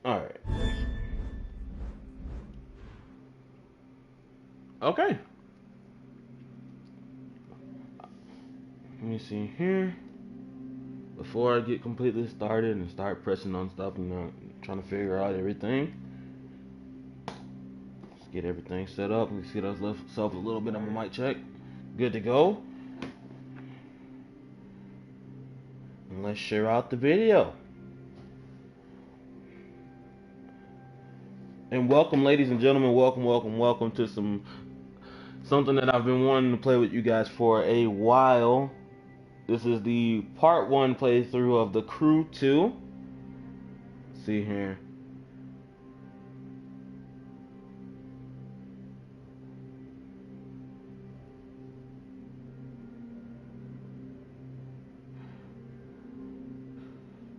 All right. Okay. Let me see here. Before I get completely started and start pressing on stuff and trying to figure out everything, let's get everything set up. Let's get ourselves a little bit of a mic check. Good to go. And let's share out the video. And welcome, ladies and gentlemen. Welcome to something that I've been wanting to play with you guys for a while. This is the part 1 playthrough of The Crew 2. Let's see here.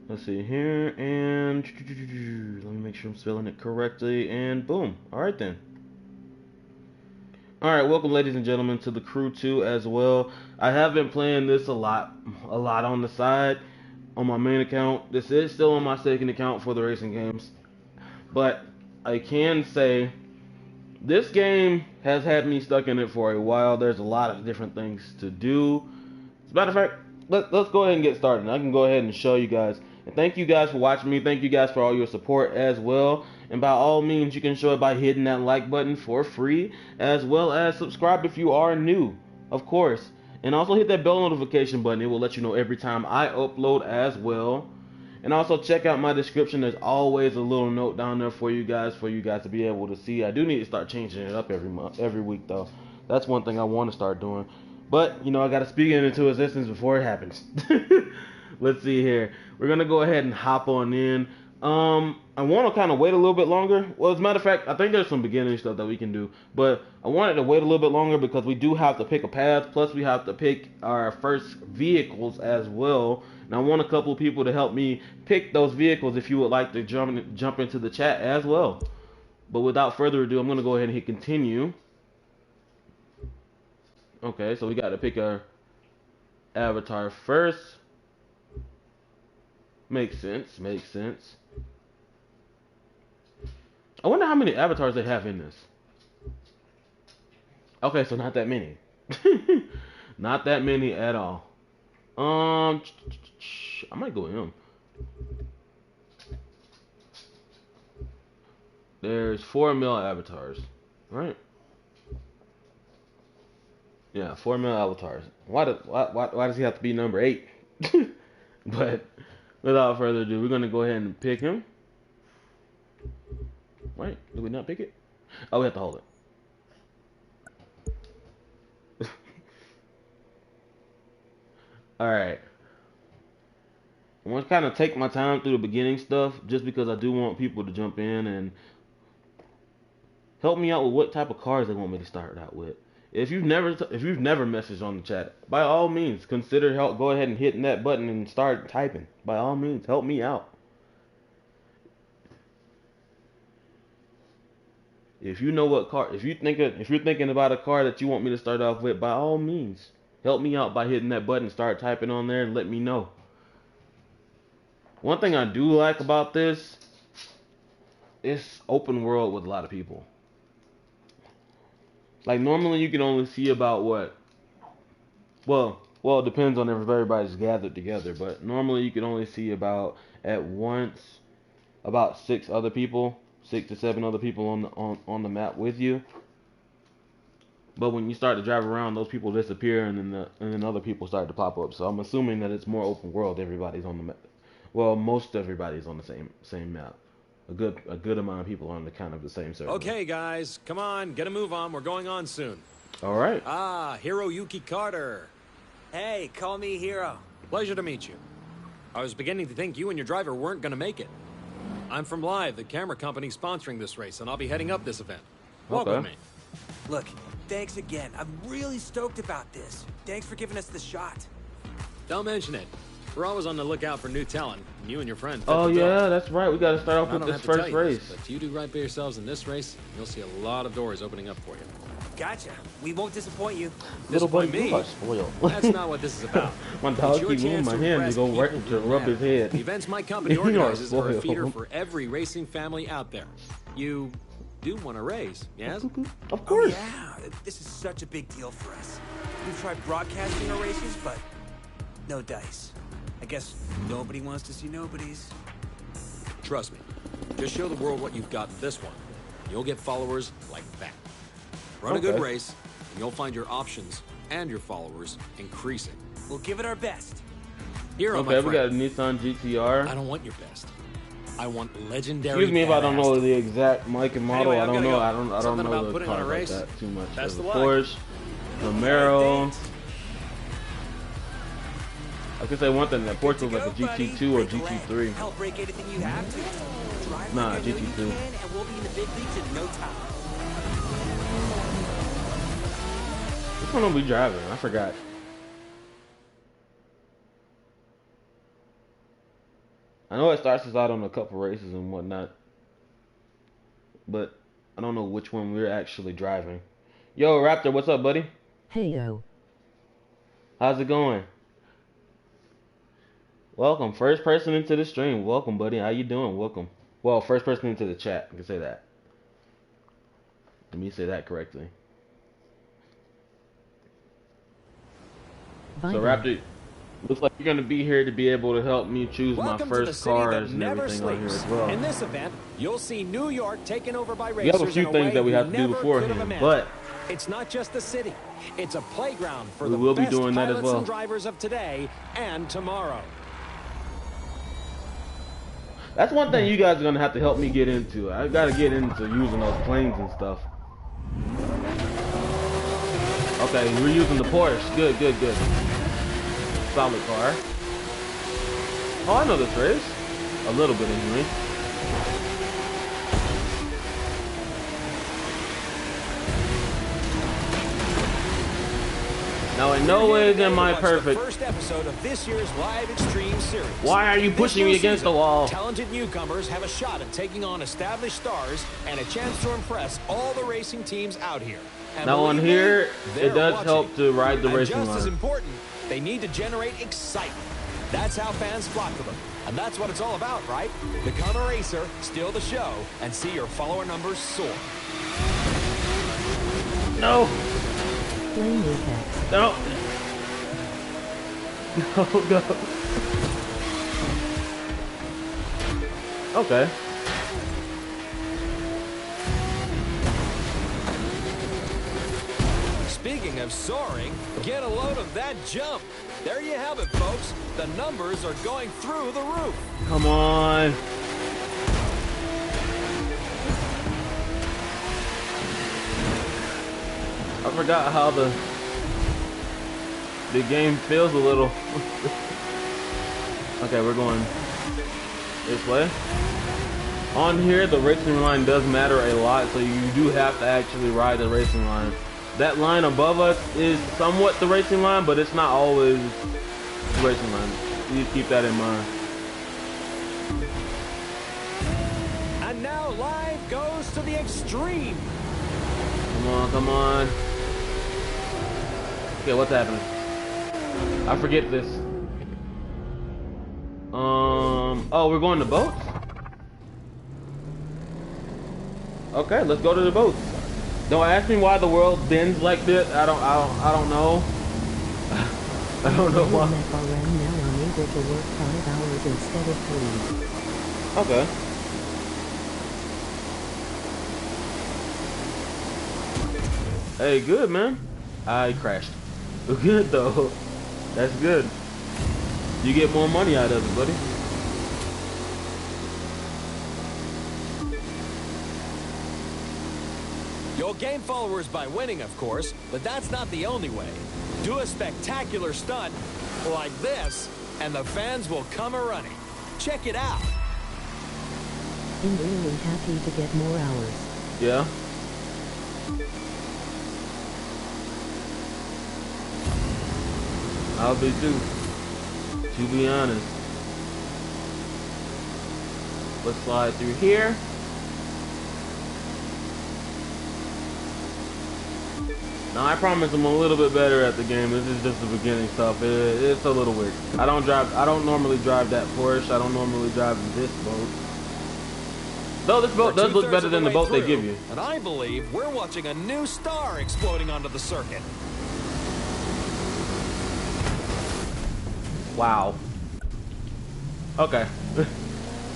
Let's see here, and let me make sure I'm spelling it correctly, and boom. Alright then. Alright, welcome ladies and gentlemen to The Crew 2 as well. I have been playing this a lot on the side, on my main account. This is still on my second account for the racing games. But I can say, this game has had me stuck in it for a while. There's a lot of different things to do. As a matter of fact, let's go ahead and get started. I can go ahead and show you guys. And thank you guys for watching me. Thank you guys for all your support as well. And by all means, you can show it by hitting that like button for free, as well as subscribe if you are new, of course. And also hit that bell notification button. It will let you know every time I upload as well. And also check out my description. There's always a little note down there for you guys to be able to see. I do need to start changing it up every week though. That's one thing I want to start doing. But, you know, I got to speak it into existence before it happens. Let's see here. We're going to go ahead and hop on in. I want to kind of wait a little bit longer. Well, as a matter of fact, I think there's some beginning stuff that we can do. But I wanted to wait a little bit longer because we do have to pick a path. Plus, we have to pick our first vehicles as well. And I want a couple of people to help me pick those vehicles if you would like to jump into the chat as well. But without further ado, I'm going to go ahead and hit continue. Okay, so we got to pick our avatar first. Makes sense. I wonder how many avatars they have in this. Okay, so not that many. Not that many at all. I might go M. There's 4 male avatars, right? Yeah, 4 male avatars. Why does he have to be number 8? But without further ado, we're gonna go ahead and pick him. Wait, did we not pick it? Oh, we have to hold it. Alright. I want to kind of take my time through the beginning stuff, just because I do want people to jump in and help me out with what type of cars they want me to start out with. If you've never messaged on the chat, by all means consider go ahead and hitting that button and start typing. By all means, help me out. If you know what car, if you're thinking about a car that you want me to start off with, by all means, help me out by hitting that button, start typing on there, and let me know. One thing I do like about this, it's open world with a lot of people. Like, normally you can only see about what? Well, it depends on if everybody's gathered together, but normally you can only see about, at once, about 6 to 7 other people on the map with you. But when you start to drive around, those people disappear, and then other people start to pop up. So I'm assuming that it's more open world. Everybody's on the map. Well, most everybody's on the same map. A good amount of people on the kind of the same server. Okay, guys, come on, get a move on. We're going on soon. All right. Ah, Hiro Yuki Carter. Hey, call me Hiro. Pleasure to meet you. I was beginning to think you and your driver weren't going to make it. I'm from Live, the camera company sponsoring this race, and I'll be heading up this event. Walk with me. Look, thanks again. I'm really stoked about this. Thanks for giving us the shot. Don't mention it. We're always on the lookout for new talent. And you and your friend. Oh yeah, that's right. We got to start off with this first race. But if you do right by yourselves in this race, you'll see a lot of doors opening up for you. Gotcha. We won't disappoint you. Little buddy, Disappoint you me? are spoiled. That's not what this is about. My It's dog your keep moving chance my to hand to impress go right people to you'll rub never. his head. The events my company You are organizes are a spoiled. feeder for every racing family out there. You do want to race, yes? Of course. Oh, yeah, this is such a big deal for us. We've tried broadcasting our races, but no dice. I guess nobody wants to see nobodies. Trust me. Just show the world what you've got in this one. You'll get followers like that. Run a good Okay. race, and you'll find your options and your followers increasing. We'll give it our best. Hiro, my Okay, we got a friend, Nissan GTR. I don't want your best. I want legendary. Excuse me if I don't know badass. the exact mic and model. Anyway, I I've don't gotta know. go. I don't Something know about the putting on a cars like race? that too much. Best There's of a luck. Porsche, Camaro. Thanks. I could say one thing, that Porsche was like a Go, buddy. GT2 or Break a leg. GT3. Help break anything you have to. Drive Nah, like I know you GT2. can, and we'll be in the big leagues in no time. Which one are we driving? I forgot. I know it starts us out on a couple races and whatnot, but I don't know which one we're actually driving. Yo, Raptor, what's up, buddy? Hey yo. How's it going? Welcome, first person into the stream. Welcome, buddy. How you doing? Welcome. Well, first person into the chat. I can say that. Let me say that correctly. So, Viber. Raptor, looks like you're gonna be here to be able to help me choose Welcome my to the first city that cars and never everything on here sleeps. as well. In this event, you'll see New York taken over by We racers have a few in things way that we have to do never beforehand, could have imagined. but It's not just the city. It's a playground for We the will be best doing that as pilots well. and drivers of today and tomorrow. that's one thing you guys are gonna have to help me get into. I gotta get into using those planes and stuff. Okay, we're using the Porsche. Good, good, good. Solid car. Oh, I know this race. A little bit anyway. Now, in no We're here ways today am to I watch perfect. The first episode of this year's live extreme series. Why are you This pushing me new against the season, wall? Talented newcomers have a shot at taking on established stars and a chance to impress all the racing teams out here. And Now on believe me, here, they're it does watching. help to ride the And racing just as line. important, they need to generate excitement. That's how fans flock to them. And that's what it's all about, right? Become a racer, steal the show, and see your follower numbers soar. No, Flame Apex. no, no, no. Okay. Speaking of soaring, get a load of that jump. There you have it, folks. The numbers are going through the roof. Come on. I forgot how the game feels a little. Okay, we're going this way. On here, the racing line does matter a lot, so you do have to actually ride the racing line. That line above us is somewhat the racing line, but it's not always the racing line. You need to keep that in mind. And now live goes to the extreme. Come on, come on. Okay, what's happening? I forget this. Oh, we're going to boats? Okay, let's go to the boats. Don't ask me why the world bends like this. I don't know. I don't know why. MFRM now I'm able to work 5 hours instead of 3. Okay. Hey, good, man. I crashed. Good, though. That's good. You get more money out of it, buddy. You'll gain followers by winning, of course, but that's not the only way. Do a spectacular stunt like this, and the fans will come a-running. Check it out. I'm really happy to get more hours. Yeah. I'll be too. To be honest. Let's slide through here. Now I promise I'm a little bit better at the game. This is just the beginning stuff. It's a little weird. I don't normally drive that Porsche. I don't normally drive this boat. Though this boat does look better than the boat they give you. And I believe we're watching a new star exploding onto the circuit. Wow. Okay.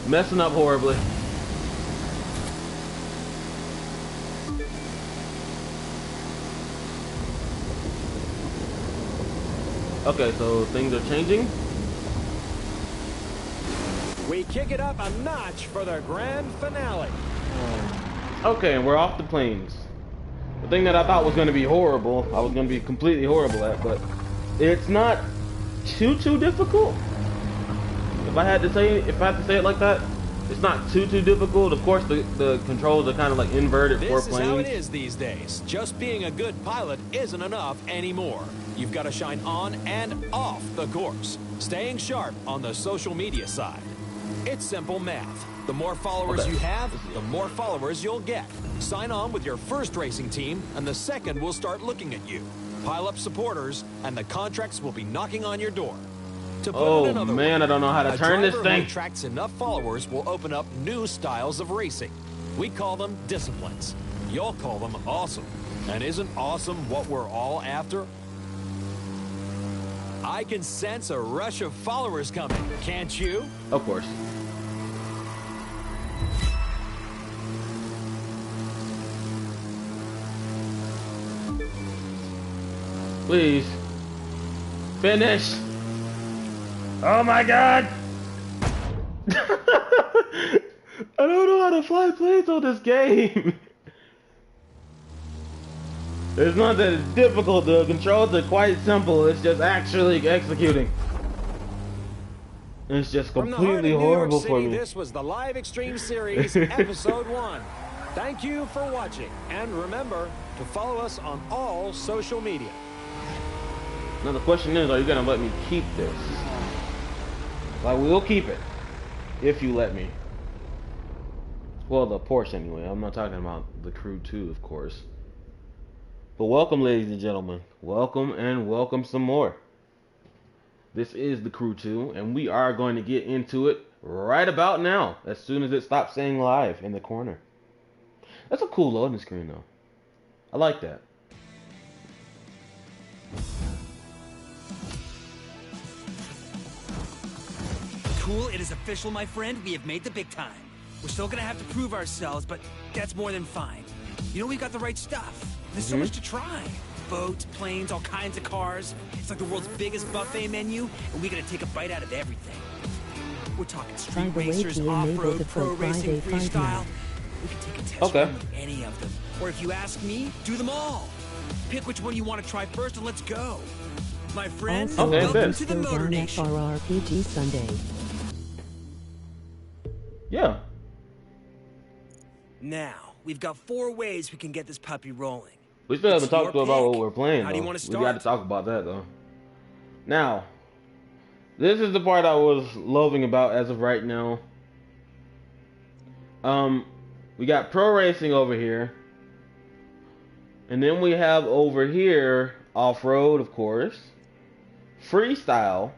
Messing up horribly. Okay, so things are changing. We kick it up a notch for the grand finale. Okay, and we're off the plains. The thing that I thought was going to be horrible, I was going to be completely horrible at, but it's not too difficult. If I had to say it like that, it's not too difficult. Of course, the controls are kind of like inverted for planes. This is how it is these days. Just being a good pilot isn't enough anymore. You've got to shine on and off the course, staying sharp on the social media side. It's simple math. The more followers you have, the more followers you'll get. Sign on with your first racing team, and the second will start looking at you. Pile up supporters, and the contracts will be knocking on your door. To put it another way, I don't know how to turn this thing. A driver who attracts enough followers will open up new styles of racing. We call them disciplines. You'll call them awesome. And isn't awesome what we're all after? I can sense a rush of followers coming, can't you? Of course. Please. Finish. Oh my god. I don't know how to fly planes on this game. It's not that it's difficult, the controls are quite simple, it's just actually executing. It's just completely horrible for me. This was the Live Extreme Series, Episode 1. Thank you for watching, and remember to follow us on all social media. Now the question is, are you gonna let me keep this? Like, we'll keep it, if you let me. Well, the Porsche anyway, I'm not talking about the Crew 2, of course. But welcome, ladies and gentlemen. Welcome and welcome some more. This is the Crew 2, and we are going to get into it right about now, as soon as it stops saying live in the corner. That's a cool loading screen, though. I like that. Cool, it is official, my friend. We have made the big time. We're still gonna have to prove ourselves, but that's more than fine. You know, we've got the right stuff. There's so much to try. Boats, planes, all kinds of cars. It's like the world's biggest buffet menu, and we gotta take a bite out of everything. We're talking street racers, off-road, pro racing, freestyle. We can take a test run with any of them. Or if you ask me, do them all. Pick which one you want to try first, and let's go. My friends, welcome to the Motor Nation. RPG Sunday. Yeah. Now, we've got 4 ways we can get this puppy rolling. We still haven't talked about what we're playing, How do you want to start? We got to talk about that, though. Now, this is the part I was loathing about as of right now. We got pro racing over here. And then we have over here off-road, of course. Freestyle.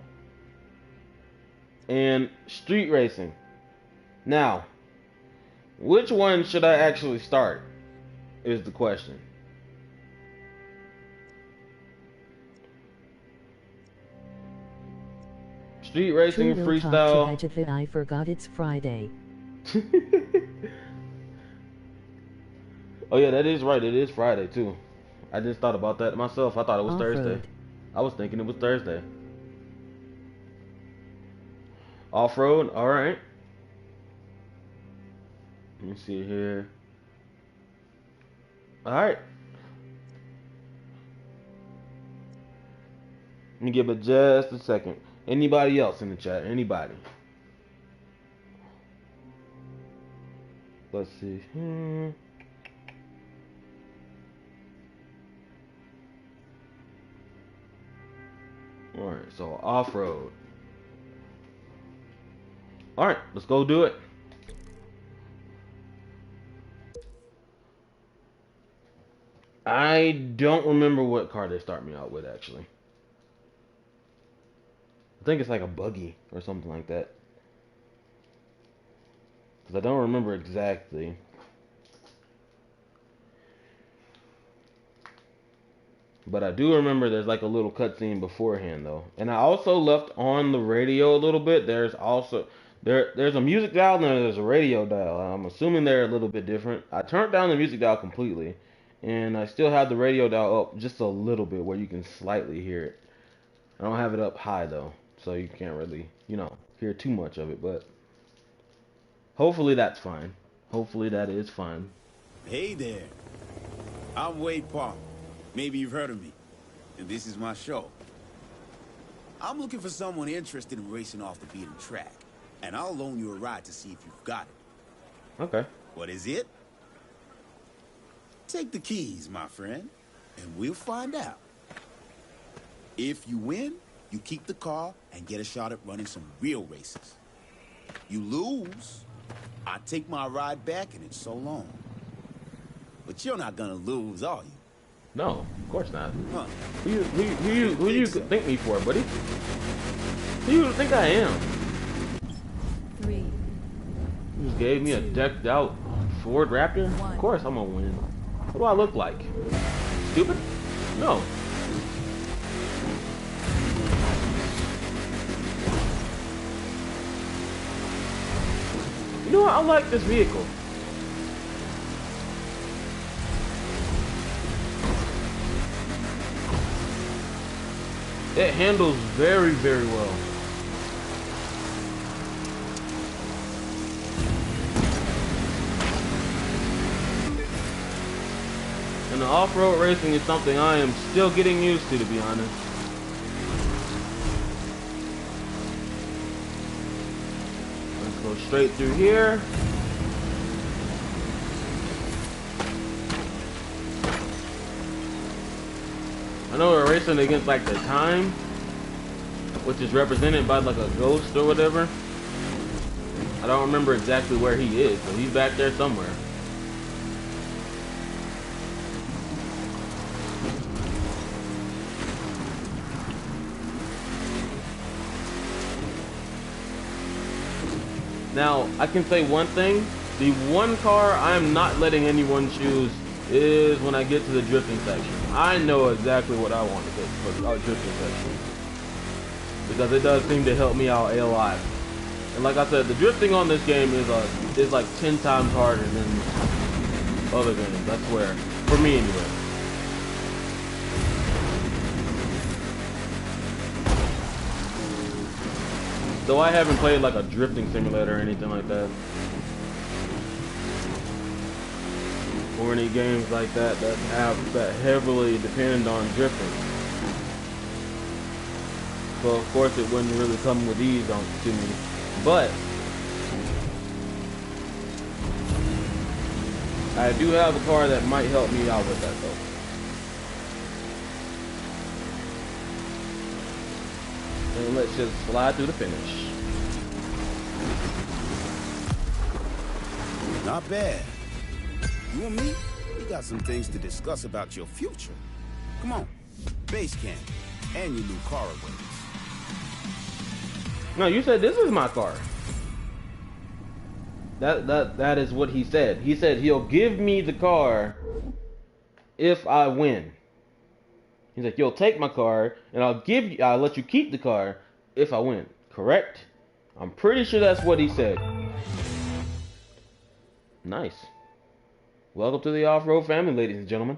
And street racing. Now, which one should I actually start? Is the question. Street racing, freestyle. I forgot it's Friday. Oh yeah, that is right. It is Friday too. I just thought about that myself. I thought it was Thursday. I was thinking it was Thursday. Off-road, all right. Let me see here. All right. Let me give it just a second. Anybody else in the chat? Anybody? Let's see. Alright, so off-road. Alright, let's go do it. I don't remember what car they start me out with, actually. I think it's like a buggy or something like that. Because I don't remember exactly. But I do remember there's like a little cutscene beforehand though. And I also left on the radio a little bit. There's also there's a music dial and there's a radio dial. I'm assuming they're a little bit different. I turned down the music dial completely, and I still have the radio dial up just a little bit where you can slightly hear it. I don't have it up high though, so you can't really, hear too much of it, but hopefully that's fine. Hopefully that is fine. Hey there. I'm Wade Park. Maybe you've heard of me. And this is my show. I'm looking for someone interested in racing off the beaten track. And I'll loan you a ride to see if you've got it. Okay. What is it? Take the keys, my friend, and we'll find out. If you win, you keep the car and get a shot at running some real races. You lose, I take my ride back and it's so long. But you're not gonna lose, are you? No, of course not. Huh. Who you think me for, buddy? Who you think I am? 3. You just gave me a decked out Ford Raptor? Of course I'm gonna win. What do I look like? Stupid? No. You know what? I like this vehicle. It handles very, very well. And the off-road racing is something I am still getting used to be honest. Let's go straight through here. I know we're racing against like the time, which is represented by like a ghost or whatever. I don't remember exactly where he is, but he's back there somewhere. Now, I can say one thing. The one car I am not letting anyone choose is when I get to the drifting section. I know exactly what I want to get for our drifting section, because it does seem to help me out a lot. And like I said, the drifting on this game is like 10 times harder than other games, I swear. For me anyway. Though I haven't played like a drifting simulator or anything like that. Or any games like that that heavily depend on drifting. So of course it wouldn't really come with ease to me. But I do have a car that might help me out with that though. And let's just slide through the finish. Not bad. You and me, we got some things to discuss about your future. Come on, base camp and your new car awaits. No, you said this is my car. That is what he said. He said he'll give me the car if I win. He's like, you'll take my car and I'll let you keep the car if I win. Correct? I'm pretty sure that's what he said. Nice. Welcome to the off-road family, ladies and gentlemen.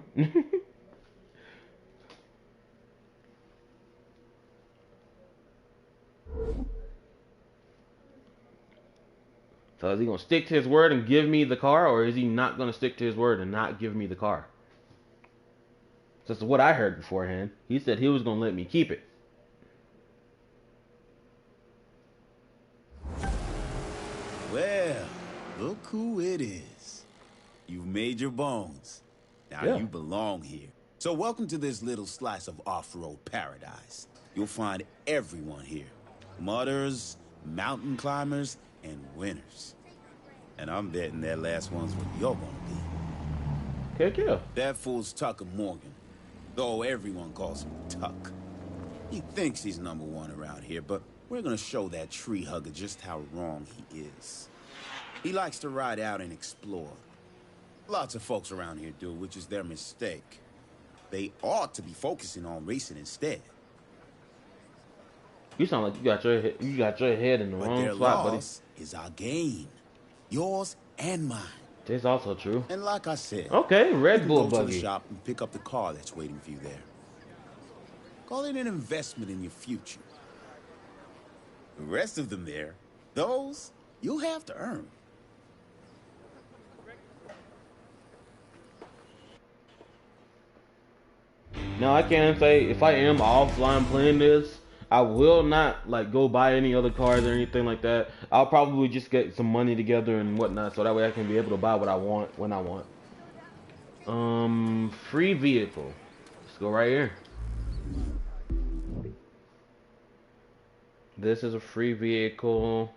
So is he going to stick to his word and give me the car, or is he not going to stick to his word and not give me the car? That's what I heard beforehand. He said he was going to let me keep it. Well, look who it is. You've made your bones. Now Yeah. you belong here. So welcome to this little slice of off-road paradise. You'll find everyone here. Mudders, mountain climbers, and winners. And I'm betting that last one's what you're gonna be. Heck yeah. That fool's Tucker Morgan, though everyone calls him Tuck. He thinks he's #1 around here, but we're gonna show that tree hugger just how wrong he is. He likes to ride out and explore. Lots of folks around here do, which is their mistake. They ought to be focusing on racing instead. You sound like you got your head in the But wrong their spot, buddy. loss is our gain. Yours and mine. That's also true. And like I said, Okay, you Red can Bull go to the buggy. shop and pick up the car that's waiting for you there. Call it an investment in your future. The rest of them there, those you'll have to earn. Now I can say if I am offline playing this, I will not like go buy any other cars or anything like that. I'll probably just get some money together and whatnot, so that way I can be able to buy what I want when I want. Free vehicle. Let's go right here. This is a free vehicle.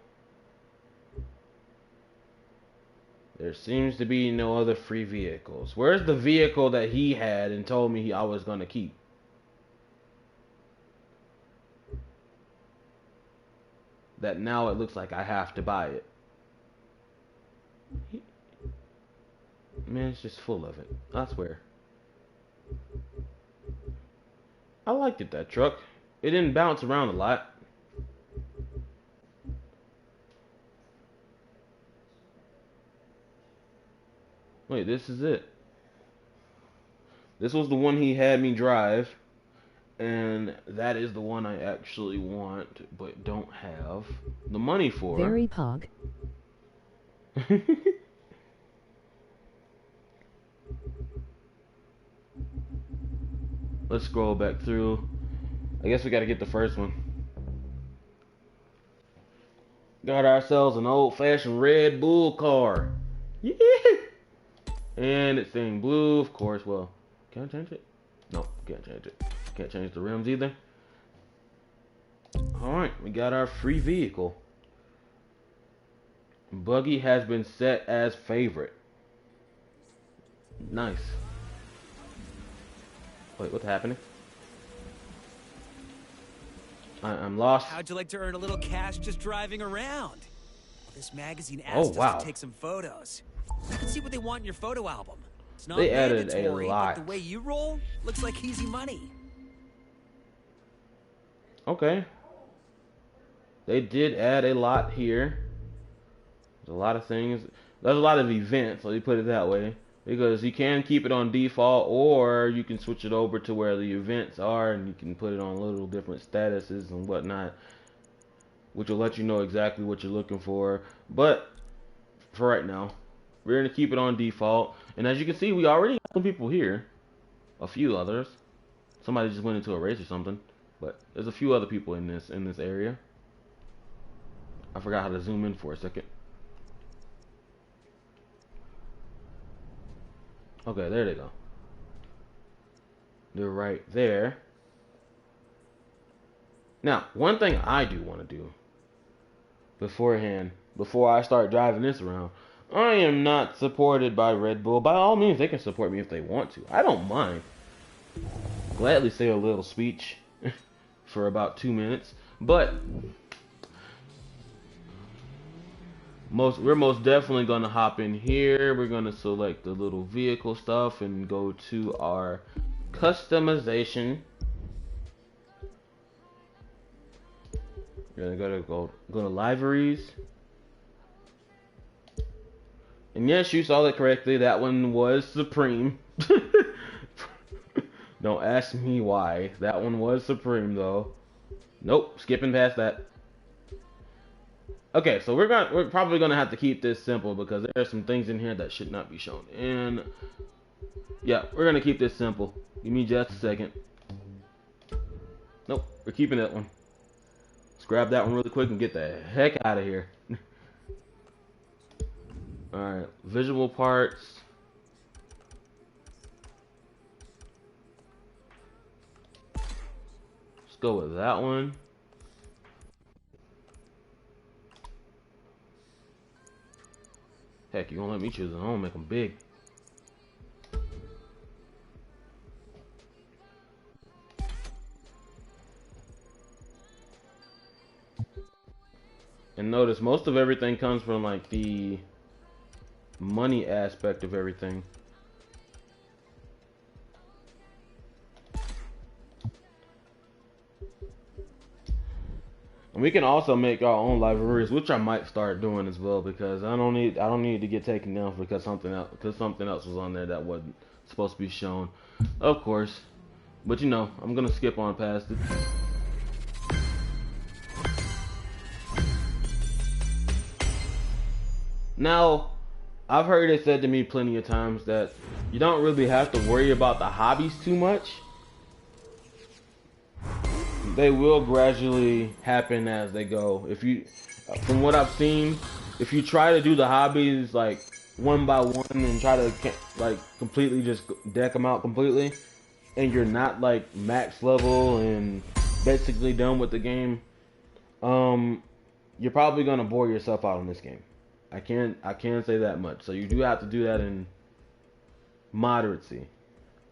There seems to be no other free vehicles. Where's the vehicle that he had and told me I was gonna keep? That now it looks like I have to buy it. Man, it's just full of it. I swear. I liked it, that truck. It didn't bounce around a lot. Wait, this is it. This was the one he had me drive. And that is the one I actually want, but don't have the money for. Very pog. Let's scroll back through. I guess we gotta get the first one. Got ourselves an old-fashioned Red Bull car. Yeah! And it's saying blue, of course. Well, can I change it? No, can't change it. Can't change the rims either. Alright, we got our free vehicle. Buggy has been set as favorite. Nice. Wait, what's happening? I'm lost. How'd you like to earn a little cash just driving around? This magazine Oh, asked wow. us to take some photos. You can see what they want in your photo album. It's not They added a mandatory, lot. but the way you roll looks like easy money. Okay. They did add a lot here. There's a lot of things. There's a lot of events, let me put it that way. Because you can keep it on default, or you can switch it over to where the events are, and you can put it on little different statuses and whatnot, which will let you know exactly what you're looking for. But for right now, we're gonna keep it on default. And as you can see, we already got some people here. A few others. Somebody just went into a race or something. But there's a few other people in this area. I forgot how to zoom in for a second. Okay, there they go. They're right there. Now, one thing I do want to do beforehand, before I start driving this around, I am not supported by Red Bull. By all means, they can support me if they want to. I don't mind. Gladly say a little speech for about 2 minutes, but we're most definitely going to hop in here. We're going to select the little vehicle stuff and go to our customization. We're going to go to liveries. And yes, you saw that correctly. That one was Supreme. Don't ask me why. That one was Supreme though. Nope, skipping past that. Okay, so we're probably gonna have to keep this simple because there are some things in here that should not be shown. And yeah, we're gonna keep this simple. Give me just a second. Nope, we're keeping that one. Let's grab that one really quick and get the heck out of here. Alright, visual parts. Let's go with that one. Heck, you won't let me choose them. I'm gonna make them big. And notice most of everything comes from like the money aspect of everything. And we can also make our own libraries, which I might start doing as well, because I don't need to get taken down because something else was on there that wasn't supposed to be shown, of course. But you know, I'm gonna skip on past it. Now, I've heard it said to me plenty of times that you don't really have to worry about the hobbies too much. They will gradually happen as they go. If you, from what I've seen, if you try to do the hobbies like one by one and try to like completely just deck them out completely, and you're not like max level and basically done with the game, you're probably gonna bore yourself out on this game. I can't say that much. So you do have to do that in moderacy.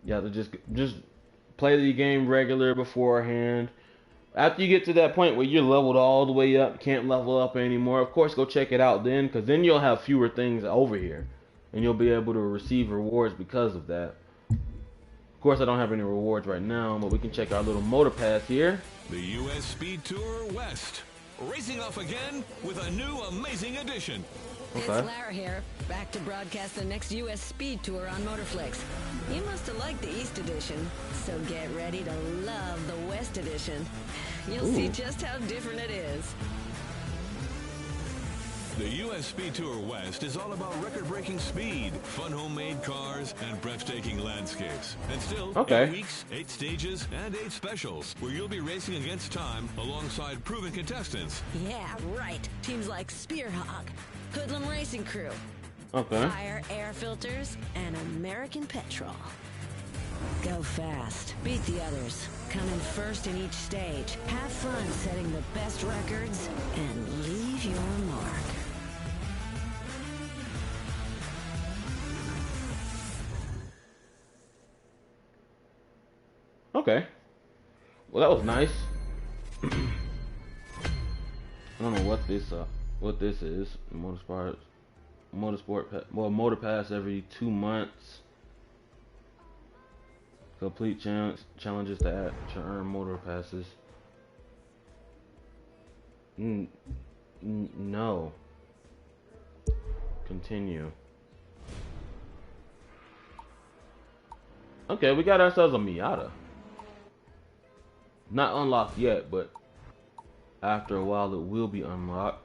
You have to just play the game regular beforehand. After you get to that point where you're leveled all the way up, can't level up anymore, of course go check it out then, because then you'll have fewer things over here. And you'll be able to receive rewards because of that. Of course I don't have any rewards right now, but we can check our little motor pass here. The US Speed Tour West. Racing off again with a new amazing addition. It's Okay. Lara here, back to broadcast the next US Speed Tour on Motorflix. You must have liked the East Edition, so get ready to love the West Edition. You'll see just how different it is. The US Speed Tour West is all about record-breaking speed, fun homemade cars, and breathtaking landscapes. And still, Okay. 8 weeks, 8 stages, and 8 specials, where you'll be racing against time alongside proven contestants. Yeah, right. Teams like Spearhawk, Hoodlum Racing Crew, Okay. Fire Air Filters, and American Petrol. Go fast. Beat the others. Come in first in each stage. Have fun setting the best records, and leave your mark. Okay. Well, that was nice. I don't know what this is. Motor pass every 2 months. Complete challenges to earn motor passes. No. Continue. Okay, we got ourselves a Miata. Not unlocked yet, but after a while it will be unlocked.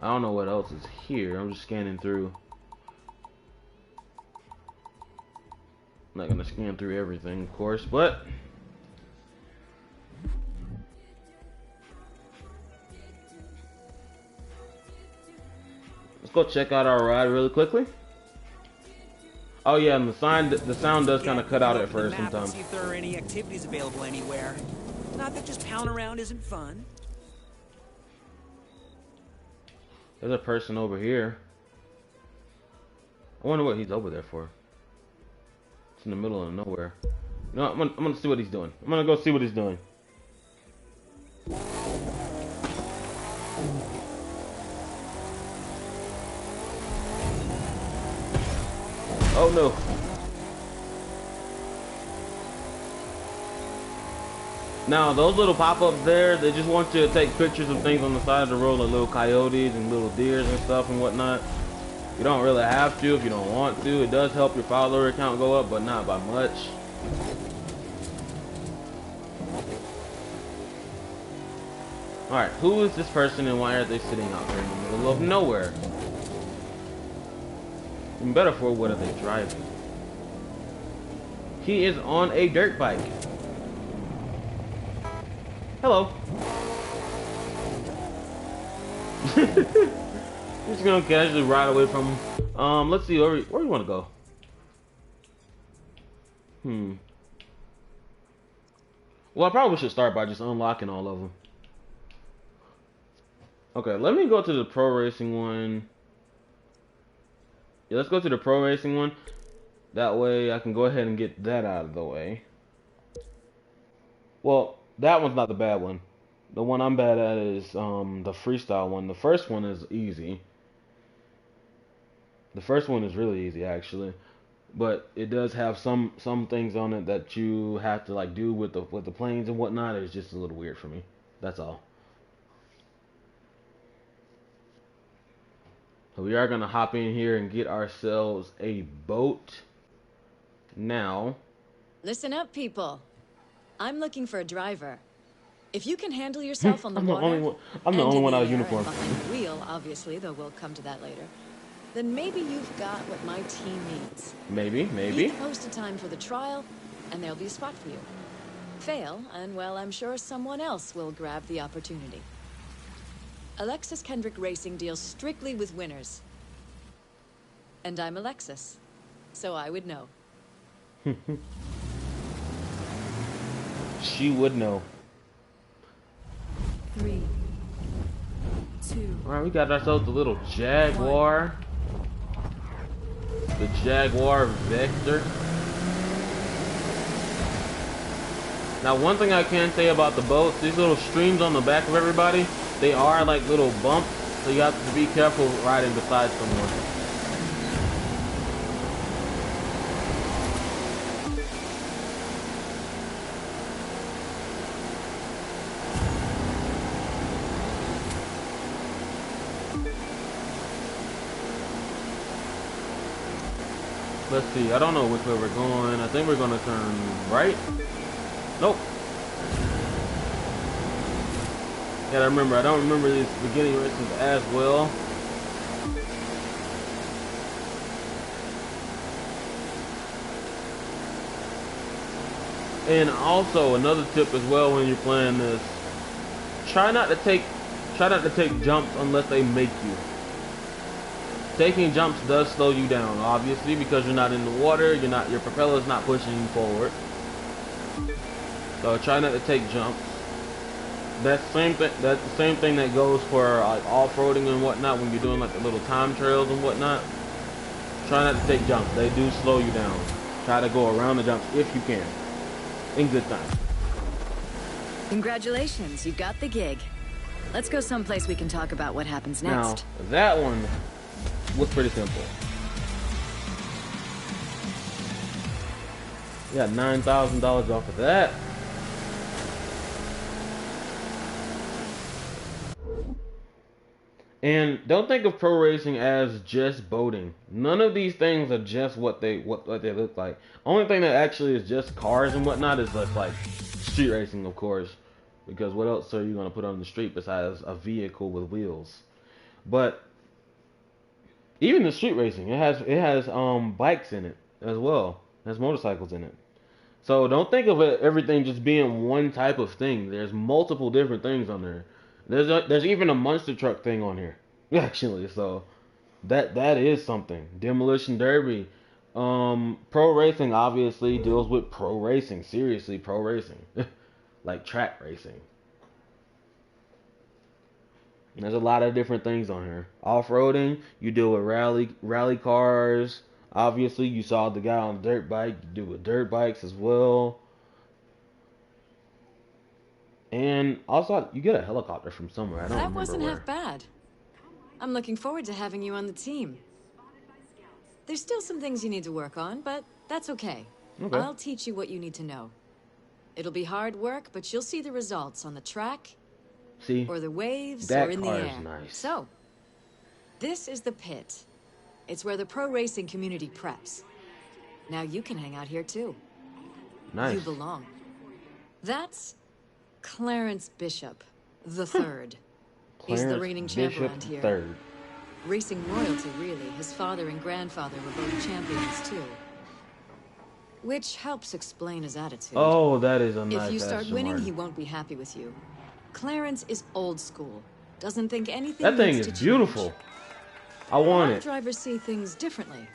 I don't know what else is here. I'm just scanning through. I'm not gonna scan through everything, of course, but let's go check out our ride really quickly. Oh yeah, and the sound does kind of cut out at first sometimes. See if there are any activities available anywhere. Not that just pounding around isn't fun. There's a person over here. I wonder what he's over there for. It's in the middle of nowhere. No, I'm gonna see what he's doing. I'm gonna go see what he's doing. Oh no. Now those little pop-ups there, they just want you to take pictures of things on the side of the road, like little coyotes and little deers and stuff and whatnot. You don't really have to if you don't want to. It does help your follower count go up, but not by much. Alright, who is this person and why are they sitting out there in the middle of nowhere? Even better for what are they driving? He is on a dirt bike. Hello. Just gonna casually ride away from him. Let's see, where do you want to go? Well, I probably should start by just unlocking all of them. Okay, let me go to the pro racing one. Yeah, let's go to the pro racing one. That way I can go ahead and get that out of the way. Well, That one's not the bad one. The one I'm bad at is the freestyle one. The first one is easy. The first one is really easy actually, but it does have some things on it that you have to like do with the planes and whatnot. It's just a little weird for me. That's all. So we are gonna hop in here and get ourselves a boat now. Listen up, people. I'm looking for a driver. If you can handle yourself on the I'm the water, only one. I'm the and only in one the out of air uniform. and behind the wheel, obviously, though we'll come to that later, then maybe you've got what my team needs. Maybe, Need maybe. to post a time for the trial, and there'll be a spot for you. Fail, and well, I'm sure someone else will grab the opportunity. Alexis Kendrick Racing deals strictly with winners. And I'm Alexis, so I would know. She would know. 3, 2. All right, we got ourselves a little Jaguar. The Jaguar Vector. Now, one thing I can say about the boats, these little streams on the back of everybody, they are like little bumps, so you have to be careful riding beside someone. Let's see, I don't know which way we're going. I think we're gonna turn right. Nope. Gotta remember, I don't remember these beginning races as well. And also another tip as well when you're playing this, try not to take jumps unless they make you. Taking jumps does slow you down, obviously, because you're not in the water, your propeller's not pushing you forward. So try not to take jumps. That's the same thing that goes for like off-roading and whatnot when you're doing like the little time trails and whatnot. Try not to take jumps. They do slow you down. Try to go around the jumps if you can. In good time. Congratulations, you got the gig. Let's go someplace we can talk about what happens next. Now, that one was pretty simple. We got $9,000 off of that. And don't think of pro racing as just boating. None of these things are just what they look like. Only thing that actually is just cars and whatnot is just like street racing, of course. Because what else are you gonna put on the street besides a vehicle with wheels? But even the street racing, it has bikes in it as well. It has motorcycles in it. So don't think of everything just being one type of thing. There's multiple different things on there. There's even a monster truck thing on here, actually. So that is something. Demolition Derby, pro racing obviously deals with pro racing. Seriously, pro racing, like track racing. And there's a lot of different things on here. Off-roading, you deal with rally cars. Obviously, you saw the guy on the dirt bike. You do with dirt bikes as well. And also, you get a helicopter from somewhere. I don't remember That wasn't where. half bad. I'm looking forward to having you on the team. There's still some things you need to work on, but that's okay. Okay. I'll teach you what you need to know. It'll be hard work, but you'll see the results on the track, See, or the waves, that or in the car is air. nice. So, this is the pit. It's where the pro racing community preps. Now you can hang out here too. nice. You belong. That's Clarence Bishop, the third. He's the Clarence reigning champ Bishop around here. Third. Racing royalty, really. His father and grandfather were both champions, too. Which helps explain his attitude. Oh, that is a nice If you start Aston winning, Martin. he won't be happy with you. Clarence is old school. Doesn't think anything That thing needs is to beautiful. change. I A want lot of it. drivers see things differently.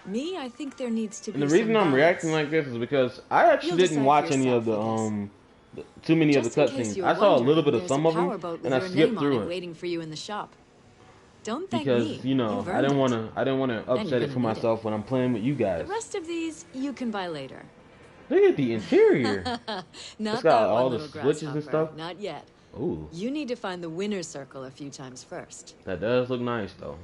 Me, I think there needs to be And the reason some I'm balance. reacting like this is because I actually You'll didn't decide watch for any of yourself, too many of Just the in case cutscenes. you're I saw a little wondering, bit of there's some a of them, powerboat with and I your skipped name on through it it waiting for you in the shop. Don't thank because me. you know You've I earned didn't it. want to upset you're it for gonna need myself when I'm playing with you The guys. rest of these you can buy later. Look at the interior. It's Not got that all one, the little switches and grasshopper. stuff. Not yet. Ooh, You need to find the winner's circle a few times first. that does look nice though.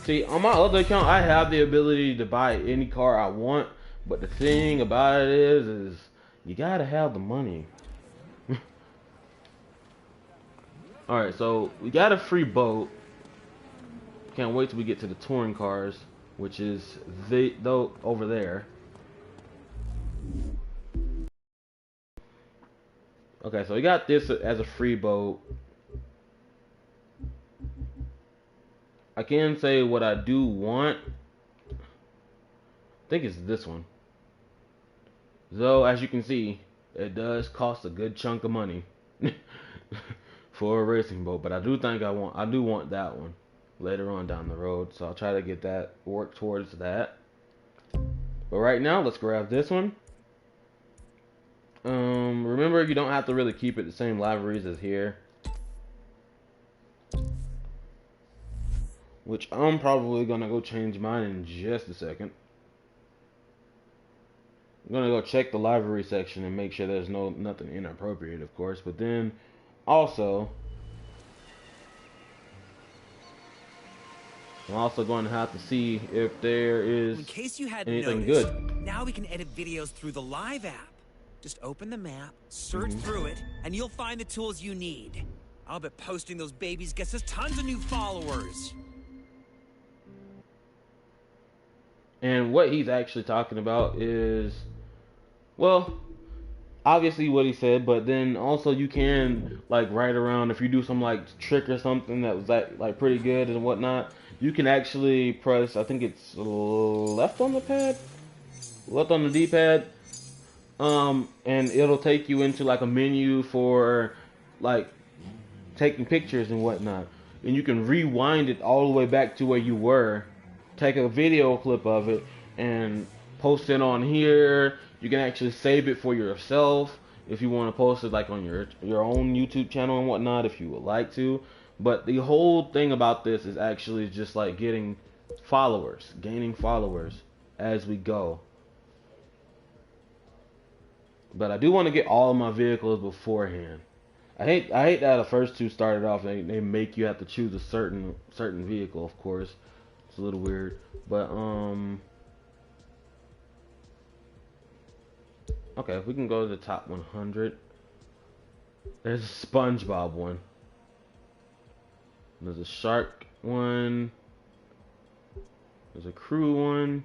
See, on my other account, I have the ability to buy any car I want, but the thing about it is you gotta have the money. All right, so we got a free boat. Can't wait till we get to the touring cars, which is though over there. Okay, so we got this as a free boat. I can say what I do want. I think it's this one. Though, as you can see, it does cost a good chunk of money for a racing boat. But I do think I do want that one later on down the road. So I'll try to get that, work towards that. But right now, let's grab this one. Remember, you don't have to really keep it the same liveries as here. Which I'm probably gonna go change mine in just a second. I'm gonna go check the library section and make sure there's nothing inappropriate, of course. But then, also, I'm also going to have to see if there is In case you hadn't anything noticed, good. now we can edit videos through the Live app. Just open the map, search through it, and you'll find the tools you need. I'll bet posting those babies gets us tons of new followers. And what he's actually talking about is, well, obviously what he said, but then also you can like write around if you do some like trick or something that was like pretty good and whatnot. You can actually press, I think it's left on the pad, left on the D-pad, and it'll take you into like a menu for like taking pictures and whatnot, and you can rewind it all the way back to where you were. Take a video clip of it and post it on here. You can actually save it for yourself if you want to post it like on your own YouTube channel and whatnot if you would like to. But the whole thing about this is actually just like getting followers, gaining followers as we go. But I do want to get all of my vehicles beforehand. I hate that the first two started off. They make you have to choose a certain vehicle, of course. It's a little weird, but okay, we can go to the top 100. There's a SpongeBob one. There's a shark one. There's a crew one.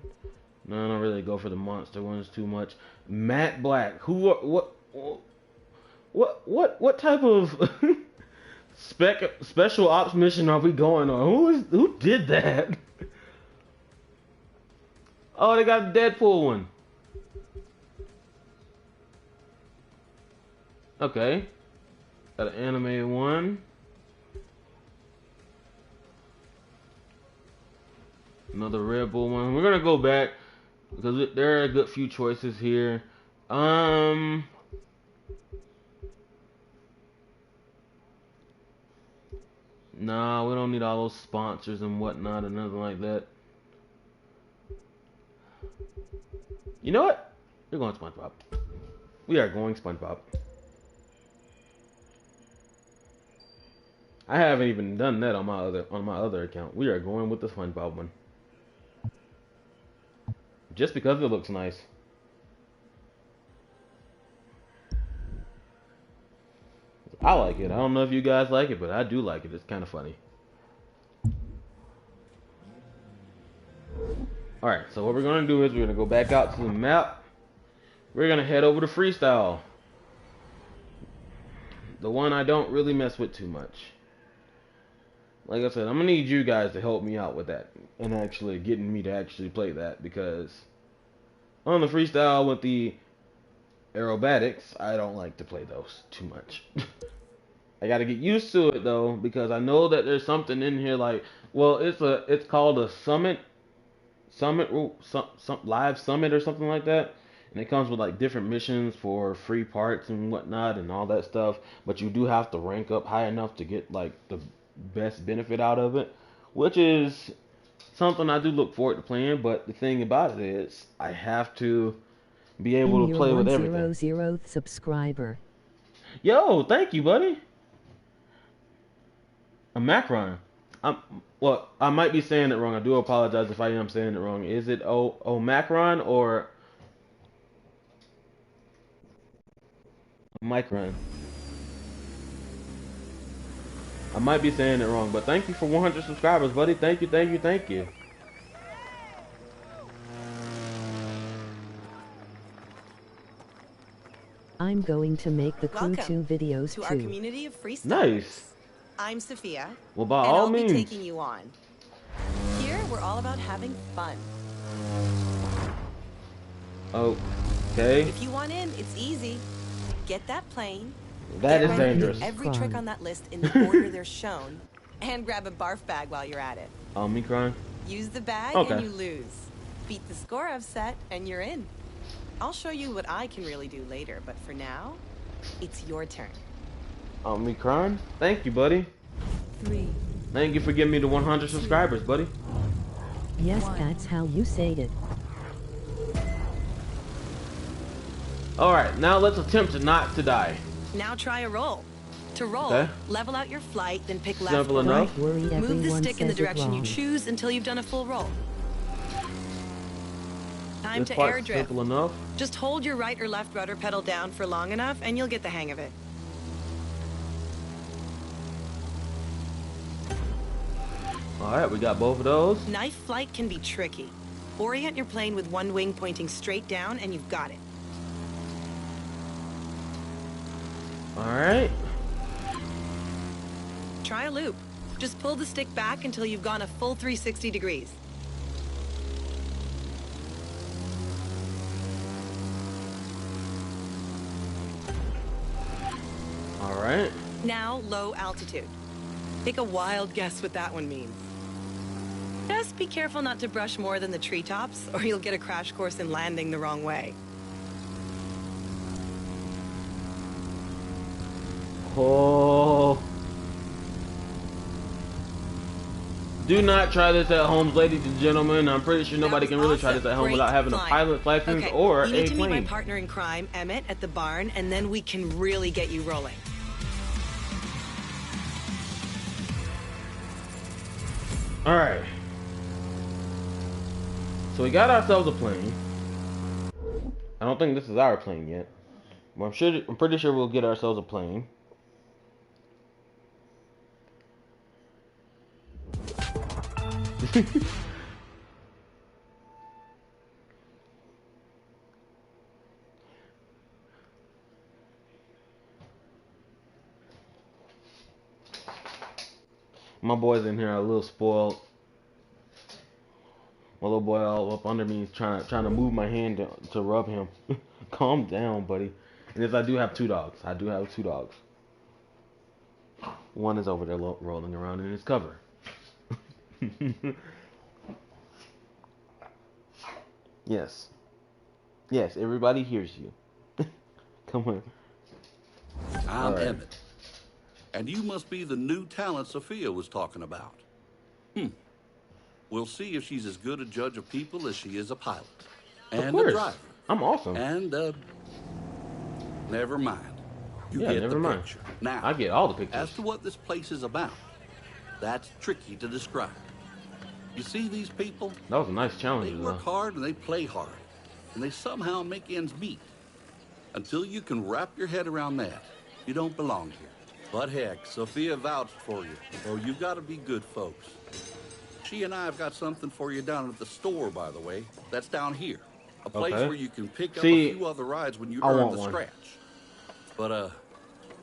No, I don't really go for the monster ones too much. Matt Black. What type of special ops mission are we going on? Who did that? Oh, they got a Deadpool one. Okay. Got an animated one. Another Red Bull one. We're gonna go back because there are a good few choices here. Nah, we don't need all those sponsors and whatnot and nothing like that. You know what? We're going SpongeBob. We are going SpongeBob. I haven't even done that on my other account. We are going with the SpongeBob one. Just because it looks nice. I like it. I don't know if you guys like it, but I do like it. It's kind of funny. Alright, so what we're going to do is we're going to go back out to the map. We're going to head over to Freestyle. The one I don't really mess with too much. Like I said, I'm going to need you guys to help me out with that. And actually getting me to actually play that. Because on the Freestyle with the aerobatics, I don't like to play those too much. I got to get used to it though. Because I know that there's something in here like... Well, it's called a summit live summit or something like that, and it comes with like different missions for free parts and whatnot and all that stuff, but you do have to rank up high enough to get like the best benefit out of it, which is something I do look forward to playing. But the thing about it is, I have to be In able to your play with everything. 100th subscriber. Yo, thank you, buddy. A Macron. Well, I might be saying it wrong. I do apologize if I am saying it wrong. Is it O Macron or Micron? I might be saying it wrong, but thank you for 100 subscribers, buddy. Thank you, thank you, thank you. I'm going to make the Crew Welcome 2 videos to our too. community of freestylers. Nice. I'm Sofia. Well, by and all I'll means. be taking you on. Here, we're all about having fun. Okay. If you want in, it's easy. Get that plane. That get is ready to do dangerous. every trick on that list in the order they're shown, and grab a barf bag while you're at it. Omicron. Use the bag Okay. and you lose. Beat the score I've set, and you're in. I'll show you what I can really do later, but for now, it's your turn. Omicron. Thank you, buddy. 3. Thank you for giving me the 100 subscribers, buddy. Yes, that's how you say it. Alright, now let's attempt not to die. Now try a roll. To roll, Okay. level out your flight, then pick left Simple or enough. right. Don't worry, Move the everyone stick in the says it direction you wrong. choose until you've done a full roll. Time This to part's air drift. simple enough. Just hold your right or left rudder pedal down for long enough and you'll get the hang of it. Alright, we got both of those. Knife flight can be tricky. Orient your plane with one wing pointing straight down and you've got it. Alright. Try a loop. Just pull the stick back until you've gone a full 360 degrees. Alright. Now, low altitude. Take a wild guess what that one means. Just be careful not to brush more than the treetops, or you'll get a crash course in landing the wrong way. Oh. Do not try this at home, ladies and gentlemen. I'm pretty sure nobody can really try this at home Great without having a flying. pilot's license Okay, or you a need to meet my plane. partner in crime, Emmett, at the barn, and then we can really get you rolling. Alright. So we got ourselves a plane. I don't think this is our plane yet. But I'm pretty sure we'll get ourselves a plane. My boy's in here a little spoiled. My little boy all up under me trying to move my hand to rub him. Calm down, buddy. And yes, I do have two dogs. I do have two dogs. One is over there rolling around in his cover. Yes. Yes, everybody hears you. Come on. I'm Alright. Emmett. And you must be the new talent Sofia was talking about. We'll see if she's as good a judge of people as she is a pilot. And Of course. a driver. I'm awesome. And, never mind. You Yeah, get never the mind. picture. Now, I get all the pictures. as to what this place is about, that's tricky to describe. You see these people? That was a nice challenge, They though. work hard and they play hard. And they somehow make ends meet. Until you can wrap your head around that, you don't belong here. But heck, Sofia vouched for you, so you've got to be good folks. She and I have got something for you down at the store, by the way. That's down here. A place Okay. where you can pick up See, a few other rides when you I earn want the one. scratch. But,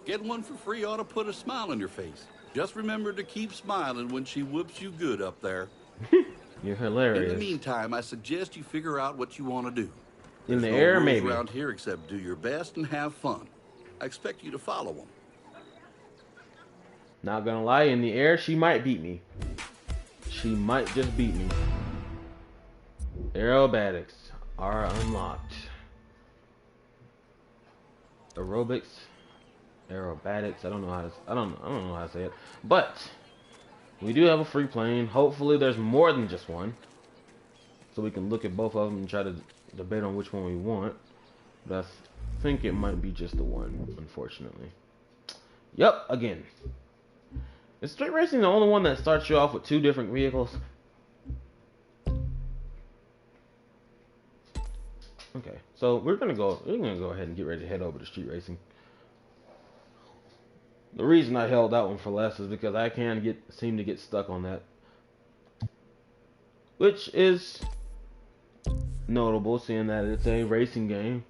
getting one for free ought to put a smile on your face. Just remember to keep smiling when she whoops you good up there. You're In hilarious. the meantime, I suggest you figure out what you want to do. In the There's no air, rules maybe. around here except do your best and have fun. I expect you to follow them. Not gonna lie, in the air, she might beat me. She might just beat me. Aerobatics are unlocked. Aerobatics, I don't know how to say it. But We do have a free plane. Hopefully there's more than just one. So we can look at both of them and try to debate on which one we want. But I think it might be just the one, unfortunately. Yep, again. Is street racing the only one that starts you off with 2 different vehicles? Okay, so we're gonna go ahead and get ready to head over to street racing. The reason I held that one for last is because I seem to get stuck on that, which is notable, seeing that it's a racing game.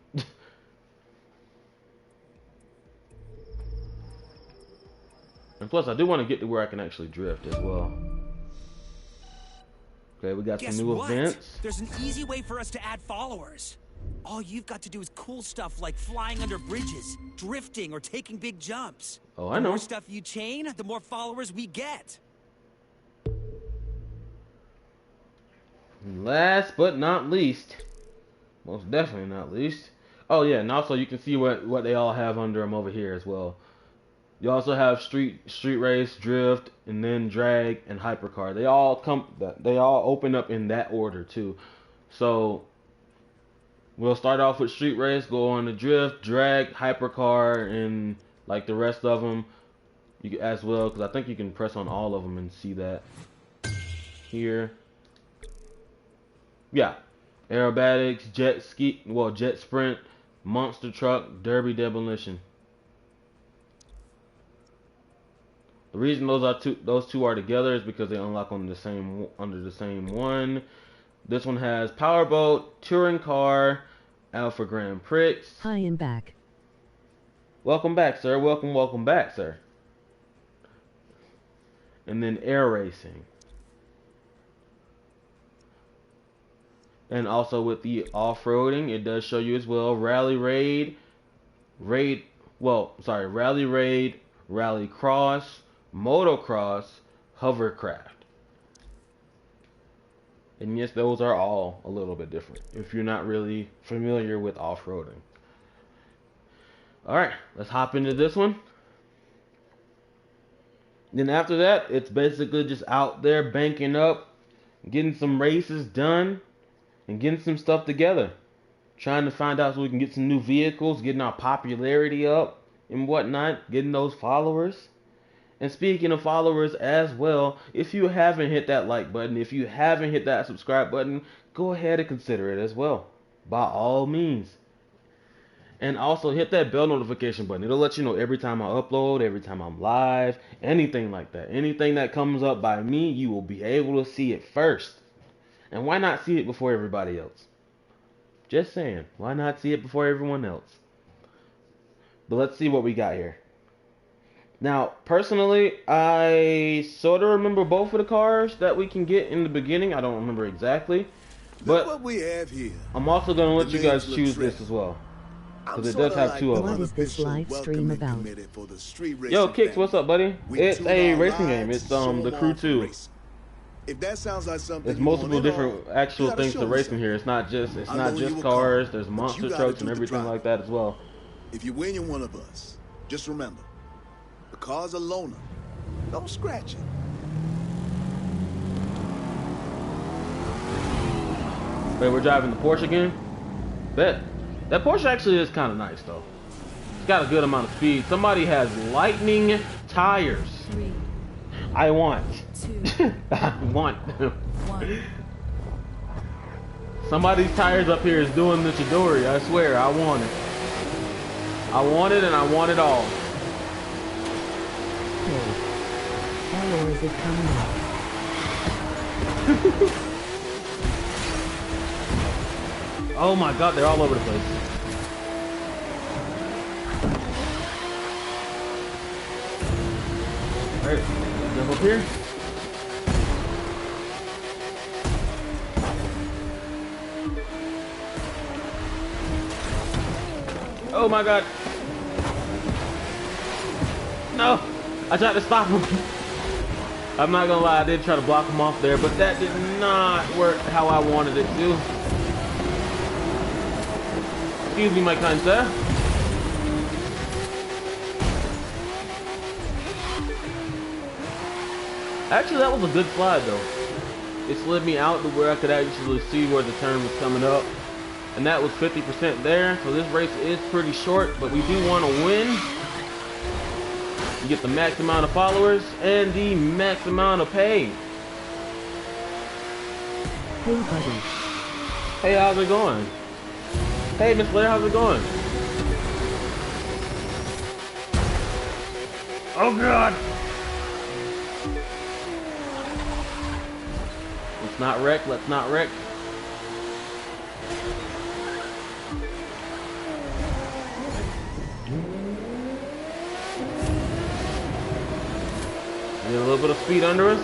And plus, I do want to get to where I can actually drift as well. Okay, we got some new events. There's an easy way for us to add followers. All you've got to do is cool stuff like flying under bridges, drifting, or taking big jumps. Oh, I know. The more stuff you chain, the more followers we get. Last but not least, most definitely not least. Oh yeah, and also you can see what they all have under them over here as well. You also have street race, drift, and then drag and hypercar. They all open up in that order too. So we'll start off with street race, go on to drift, drag, hypercar, and like the rest of them as well, because I think you can press on all of them and see that here. Yeah, aerobatics, jet sprint, monster truck, derby, demolition. The reason those two are together is because they unlock under the same one. This one has powerboat, touring car, Alpha Grand Prix. Hi and back. Welcome back, sir. Welcome back, sir. And then air racing. And also with the off-roading, it does show you as well rally raid, rally cross, motocross, hovercraft. And yes, those are all a little bit different if you're not really familiar with off-roading. Alright, let's hop into this one. Then after that, it's basically just out there banking up, getting some races done, and getting some stuff together. Trying to find out so we can get some new vehicles, getting our popularity up and whatnot, getting those followers. And speaking of followers as well, if you haven't hit that like button, if you haven't hit that subscribe button, go ahead and consider it as well. By all means. And also hit that bell notification button. It'll let you know every time I upload, every time I'm live, anything like that. Anything that comes up by me, you will be able to see it first. And why not see it before everybody else? Just saying, why not see it before everyone else? But let's see what we got here. Now, personally, I sort of remember both of the cars that we can get in the beginning. I don't remember exactly. But what we have here. I'm also going to let you guys choose this as well. Because it does have 2 of them. What is this live stream about? Yo, Kix, what's up, buddy? It's a racing game. It's the Crew 2. If that sounds like something, there's multiple different actual things to racing here. It's not just cars. There's monster trucks and everything like that as well. If you win, you're one of us. Just remember, the car's a loner. Don't scratch it. Wait, we're driving the Porsche again? Bet. That Porsche actually is kind of nice though. It's got a good amount of speed. Somebody has lightning tires. 3, I want. 2, I want. 1. Somebody's tires up here is doing the Chidori. I swear, I want it. I want it and I want it all. Hey. Followers is coming up. Oh my god, they're all over the place. Alright, jump up here. Oh my god. No! I tried to stop him. I'm not gonna lie, I did try to block him off there, but that did not work how I wanted it to. Excuse me, my kind sir. Actually, that was a good slide though. It slid me out to where I could actually see where the turn was coming up. And that was 50% there. So this race is pretty short, but we do want to win. You get the max amount of followers and the max amount of pay. Hey buddy. Hey, how's it going? Hey, Miss Blair, how's it going? Oh God! Let's not wreck. Let's not wreck. Get a little bit of speed under us.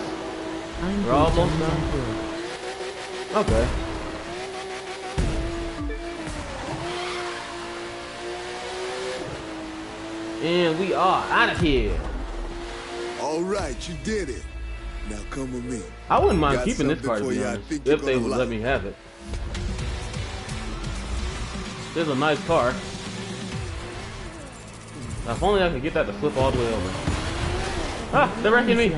We're almost done. Okay. And we are out of here. All right, you did it. Now come with me. I wouldn't mind Got keeping this car, to something be for you I honest, think you're if they gonna would like. let me have it. It's a nice car. Now, if only I could get that to flip all the way over. Ah, they're wrecking me.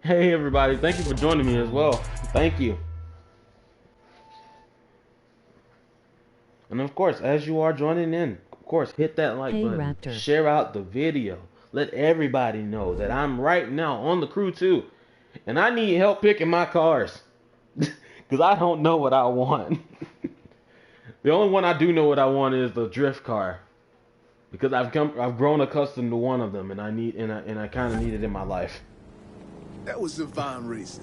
Hey everybody, thank you for joining me as well. Thank you. And of course, as you are joining in, of course, hit that like button. Raptor. Share out the video. Let everybody know that I'm right now on the crew too. And I need help picking my cars. Because I don't know what I want. The only one I do know what I want is the drift car. Because I've grown accustomed to one of them, and I kind of need it in my life. That was divine racing,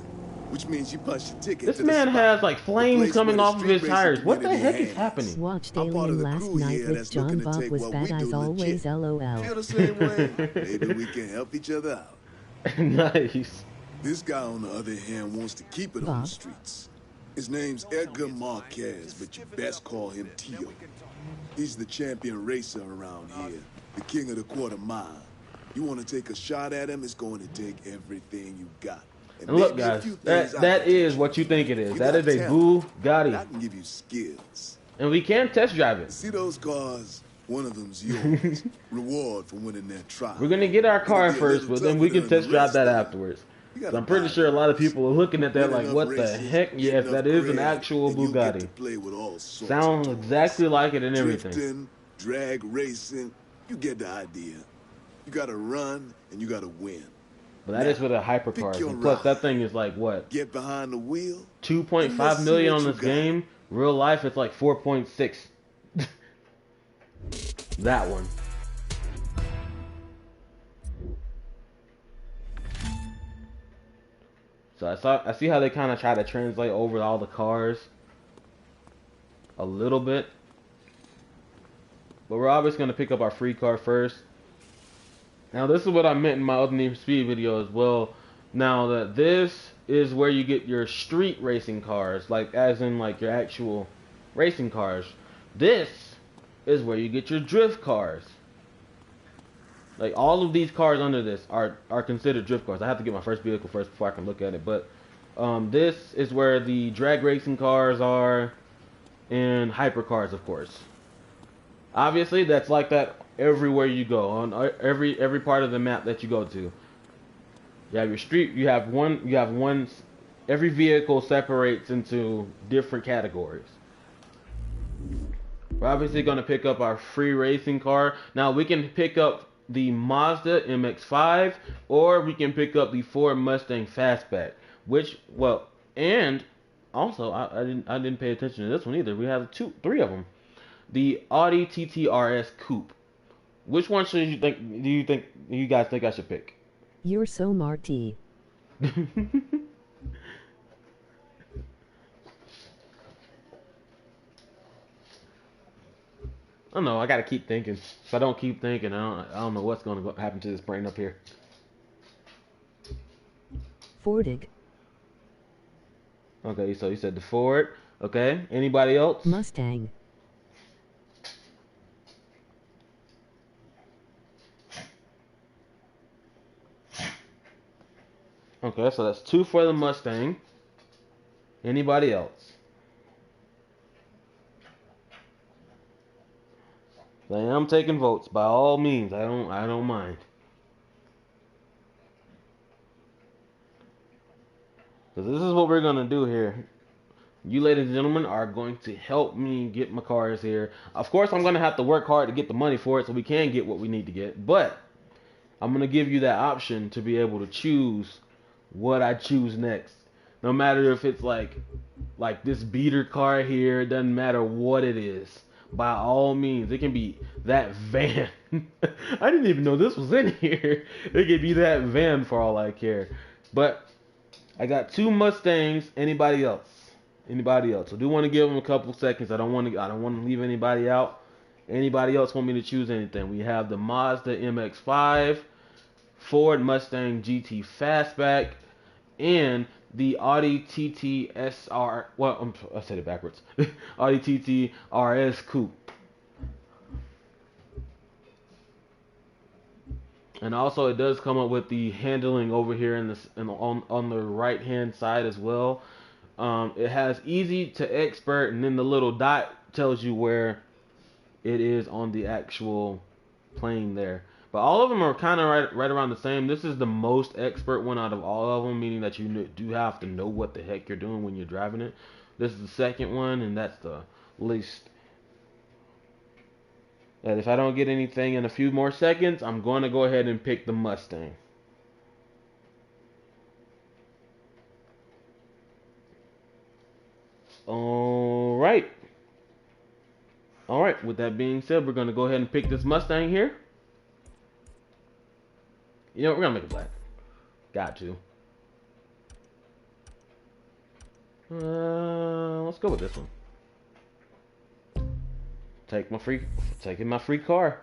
which means you punched your ticket. This to the man spot. has like flames place coming where the off of his street tires. racing What the community heck is hangs. happening? Watched I'm part of Alien the last crew night here with that's John looking to Bob take was what bad we as do always, legit. LOL. Feel the same way? Maybe we can help each other out. Nice. This guy, on the other hand, wants to keep it on the Bob? streets. His name's Edgar Marquez, but you best call him Tio. He's the champion racer around here, the king of the quarter mile. You want to take a shot at him, it's going to take everything you got. And look, maybe a guys, few things I that can is teach what you think it is. You That got is a talent, and Bugatti. I can give you skills. And we can test drive it. See those cars? One of them's yours. Reward for winning that trial. We're going to get our car It'll be a first, little but then we tougher can than test the drive rest that of 'em. afterwards. You So gotta I'm pretty buy sure a lot of those. people are looking at that Win like, enough what the races, heck? get Yes, enough that is an cred, actual and you'll get to Bugatti. play with all sorts Sounds of toys. exactly like it and everything. Drifting, drag racing, you get the idea. You gotta run and you gotta win. But that is with a hypercar. pick your And plus, ride. that thing is like, what? Get behind the wheel. and let's 2.5 see million what on you this got. game. Real life, it's like 4.6. That one. So I see how they kind of try to translate over all the cars a little bit. But we're obviously going to pick up our free car first. Now this is what I meant in my other Need for Speed video as well. Now that this is where you get your street racing cars, like as in like your actual racing cars. This is where you get your drift cars. Like all of these cars under this are considered drift cars. I have to get my first vehicle first before I can look at it. But this is where the drag racing cars are, and hypercars, of course. Obviously, that's like that everywhere you go, on every part of the map that you go to. You have your street. You have one. Every vehicle separates into different categories. We're obviously going to pick up our free racing car. Now we can pick up the Mazda MX-5, or we can pick up the Ford Mustang Fastback. And also I didn't pay attention to this one either. We have three of them. The Audi TT-RS Coupe. Which one do you guys think I should pick? You're so Marty. I don't know. I gotta keep thinking. If I don't keep thinking, I don't know what's gonna happen to this brain up here. Fordig. Okay, so you said the Ford. Okay. Anybody else? Mustang. Okay, so that's 2 for the Mustang. Anybody else? I am taking votes by all means. I don't mind. Because this is what we're gonna do here. You, ladies and gentlemen, are going to help me get my cars here. Of course, I'm gonna have to work hard to get the money for it, so we can get what we need to get. But I'm gonna give you that option to be able to choose what I choose next. No matter if it's like this beater car here, it doesn't matter what it is. By all means, it can be that van. I didn't even know this was in here. It could be that van for all I care. But I got 2 Mustangs. Anybody else? Anybody else? I do want to give them a couple seconds. I don't want to leave anybody out. Anybody else want me to choose anything? We have the Mazda MX-5, Ford Mustang GT Fastback, and the Audi TT SR. Well, I said it backwards. Audi TT RS Coupe. And also, it does come up with the handling over here on the right hand side as well. It has easy to expert, and then the little dot tells you where it is on the actual plane there. But all of them are kind of right around the same. This is the most expert one out of all of them, meaning that you do have to know what the heck you're doing when you're driving it. This is the second one, and that's the least. And if I don't get anything in a few more seconds, I'm going to go ahead and pick the Mustang. Alright. Alright, with that being said, we're going to go ahead and pick this Mustang here. You know what, we're going to make it black. Got to. Let's go with this one. Taking my free car.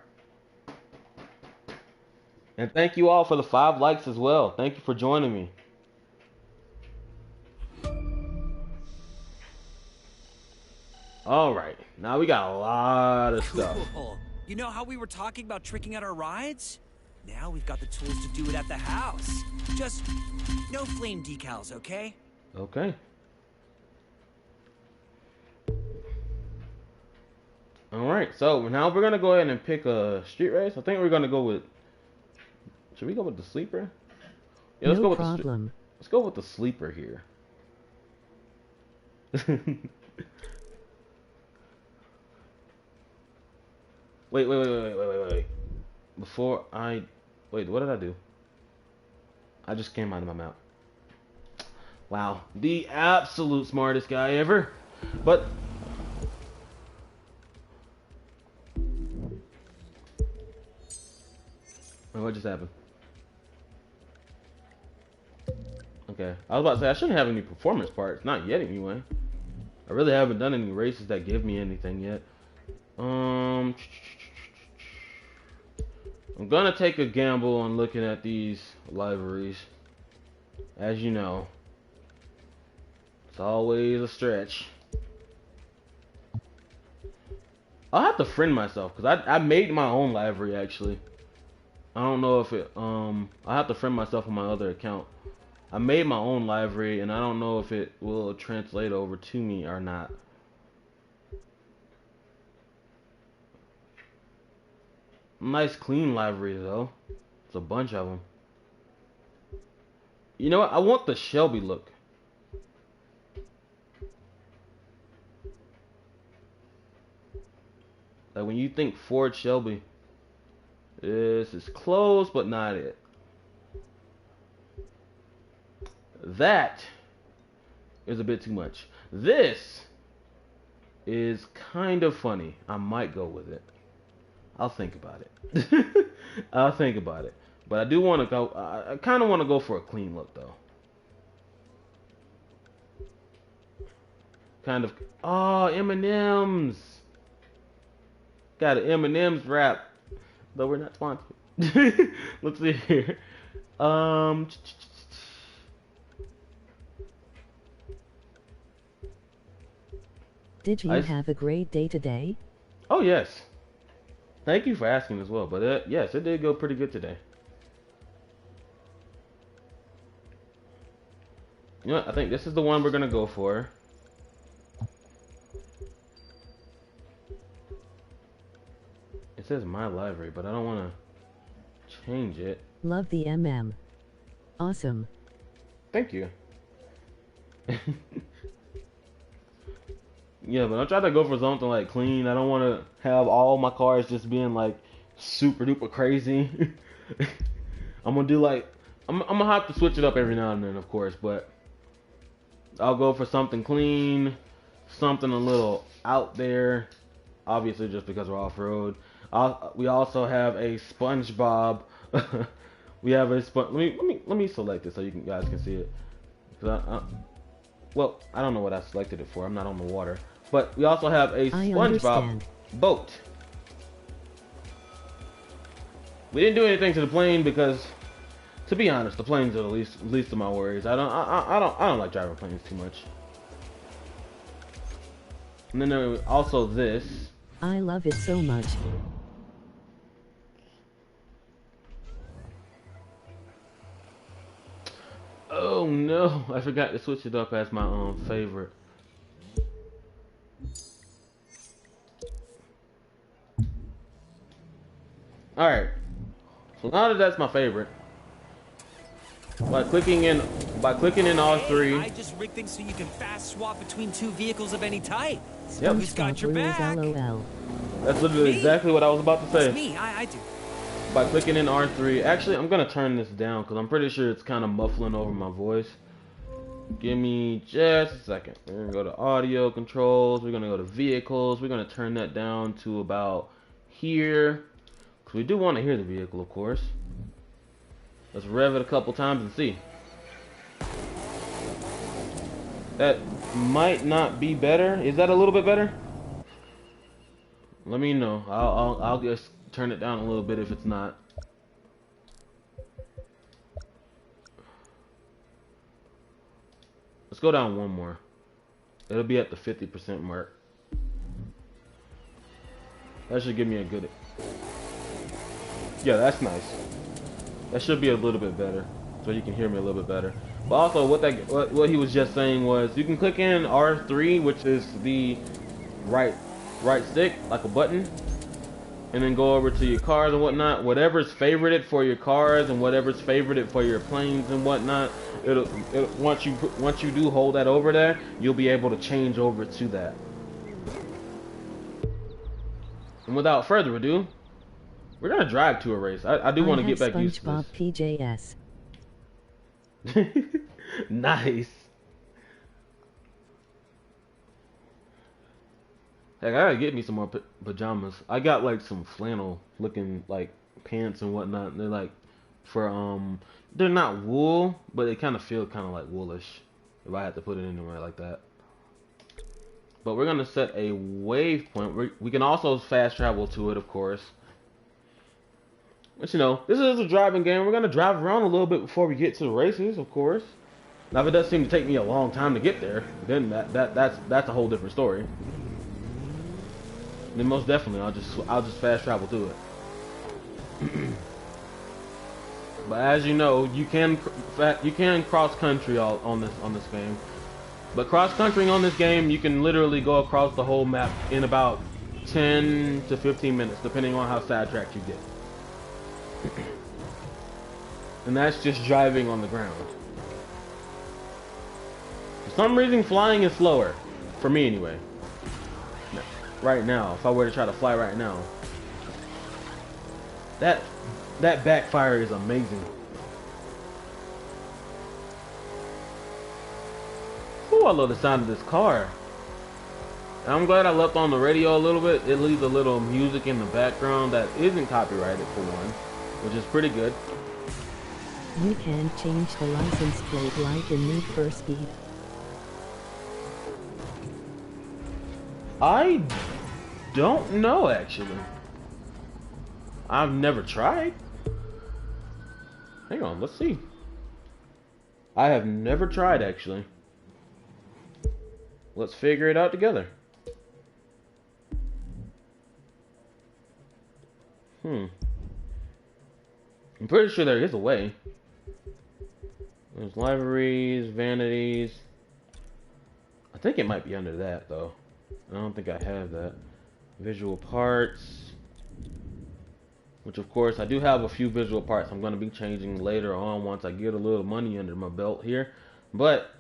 And thank you all for the 5 likes as well. Thank you for joining me. Alright, now we got a lot of stuff. Cool. You know how we were talking about tricking out our rides? Now we've got the tools to do it at the house. Just no flame decals, okay? Okay. Alright, so now we're going to go ahead and pick a street race. I think we're going to go with... Should we go with the sleeper? Yeah, let's no go with problem. Let's go with the sleeper here. Wait. Before I... Wait, what did I do? I just came out of my mouth. Wow. The absolute smartest guy ever. But... Wait, what just happened? Okay. I was about to say, I shouldn't have any performance parts. Not yet, anyway. I really haven't done any races that give me anything yet. I'm gonna take a gamble on looking at these liveries. As you know, it's always a stretch. I'll have to friend myself because I made my own livery actually. I don't know if it I have to friend myself on my other account. I made my own livery and I don't know if it will translate over to me or not. Nice clean livery though. It's a bunch of them. You know what? I want the Shelby look. Like when you think Ford Shelby, this is close but not it. That is a bit too much. This is kind of funny. I might go with it. I'll think about it. I'll think about it. But I do want to go. I kind of want to go for a clean look though. Kind of. Oh, M&M's. Got an M&M's wrap. Though we're not sponsored. Let's see here. Did you have a great day today? Oh yes. Thank you for asking as well. But yes, it did go pretty good today. You know what? I think this is the one we're gonna go for. It says my library, but I don't want to change it. Love the MM. Awesome. Thank you. Yeah, but I'm trying to go for something like clean. I don't want to have all my cars just being like super duper crazy. I'm gonna do like I'm gonna have to switch it up every now and then, of course, but I'll go for something clean, something a little out there. Obviously, just because we're off road. We also have a SpongeBob. We have a let me select it so you guys can see it. Well, I don't know what I selected it for. I'm not on the water. But we also have a SpongeBob boat. We didn't do anything to the plane because, to be honest, the planes are the least of my worries. I don't like driving planes too much. And then there was also this. I love it so much. Oh no, I forgot to switch it up as my favorite. Alright. So now that that's my favorite, by clicking in R3. I just rigged things so you can fast swap between two vehicles of any type. Yep. Who's got your back? LOL. That's literally exactly what I was about to say. It's me, I do. By clicking in R3. Actually, I'm gonna turn this down because I'm pretty sure it's kind of muffling over my voice. Give me just a second. We're gonna go to audio controls. We're gonna go to vehicles. We're gonna turn that down to about here. Because we do want to hear the vehicle, of course. Let's rev it a couple times and see. That might not be better. Is that a little bit better? Let me know. I'll just turn it down a little bit if it's not. Let's go down one more. It'll be at the 50% mark. That should give me a good... Yeah, that's nice. That should be a little bit better, so you can hear me a little bit better. But also, what he was just saying was, you can click in R3, which is the right stick, like a button, and then go over to your cars and whatnot. Whatever's favorited for your cars and whatever's favorited for your planes and whatnot, once you do hold that over there, you'll be able to change over to that. And without further ado, we're gonna drive to a race. I do want to get back used to this. PJS. Nice. Heck, I gotta get me some more pajamas. I got like some flannel looking like pants and whatnot. And they're like they're not wool, but they kind of feel kind of like woolish if I had to put it anywhere like that. But we're gonna set a waypoint. We can also fast travel to it, of course. But you know, this is a driving game. We're gonna drive around a little bit before we get to the races, of course. Now, if it does seem to take me a long time to get there, then that's a whole different story. Then most definitely, I'll just fast travel to it. But as you know, you can cross country on this game. But cross countrying on this game, you can literally go across the whole map in about 10 to 15 minutes, depending on how sidetracked you get. And that's just driving on the ground. For some reason, flying is slower. For me, anyway. Right now, if I were to try to fly right now. That backfire is amazing. Ooh, I love the sound of this car. And I'm glad I left on the radio a little bit. It leaves a little music in the background that isn't copyrighted for one, which is pretty good. You can change the license plate like in Need for Speed. I don't know, actually. I've never tried. Hang on, let's see. I have never tried, actually. Let's figure it out together. I'm pretty sure there is a way. There's libraries, vanities. I think it might be under that, though. I don't think I have that. Visual parts. which of course I do have a few visual parts I'm going to be changing later on once I get a little money under my belt here. But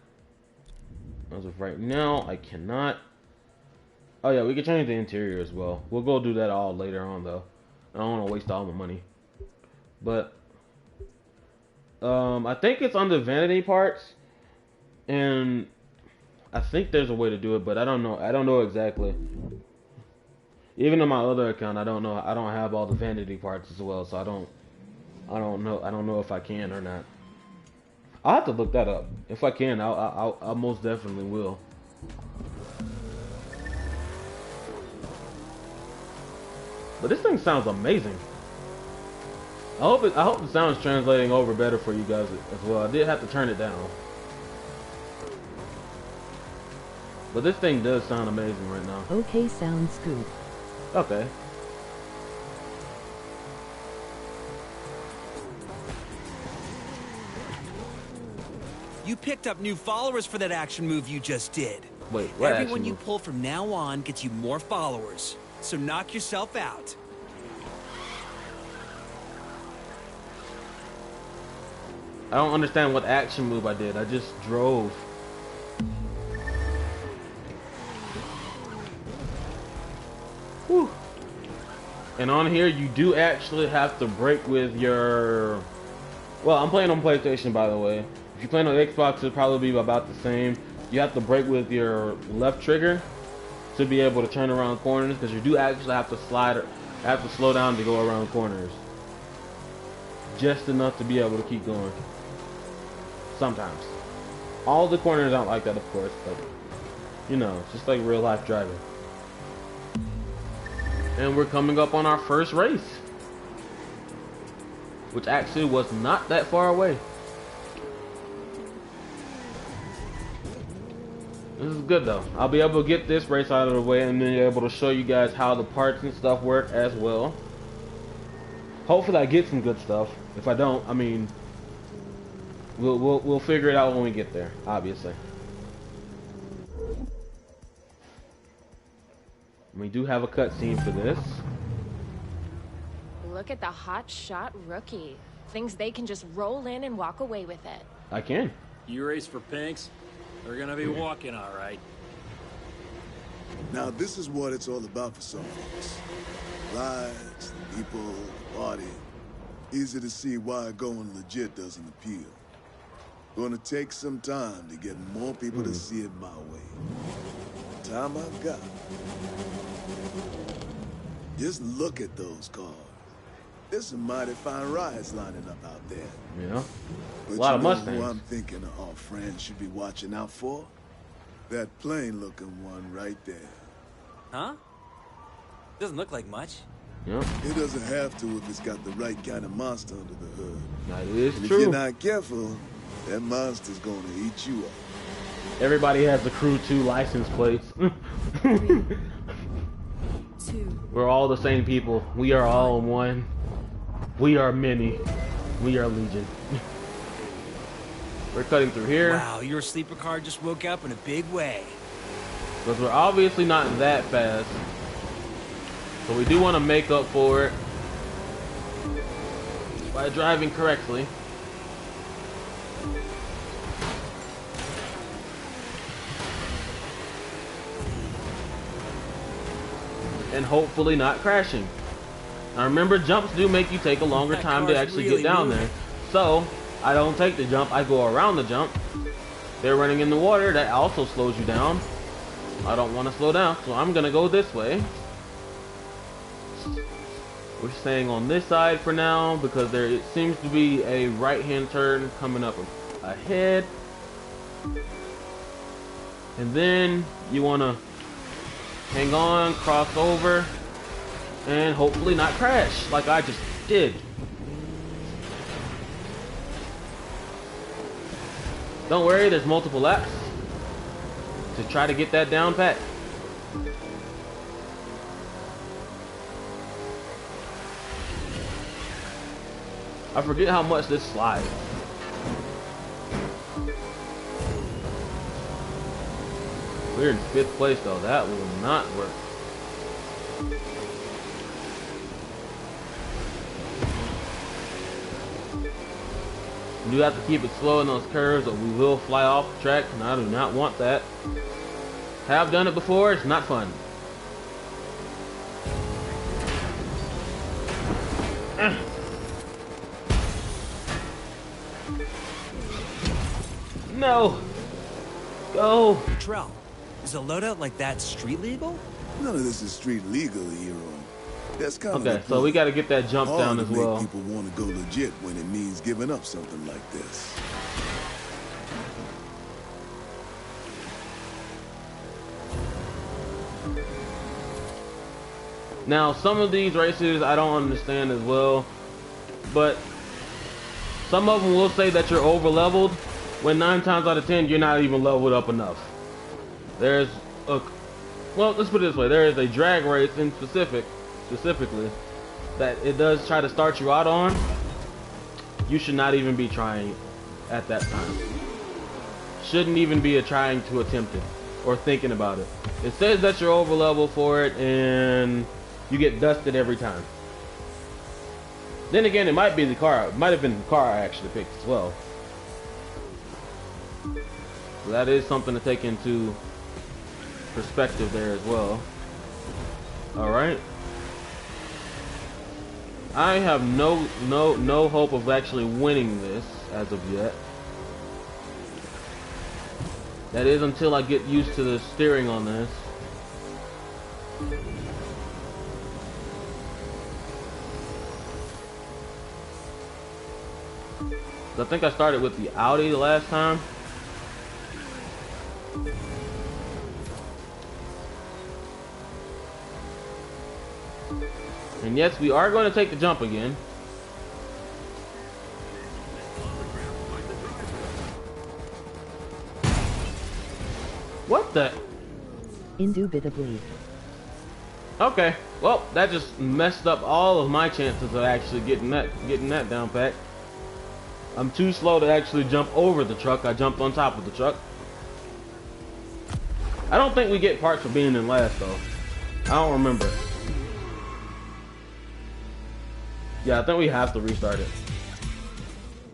as of right now, I cannot. Oh yeah, we can change the interior as well. We'll go do that all later on though. I don't want to waste all my money. But I think it's under vanity parts, and I think there's a way to do it, but I don't know. I don't know exactly. Even on my other account, I don't know. I don't have all the vanity parts as well, so I don't know. I don't know if I can or not. I'll have to look that up. If I can, I'll most definitely will. But this thing sounds amazing. I hope the sound's translating over better for you guys as well. I did have to turn it down. But this thing does sound amazing right now. Okay, sounds good. Okay. You picked up new followers for that action move you just did. Wait, what Everyone action you move? pull from now on gets you more followers. So knock yourself out. I don't understand what action move I did. I just drove. Whew. And on here, you do actually have to brake with your... Well, I'm playing on PlayStation, by the way. If you're playing on Xbox, it'll probably be about the same. You have to brake with your left trigger to be able to turn around corners, because you do actually have to have to slow down to go around corners. Just enough to be able to keep going. Sometimes. All the corners aren't like that, of course, but you know, it's just like real life driving. And we're coming up on our first race, which actually was not that far away. This is good though. I'll be able to get this race out of the way and then be able to show you guys how the parts and stuff work as well. Hopefully I get some good stuff. If I don't, I mean, we'll figure it out when we get there, obviously. We do have a cutscene for this. Look at the hot shot rookie. Thinks they can just roll in and walk away with it. I can. You race for pinks? They're gonna be walking all right. Now this is what it's all about for some folks. Lights, the people, the party. Easy to see why going legit doesn't appeal. Gonna take some time to get more people to see it my way. Time I've got. Just look at those cars. There's some mighty fine rides lining up out there. Yeah. But A lot of you know Mustangs. who I'm thinking our friends should be watching out for? That plain-looking one right there. Huh? Doesn't look like much. Yeah. It doesn't have to if it's got the right kind of monster under the hood. That is And true. if you're not careful, that monster's gonna eat you up. Everybody has the Crew 2 license plates. We're all the same people. We are all one. We are many. We are legion. We're cutting through here. Wow, your sleeper car just woke up in a big way. Because we're obviously not that fast. So we do want to make up for it by driving correctly. And hopefully not crashing. Now remember, jumps do make you take a longer That time to car's actually really get down moving. there. So, I don't take the jump, I go around the jump. They're running in the water, that also slows you down. I don't want to slow down, so I'm gonna go this way. We're staying on this side for now because there seems to be a right-hand turn coming up ahead. And then you want to hang on, cross over, and hopefully not crash like I just did. Don't worry, there's multiple laps to try to get that down pat. I forget how much this slides. We're in 5th place though, that will not work. You do have to keep it slow in those curves or we will fly off the track, and I do not want that. Have done it before, it's not fun. No! Go! Trell, is a loadout like that street legal? None of this is street legal, Hiro. That's kind of okay, so we got to get that jump down as well. People want to go legit when it means giving up something like this. Now, some of these races I don't understand as well, but some of them will say that you're over leveled when 9 times out of 10 you're not even leveled up enough. There's a, well, let's put it this way, there is a drag race in specifically that it does try to start you out on. You should not even be trying at that time. Shouldn't even be trying to attempt it or thinking about it. It says that you're over level for it and you get dusted every time. Then again, it might be the car. It might have been the car I actually picked as well. So that is something to take into perspective there as well. All right. I have no hope of actually winning this as of yet. That is until I get used to the steering on this. I think I started with the Audi the last time. And yes, we are going to take the jump again. What the? Indubitably. Okay, well, that just messed up all of my chances of actually getting that down pat. I'm too slow to actually jump over the truck. I jumped on top of the truck. I don't think we get parts for being in last though. I don't remember. Yeah, I think we have to restart it.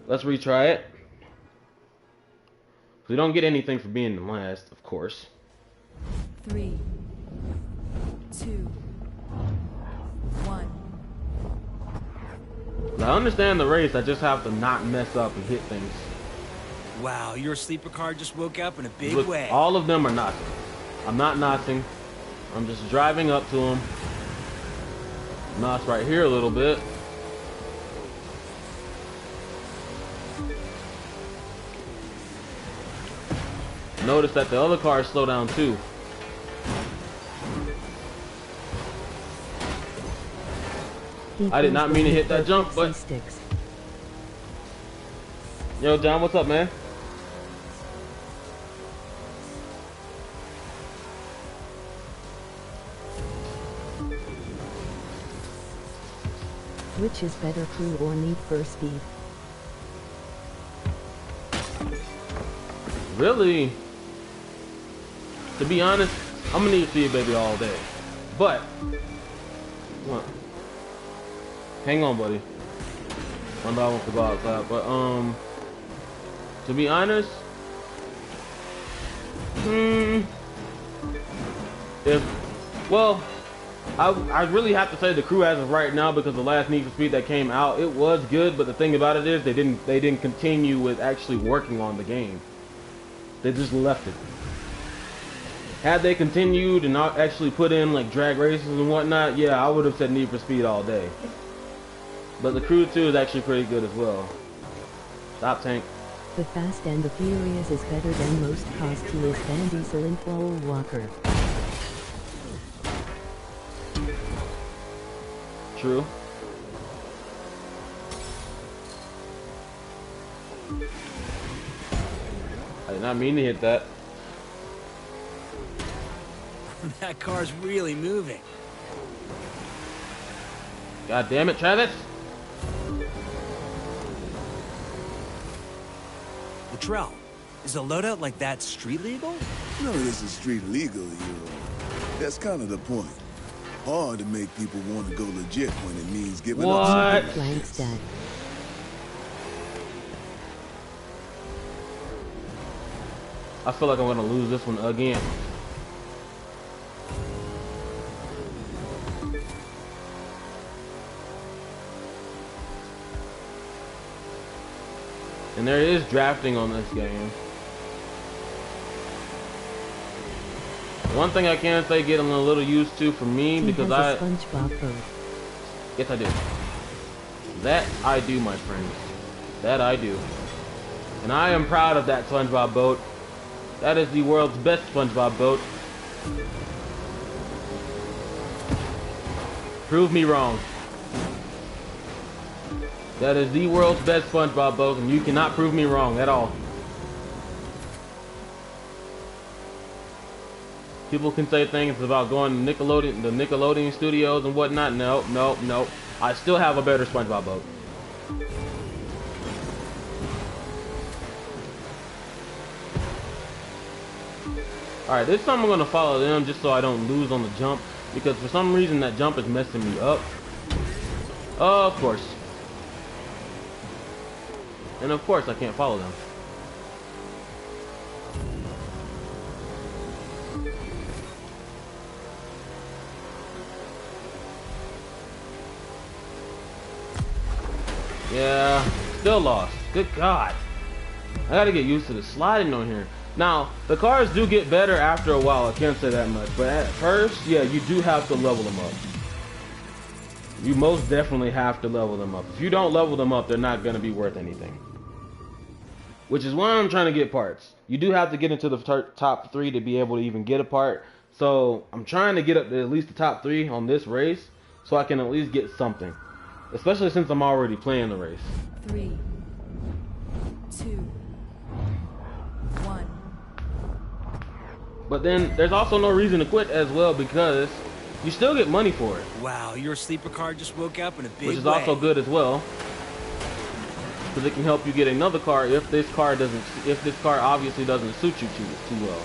Let's retry it. We don't get anything for being in last, of course. 3, 2, 1. I understand the race, I just have to not mess up and hit things. Wow, your sleeper car just woke up in a big Look, way. all of them are knocking. I'm not knocking. I'm just driving up to them. Knots right here a little bit. Notice that the other cars slow down too. I did not mean to hit that jump, but... Yo, John, what's up, man? Which is better, Crew or Need for Speed? Really? To be honest, I'm gonna need to see a baby all day. But... What? Hang on, buddy. My dog wants to go outside, but to be honest, I really have to say the Crew as of right now, because the last Need for Speed that came out, it was good, but the thing about it is they didn't continue with actually working on the game. They just left it. Had they continued and not actually put in like drag races and whatnot, yeah, I would have said Need for Speed all day. But the Crew 2 is actually pretty good as well. Stop, tank. The Fast and the Furious is better than most costliest Van Diesel and Paul Walker. True. I did not mean to hit that. That car's really moving. God damn it, Travis! Latrell, is a loadout like that street legal? None of this is street legal, Hiro. That's kind of the point. Hard to make people want to go legit when it means giving up something. Flank's dead. I feel like I'm gonna lose this one again. And there is drafting on this game. One thing I can say getting a little used to for me because I SpongeBob boat. yes I do. That I do, my friends. That I do. And I am proud of that SpongeBob boat. That is the world's best SpongeBob boat. Prove me wrong. That is the world's best SpongeBob boat, and you cannot prove me wrong at all. People can say things about going to the Nickelodeon studios and whatnot. No, no, no. I still have a better SpongeBob boat. Alright, this time I'm going to follow them just so I don't lose on the jump. Because for some reason that jump is messing me up. Of course. And of course I can't follow them. Yeah, still lost. Good God. I gotta get used to the sliding on here. Now, the cars do get better after a while, I can't say that much. But at first, yeah, you do have to level them up. You most definitely have to level them up. If you don't level them up, they're not gonna be worth anything. Which is why I'm trying to get parts. You do have to get into the top 3 to be able to even get a part. So, I'm trying to get up to at least the top 3 on this race so I can at least get something. Especially since I'm already playing the race. 3, 2, 1. But then there's also no reason to quit as well because you still get money for it. Wow, your sleeper car just woke up in a big Which is way. also good as well. Because it can help you get another car if this car obviously doesn't suit you too well.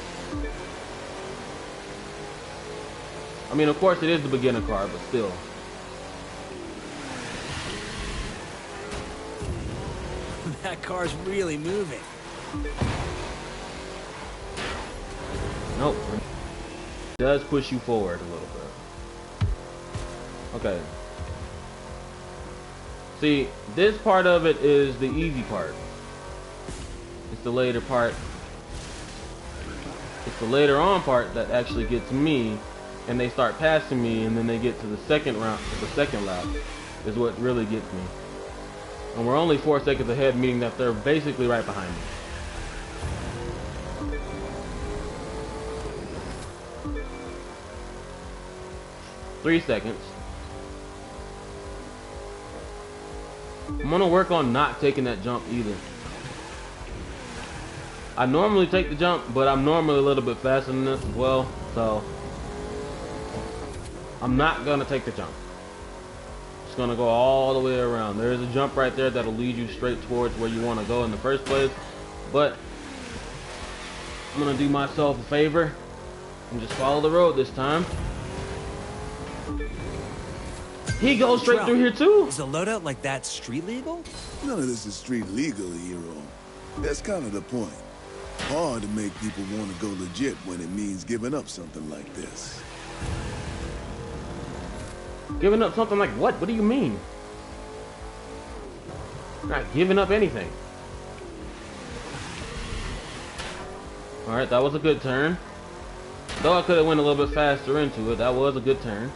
I mean, of course it is the beginner car, but still. That car's really moving. Nope. It does push you forward a little bit. Okay. See, this part of it is the easy part. It's the later part. It's the later on part that actually gets me, and they start passing me, and then they get to the second round, the second lap, is what really gets me. And we're only 4 seconds ahead, meaning that they're basically right behind me. Three seconds. I'm gonna work on not taking that jump either. I normally take the jump, but I'm normally a little bit faster than this as well, so I'm not gonna take the jump. Just gonna go all the way around. There's a jump right there that'll lead you straight towards where you want to go in the first place, but I'm gonna do myself a favor and just follow the road this time. He goes straight through here too. Is a loadout like that street legal? None of this is street legal, Hiro. That's kind of the point. Hard to make people want to go legit when it means giving up something like this. Giving up something like what? What do you mean? Not giving up anything. Alright, that was a good turn. Though I could have went a little bit faster into it, that was a good turn.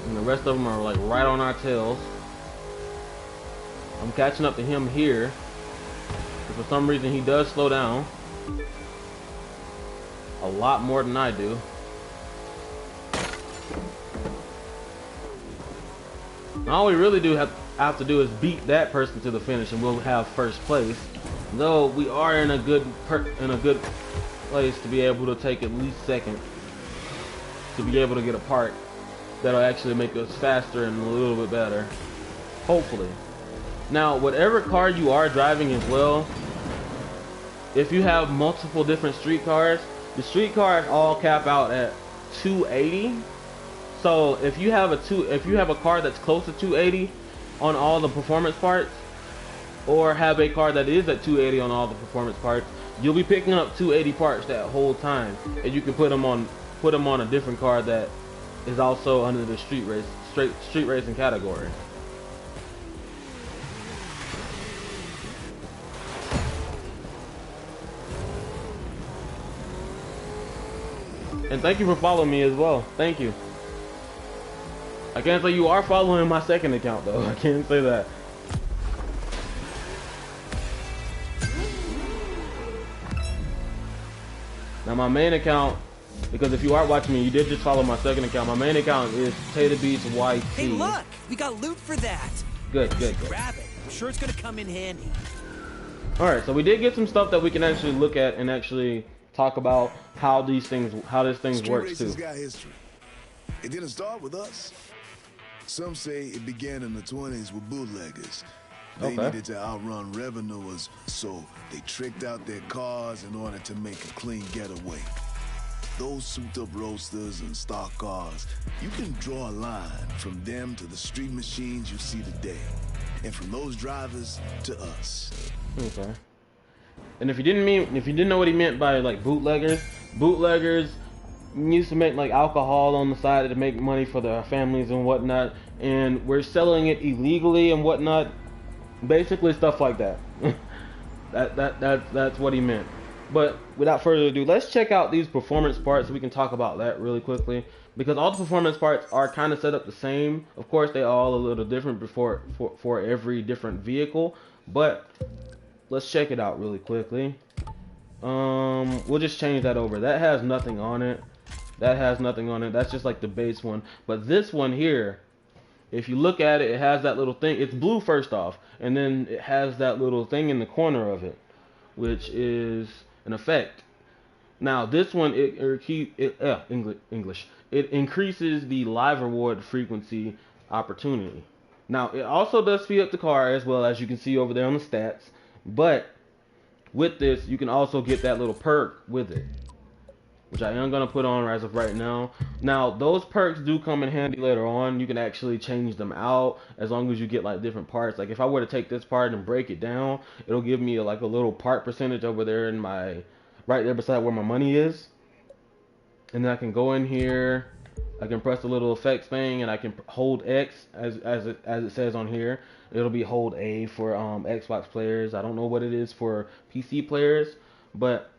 And the rest of them are like right on our tails. I'm catching up to him here. But for some reason he does slow down. A lot more than I do. All we really do have to do is beat that person to the finish and we'll have first place. Though we are in a good place to be able to take at least second. To be able to get a part that'll actually make us faster and a little bit better. Hopefully. Now, whatever car you are driving as well, if you have multiple different street cars, the street cars all cap out at 280. So if you have a car that's close to 280 on all the performance parts, or have a car that is at 280 on all the performance parts, you'll be picking up 280 parts that whole time, and you can put them on a different car that is also under the street racing category. And thank you for following me as well. Thank you. I can't say you are following my second account though. I can't say that. Now my main account, because if you are watching me, you did just follow my second account. My main account is Tater Beats YT. Hey, look! We got loot for that. Good. Grab it. I'm sure it's gonna come in handy. All right, so we did get some stuff that we can actually look at and actually talk about how this thing works too. Got history. It didn't start with us. Some say it began in the 20s with bootleggers. They needed to outrun revenuers, so they tricked out their cars in order to make a clean getaway. Those souped-up roadsters and stock cars, you can draw a line from them to the street machines you see today, and from those drivers to us. Okay. And if you didn't know what he meant by like bootleggers used to make like alcohol on the side to make money for their families and whatnot, and we're selling it illegally and whatnot. Basically stuff like that. That's what he meant. But without further ado, let's check out these performance parts so we can talk about that really quickly, because all the performance parts are kind of set up the same. Of course, they all a little different for every different vehicle, but let's check it out really quickly. We'll just change that over. That has nothing on it. That's just like the base one. But this one here, if you look at it, it has that little thing. It's blue first off, and then it has that little thing in the corner of it, which is an effect. Now this one, it increases the live reward frequency opportunity. Now it also does speed up the car as well, as you can see over there on the stats. But with this, you can also get that little perk with it, which I am going to put on as of right now. Now, those perks do come in handy later on. You can actually change them out as long as you get like different parts. Like if I were to take this part and break it down, it'll give me like a little part percentage over there in my, right there beside where my money is. And then I can go in here, I can press the little effects thing, and I can hold X as it says on here. It'll be hold A for Xbox players. I don't know what it is for PC players, but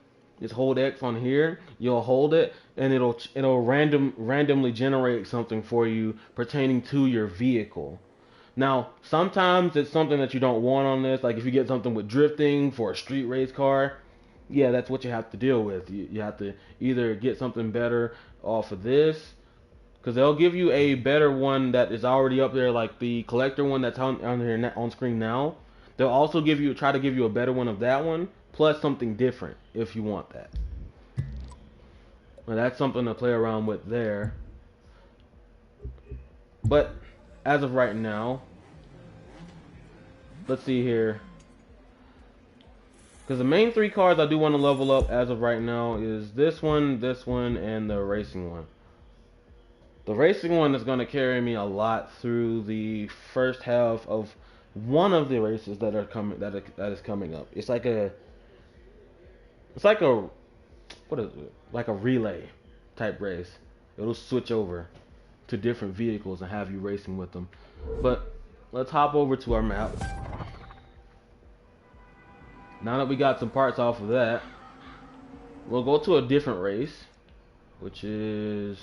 just hold X on here. You'll hold it, and it'll randomly generate something for you pertaining to your vehicle. Now, sometimes it's something that you don't want on this. Like if you get something with drifting for a street race car, yeah, that's what you have to deal with. You have to either get something better off of this, because they'll give you a better one that is already up there, like the collector one that's on here on screen now. They'll also try to give you a better one of that one, plus something different if you want that. Well, that's something to play around with there. But as of right now, let's see here. Because the main three cars I do want to level up as of right now is this one, and the racing one. The racing one is going to carry me a lot through the first half of one of the races that are coming. That is coming up. It's like a what is it? Like a relay type race. It'll switch over to different vehicles and have you racing with them. But let's hop over to our map. Now that we got some parts off of that, we'll go to a different race, which is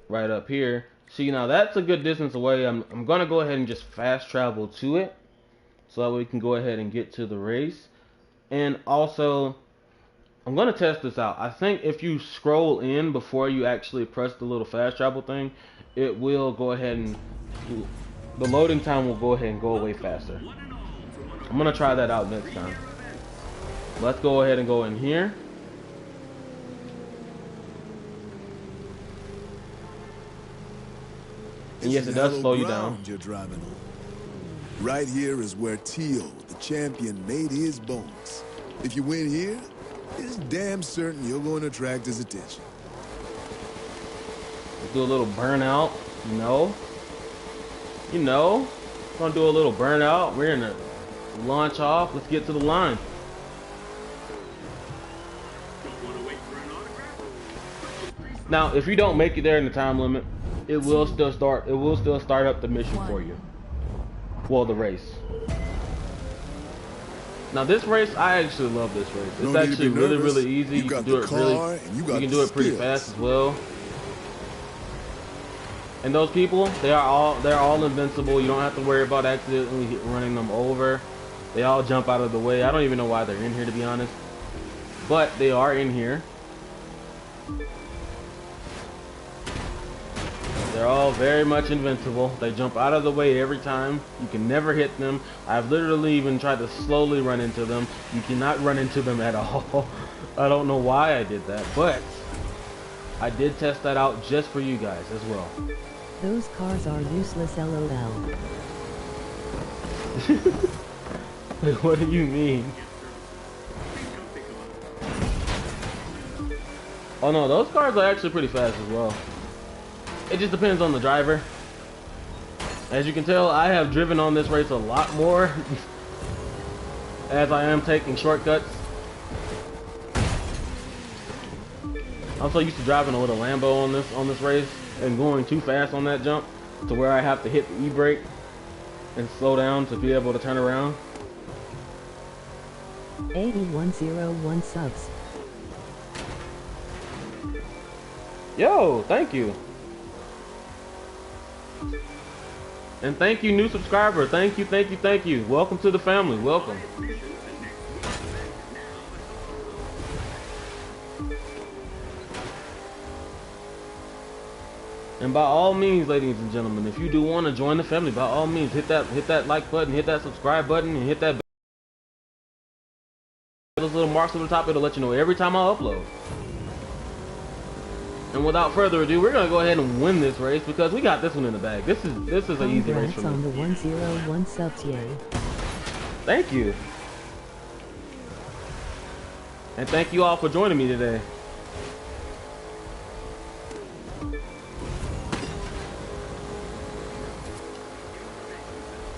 right up here. See, now that's a good distance away. I'm gonna go ahead and just fast travel to it, so that we can go ahead and get to the race. And also, I'm gonna test this out. I think if you scroll in before you actually press the little fast travel thing, it will go ahead and the loading time will go ahead and go away faster. I'm gonna try that out next time. Let's go ahead and go in here. And yes, it does slow you down. You're driving on. Right here is where Tio, the champion, made his bones. If you win here, it's damn certain you're going to attract his attention. Let's do a little burnout, you know. you know, gonna do a little burnout. We're gonna launch off. Let's get to the line. Now, if you don't make it there in the time limit, it will still start. It will still start up the mission for you. Well, the race. Now, this race, I actually love this race. It's actually really easy. You can do it really. You can do it pretty fast as well. And those people, they're all invincible. You don't have to worry about accidentally running them over. They all jump out of the way. I don't even know why they're in here, to be honest. But they are in here. They're all very much invincible. They jump out of the way every time. You can never hit them. I've literally even tried to slowly run into them. You cannot run into them at all. I don't know why I did that, but I did test that out just for you guys as well. Those cars are useless, LOL. What do you mean? Oh no, those cars are actually pretty fast as well. It just depends on the driver. As you can tell, I have driven on this race a lot more as I am taking shortcuts. I'm so used to driving a little Lambo on this race and going too fast on that jump to where I have to hit the e-brake and slow down to be able to turn around. 8101 subs. Yo, thank you. And thank you, new subscriber. Thank you, thank you, thank you. Welcome to the family. Welcome. And by all means, ladies and gentlemen, if you do want to join the family, by all means, hit that like button, hit that subscribe button, and hit that those little marks on the top. It'll let you know every time I upload. And without further ado, we're gonna go ahead and win this race because we got this one in the bag. This is an easy race for me. On the 101 subs, yay. Thank you. And thank you all for joining me today.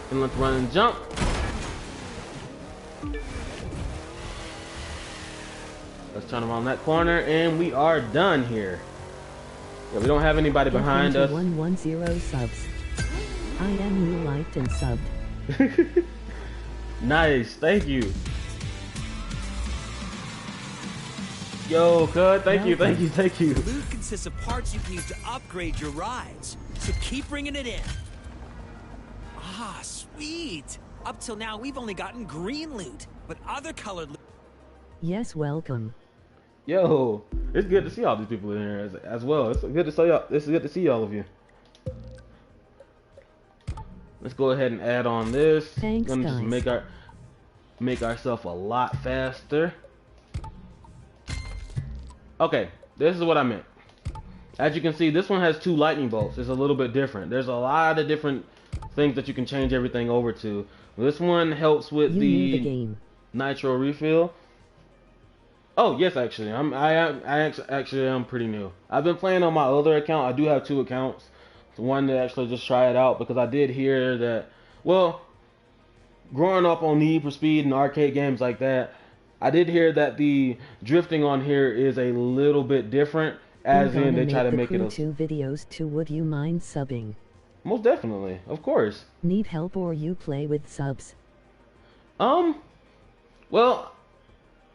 And let's run and jump. Let's turn around that corner and we are done here. Yeah, we don't have anybody behind us. 110 subs. I am new, liked and subbed. Nice, thank you. Yo, cuz, thank you. Loot consists of parts you can use to upgrade your rides, so keep bringing it in. Ah, sweet. Up till now, we've only gotten green loot, but other colored loot. Yes, welcome. Yo, it's good to see all these people in here as well. It's good to see y'all. It's good to see all of you. Let's go ahead and add on this. Thanks, gonna guys. just make ourselves a lot faster. Okay, this is what I meant. As you can see, this one has 2 lightning bolts. It's a little bit different. There's a lot of different things that you can change everything over to. This one helps with the game. Nitro refill. Oh yes, actually, I actually am pretty new. I've been playing on my other account. I do have 2 accounts. One to actually just try it out because I did hear that. Well, growing up on Need for Speed and arcade games like that, I did hear that the drifting on here is a little bit different. As in, they try to make it 2 videos too. Would you mind subbing? Most definitely, of course. Need help or you play with subs? Well,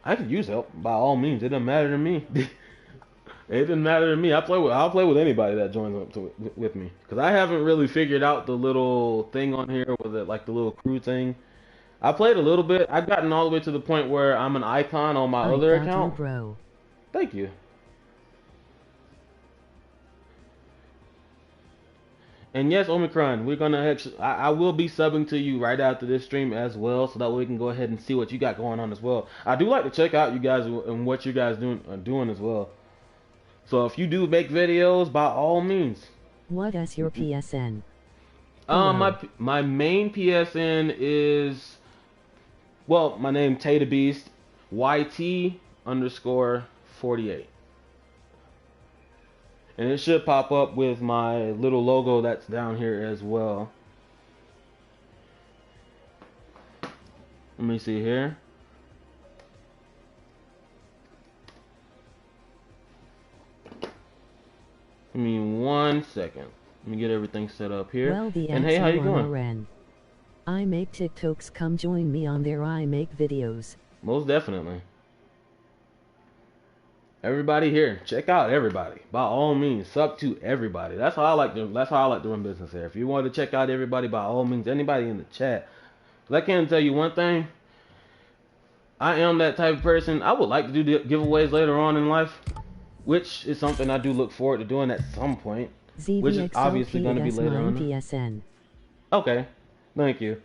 I could use help by all means. It doesn't matter to me. It didn't matter to me. I'll play with anybody that joins up with me because I haven't really figured out the little thing on here with it, like the little crew thing. I played a little bit. I've gotten all the way to the point where I'm an icon on my other account. Bro. Thank you. And yes, Omicron, we're gonna actually, I will be subbing to you right after this stream as well, so that way we can go ahead and see what you got going on as well. I do like to check out you guys and what you guys are doing as well. So if you do make videos, by all means. What is your PSN? My main PSN is, well, my name Tay the Beast, YT_48. And it should pop up with my little logo that's down here as well. Let me see here. Give me 1 second. Let me get everything set up here. Well, the and hey, how you doing? I make TikToks. Come join me on there. I make videos. Most definitely. Everybody here, check out everybody. By all means, sub to everybody. That's how I like to. That's how I like to run business here. If you want to check out everybody, by all means, anybody in the chat. I can tell you one thing. I am that type of person. I would like to do giveaways later on in life, which is something I do look forward to doing at some point. Which is obviously going to be later on. PSN. Okay, thank you.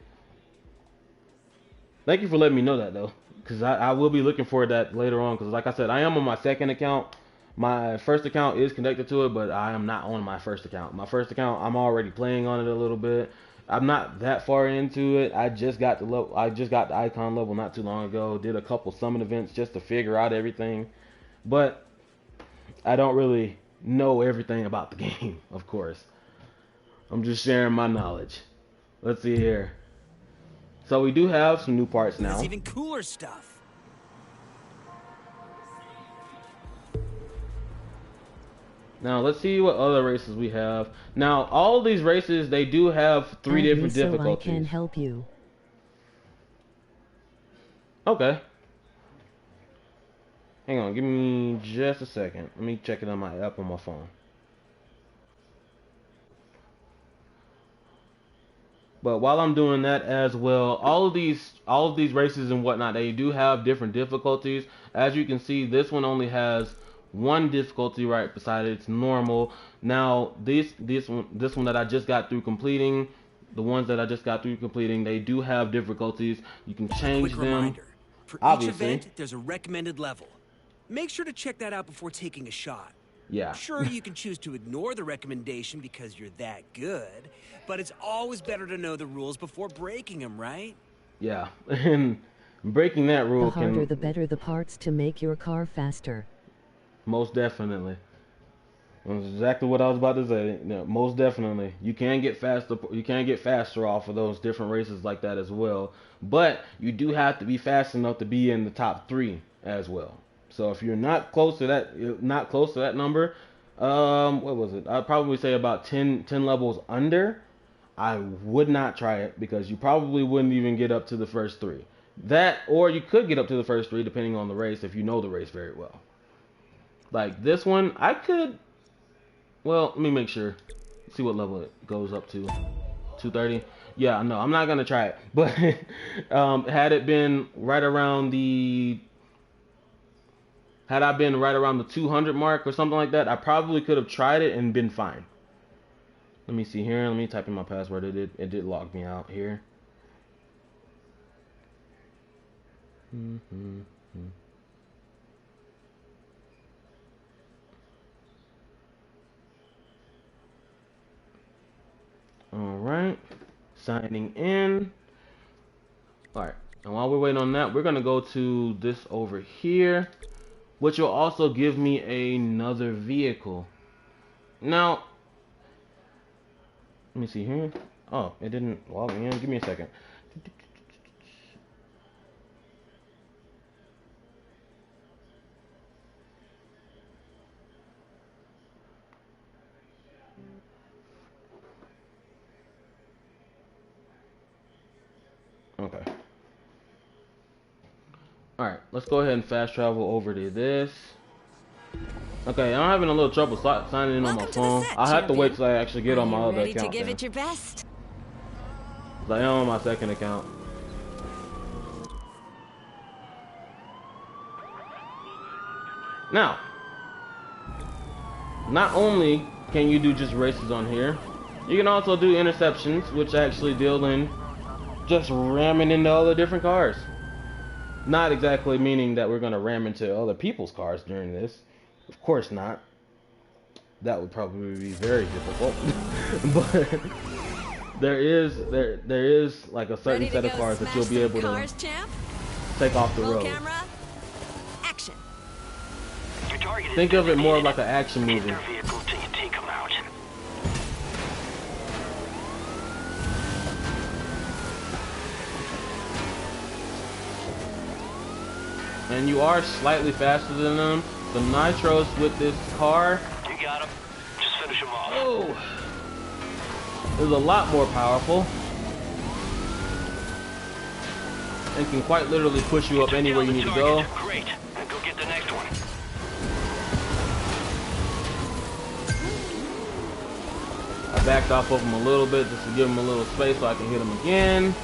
Thank you for letting me know that though, because I will be looking for that later on. Because like I said, I am on my second account. My first account is connected to it, but I am not on my first account. My first account, I'm already playing on it a little bit. I'm not that far into it. I just got the level. I just got the icon level not too long ago. Did a couple summon events just to figure out everything, but I don't really know everything about the game. Of course, I'm just sharing my knowledge. Let's see here. So we do have some new parts now. There's even cooler stuff. Now let's see what other races we have. Now all of these races, they do have 3 different difficulties. So I can help you. Okay. Hang on, give me just a second. Let me check it on my app on my phone. But while I'm doing that as well, all of these races and whatnot, they do have different difficulties. As you can see, this one only has 1 difficulty right beside it. It's normal. Now this one that I just got through completing, the ones that I just got through completing, they do have difficulties. You can change Quick them. reminder, for Obviously. each event, there's a recommended level. Make sure to check that out before taking a shot. Yeah. Sure, you can choose to ignore the recommendation because you're that good, but it's always better to know the rules before breaking them, right? Yeah, and breaking that rule The harder the better the parts to make your car faster. Most definitely. That's exactly what I was about to say. No, most definitely. You can get faster. You can get faster off of those different races like that as well. But you do have to be fast enough to be in the top 3 as well. So if you're not close to that number, what was it? I'd probably say about 10 levels under. I would not try it because you probably wouldn't even get up to the first 3. That, or you could get up to the first 3 depending on the race if you know the race very well. Like this one, I could. Well, let me make sure. See what level it goes up to. 230. Yeah, no, I'm not gonna try it. But had I been right around the 200 mark or something like that, I probably could have tried it and been fine. Let me see here. Let me type in my password. It did log me out here. All right, signing in. All right, and while we're waiting on that, we're gonna go to this over here, which will also give me another vehicle. Now, let me see here. Oh, it didn't log me in. Give me a second. Okay. Alright, let's go ahead and fast travel over to this. Okay, I'm having a little trouble signing in on my phone. I'll have to wait till I actually get on my other account. Ready to give it your best? I am on my second account. Now, not only can you do just races on here, you can also do interceptions, which actually deal in just ramming into all the different cars. Not exactly meaning that we're going to ram into other people's cars during this. Of course not. That would probably be very difficult. But there is like a certain set of cars that you'll be able to take off the road. Action. Think of it more like an action movie. and you are slightly faster than them. The nitros with this car, You got him. Just finish him off. oh, is a lot more powerful and can quite literally push you up anywhere you need to go. Great. Now go get the next one. I backed off of him a little bit just to give him a little space so I can hit him again.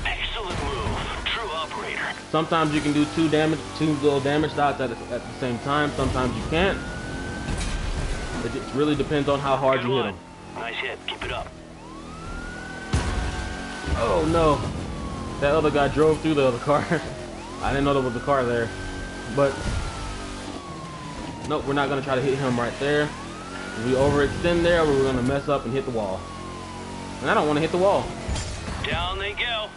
Excellent move. True operator. Sometimes you can do two little damage dots at the same time. Sometimes you can't. It just really depends on how hard you hit him. Nice hit. Keep it up. Oh no. That other guy drove through the other car. I didn't know there was a car there. But nope, we're not gonna try to hit him right there. If we overextend there, we're gonna mess up and hit the wall. And I don't want to hit the wall. Down they go.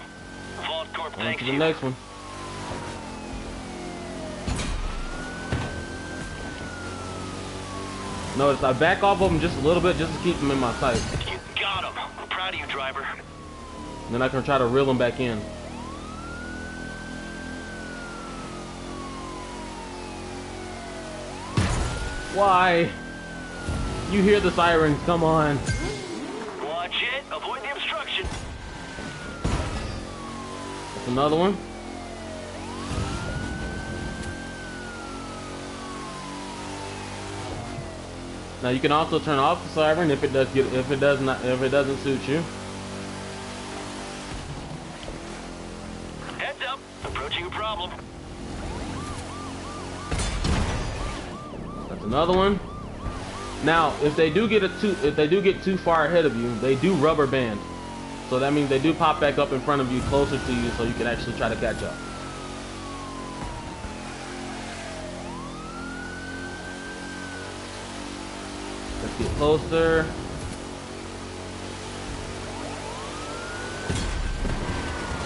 Vault Corp, On thanks to the you. next one. Notice I back off of him just a little bit just to keep him in my sight. You got him. I'm proud of you, driver. Then I can try to reel him back in. Why? You hear the sirens, come on. Watch it. Avoid the obstruction. That's another one. Now you can also turn off the siren if it doesn't suit you. Heads up. Approaching a problem. That's another one. Now, if they do get too far ahead of you, they do rubber band. So that means they do pop back up in front of you, closer to you, so you can actually try to catch up. Let's get closer.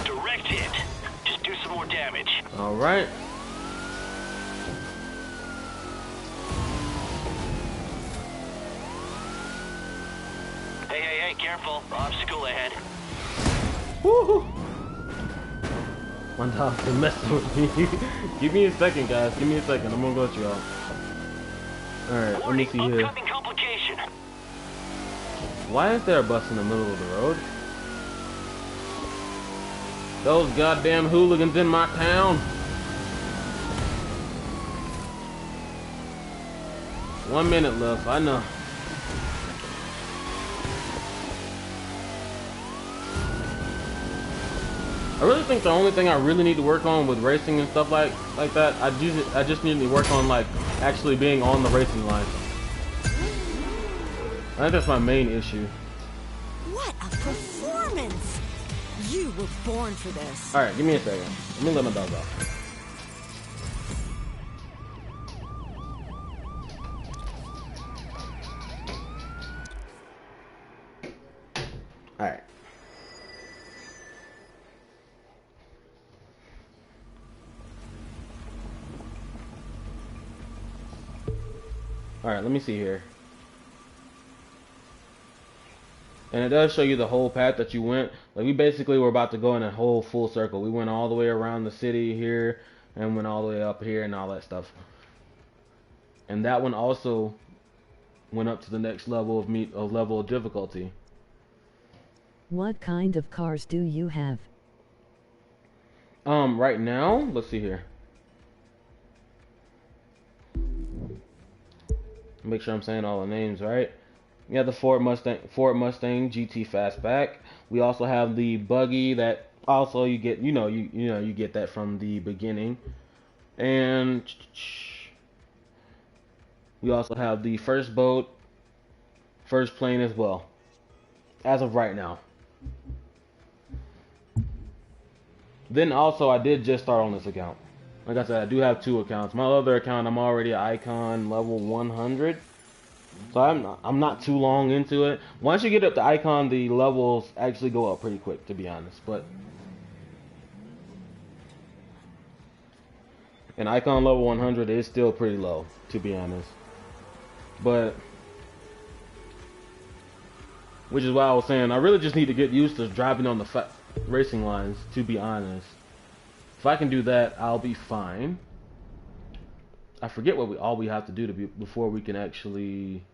Direct hit. Just do some more damage. All right. Hey, careful. Obstacle ahead. Woohoo! My dog's been messing with me. Give me a second, guys. Give me a second. I'm gonna go with y'all. Alright, let me see here. Complication. Why is there a bus in the middle of the road? Those goddamn hooligans in my town. 1 minute left, I know. I really think the only thing I really need to work on with racing and stuff like that, I just need to work on like actually being on the racing line. I think that's my main issue. What a performance! You were born for this. All right, give me a second. Let me let my dog out. All right. All right, let me see here. And it does show you the whole path that you went. Like, we basically were about to go in a whole full circle. We went all the way around the city here and went all the way up here and all that stuff. And that one also went up to the next level of level of difficulty. What kind of cars do you have? Right now, let's see here. Make sure I'm saying all the names right. We have the Ford Mustang GT Fastback. We also have the buggy that also you get, you get that from the beginning. And we also have the first boat, first plane as well, as of right now. Then also I did just start on this account. Like I said, I do have 2 accounts. My other account, I'm already at Icon level 100. So I'm not too long into it. Once you get up to Icon, the levels actually go up pretty quick, to be honest. But and Icon level 100 is still pretty low, to be honest. But which is why I was saying I really just need to get used to driving on the racing lines, to be honest. If I can do that, I'll be fine. I forget what all we have to do before we can actually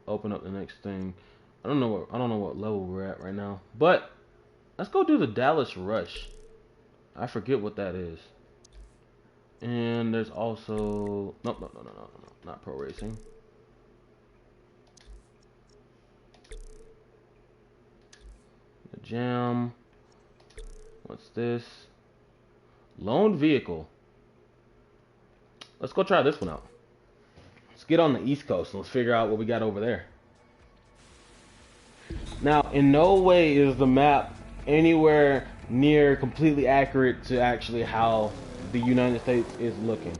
open up the next thing. I don't know what level we're at right now. But let's go do the Dallas Rush. I forget what that is. And there's also no, not pro racing. The jam. What's this? Loaned vehicle. Let's go try this one out. Let's get on the East Coast and let's figure out what we got over there. Now, in no way is the map anywhere near completely accurate to actually how the United States is looking.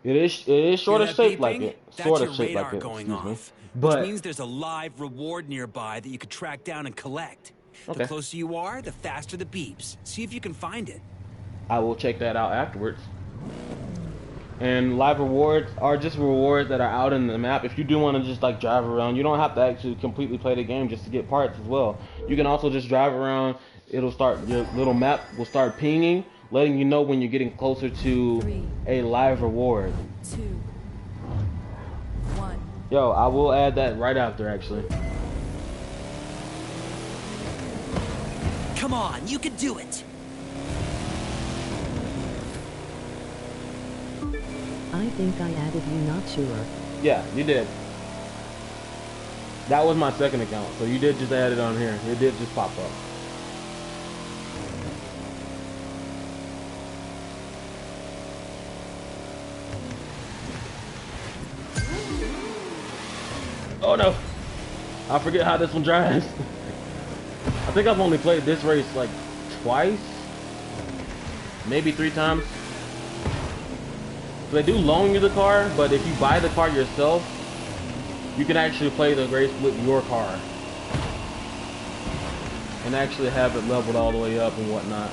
It is sort of shaped like it. Sort of shaped like it, excuse me. But which means there's a live reward nearby that you could track down and collect. Okay. The closer you are, the faster the beeps. See if you can find it. I will check that out afterwards. And live rewards are just rewards that are out in the map. If you do want to just like drive around, you don't have to actually completely play the game just to get parts as well. You can also just drive around. It'll start, your little map will start pinging, letting you know when you're getting closer to a live reward. 2, 1. Yo, I will add that right after actually. Come on, you can do it. I think I added you, not sure. Yeah, you did. That was my second account, so you did just add it on here. It did just pop up. Oh no! I forget how this one drives. I think I've only played this race like twice, maybe 3 times. So they do loan you the car, but if you buy the car yourself, you can actually play the race with your car and actually have it leveled all the way up and whatnot.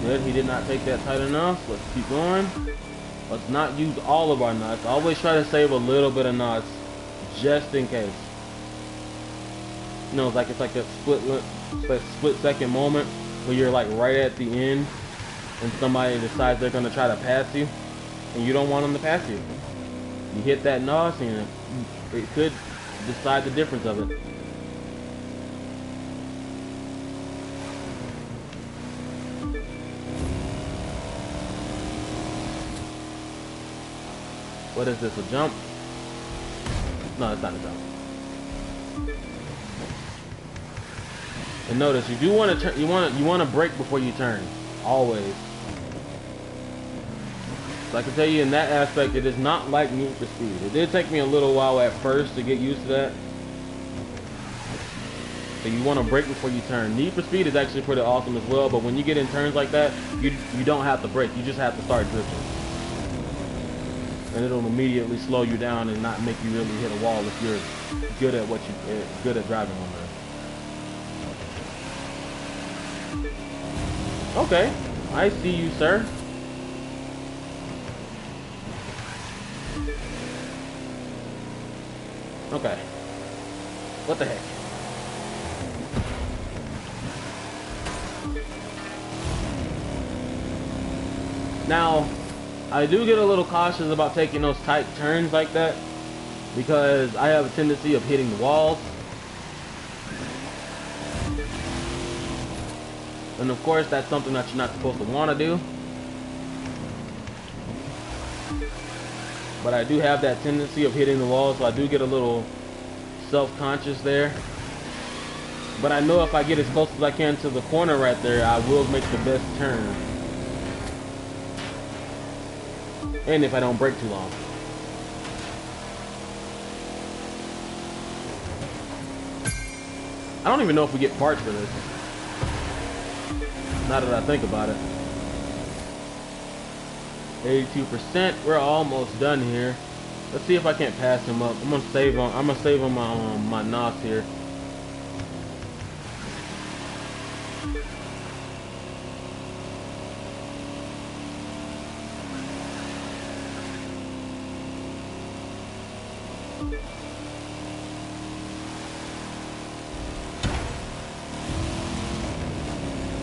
Good, he did not take that tight enough. Let's keep going. Let's not use all of our nuts. Always try to save a little bit of nuts just in case. You know, it's like that split second moment where you're like right at the end and somebody decides they're gonna try to pass you and you don't want them to pass you. You hit that NOS and it could decide the difference of it. What is this, a jump? No, it's not a jump. And notice, you do want to turn. You want to brake before you turn, always. So I can tell you in that aspect, it is not like Need for Speed. It did take me a little while at first to get used to that. So you want to brake before you turn. Need for Speed is actually pretty awesome as well, but when you get in turns like that, you don't have to brake. You just have to start drifting, and it'll immediately slow you down and not make you really hit a wall if you're good at good at driving on there. Okay, I see you, sir. Okay. What the heck? Now, I do get a little cautious about taking those tight turns like that because I have a tendency of hitting the walls. And of course, that's something that you're not supposed to want to do. But I do have that tendency of hitting the wall, so I do get a little self-conscious there. But I know if I get as close as I can to the corner right there, I will make the best turn. And if I don't brake too long. I don't even know if we get parts for this. Now that I think about it. 82%. We're almost done here. Let's see if I can't pass him up. I'm gonna save on my NOS here.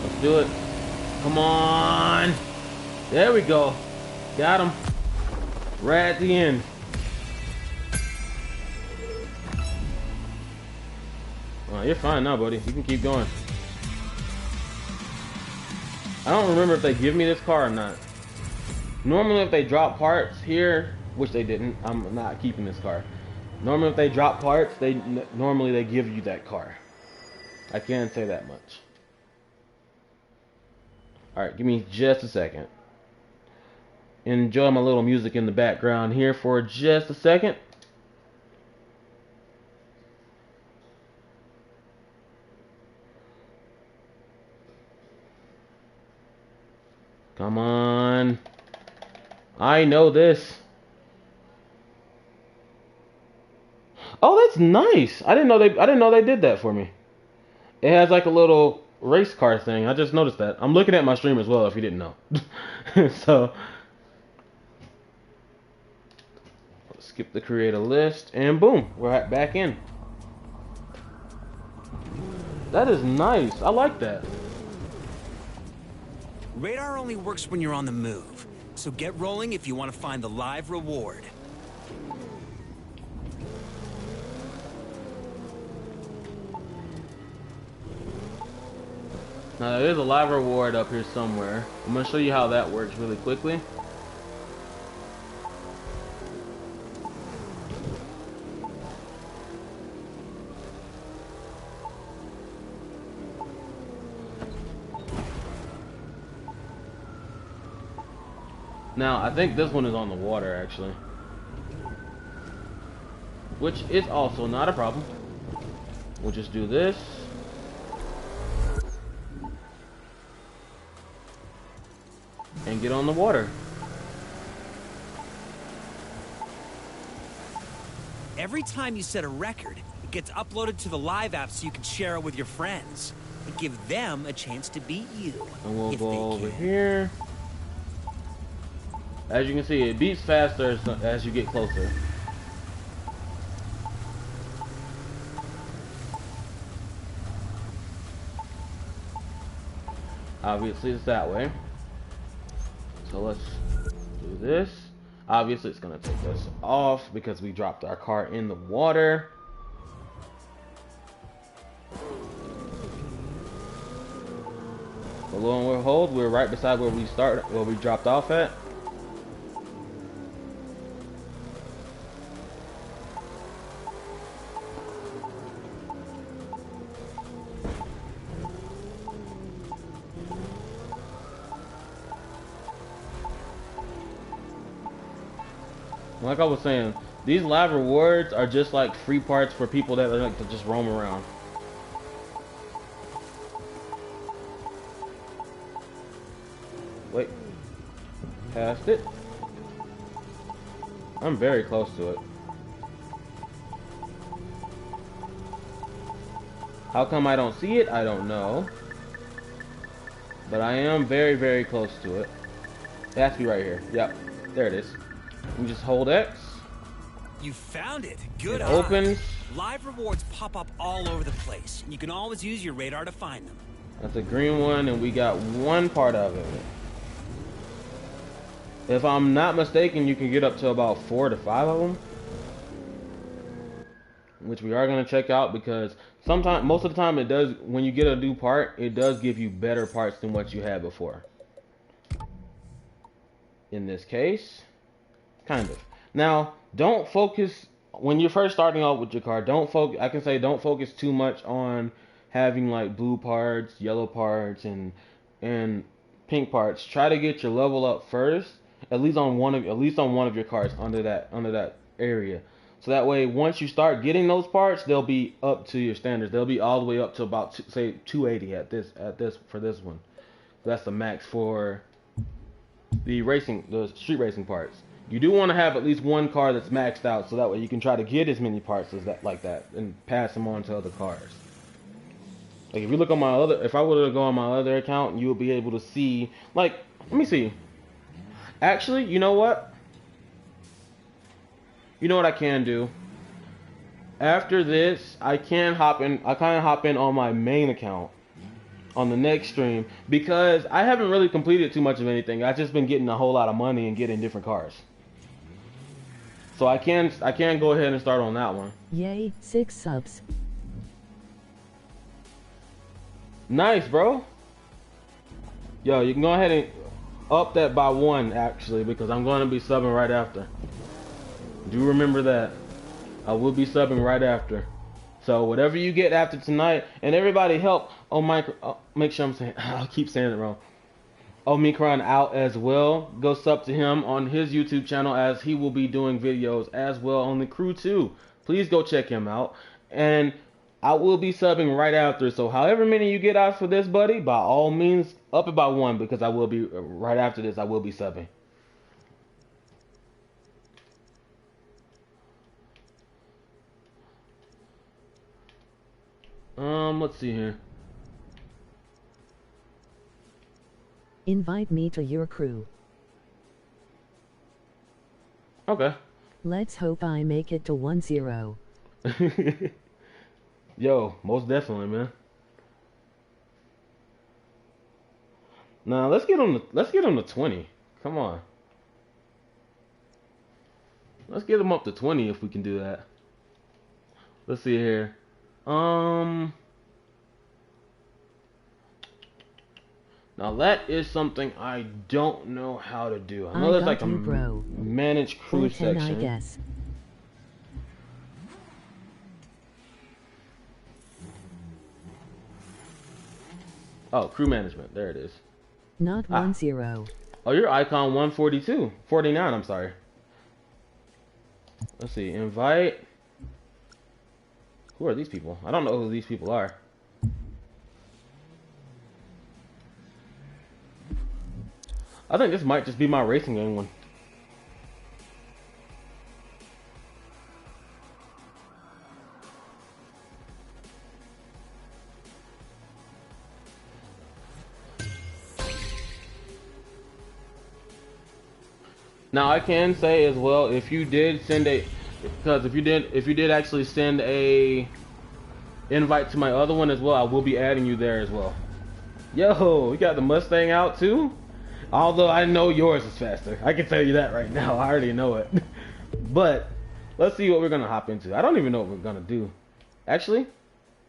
Let's do it. Come on. There we go. Got him. Right at the end. Oh, you're fine now, buddy. You can keep going. I don't remember if they give me this car or not. Normally, if they drop parts here, which they didn't, I'm not keeping this car. Normally, if they drop parts, normally they give you that car. I can't say that much. All right, give me just a second. Enjoy my little music in the background here for just a second. Come on. I know this. Oh, that's nice. I didn't know they did that for me. It has like a little race car thing. I just noticed that. I'm looking at my stream as well if you didn't know. So skip the create a list and boom, we're back in. That is nice. I like that. Radar only works when you're on the move, so get rolling if you want to find the live reward. Now there is a live reward up here somewhere. I'm going to show you how that works really quickly. Now, I think this one is on the water, actually. Which is also not a problem. We'll just do this. And get on the water. Every time you set a record, it gets uploaded to the live app so you can share it with your friends. And give them a chance to beat you. And we'll go over here. As you can see, it beats faster as you get closer. Obviously, it's that way. So let's do this. Obviously, it's going to take us off because we dropped our car in the water. But lo and behold, we're right beside where we dropped off at. Like I was saying, these live rewards are just like free parts for people that like to just roam around. Wait. Past it. I'm very close to it. How come I don't see it? I don't know. But I am very, very close to it. It has to be right here. Yep. There it is. We just hold X. You found it. Good It eye. opens. Live rewards pop up all over the place. You can always use your radar to find them. That's a green one, and we got one part of it. If I'm not mistaken, you can get up to about 4 to 5 of them, which we are going to check out because sometimes, most of the time, it does. When you get a new part, it does give you better parts than what you had before. In this case, kind of. Now, don't focus when you're first starting out with your car. Don't focus. I can say don't focus too much on having like blue parts, yellow parts, and pink parts. Try to get your level up first, at least on one of your cars under that area. So that way, once you start getting those parts, they'll be up to your standards. They'll be all the way up to about say 280 at this for this one. That's the max for the street racing parts. You do want to have at least one car that's maxed out, so that way you can try to get as many parts as that like that and pass them on to other cars. Like if you look on my if I were to go on my other account, you will be able to see. Like, let me see. Actually, you know what? You know what I can do? After this, I can hop in. I kind of hop in on my main account on the next stream because I haven't really completed too much of anything. I've just been getting a whole lot of money and getting different cars. So I can go ahead and start on that one. Yay, 6 subs. Nice, bro. Yo, you can go ahead and up that by 1 actually because I'm going to be subbing right after. Do remember that. I will be subbing right after. So whatever you get after tonight, and everybody help make sure I'm saying, I'll keep saying it wrong. Omicron out as well. Go sub to him on his YouTube channel as he will be doing videos as well on the crew too. Please go check him out. And I will be subbing right after. So however many you get out for this, buddy, by all means, up it by 1 because I will be right after this. I will be subbing. Let's see here. Invite me to your crew. Okay. Let's hope I make it to 1-0. Yo, most definitely, man. Now let's get on to 20. Come on. Let's get him up to 20 if we can do that. Let's see here. Now that is something I don't know how to do. I know there's like a manage crew section. I guess. Oh, crew management. There it is. Not 1-0. Oh, your icon 142. 49, I'm sorry. Let's see. Invite. Who are these people? I don't know who these people are. I think this might just be my racing game one. Now I can say as well, if you did send a, because if you did actually send a invite to my other one as well, I will be adding you there as well. Yo, we got the Mustang out too? Although I know yours is faster. I can tell you that right now. I already know it. But let's see what we're gonna hop into. I don't even know what we're gonna do. Actually,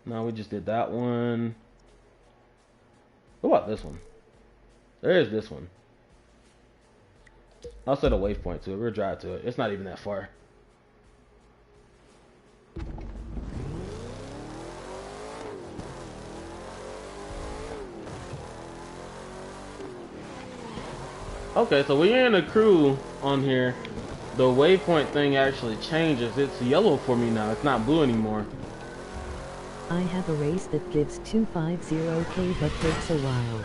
no, we just did that one. What about this one? There is this one. I'll set a waypoint to it. We'll drive to it. It's not even that far. Okay, so when you're in a crew on here, the waypoint thing actually changes. It's yellow for me now. It's not blue anymore. I have a race that gives 250k but takes a while.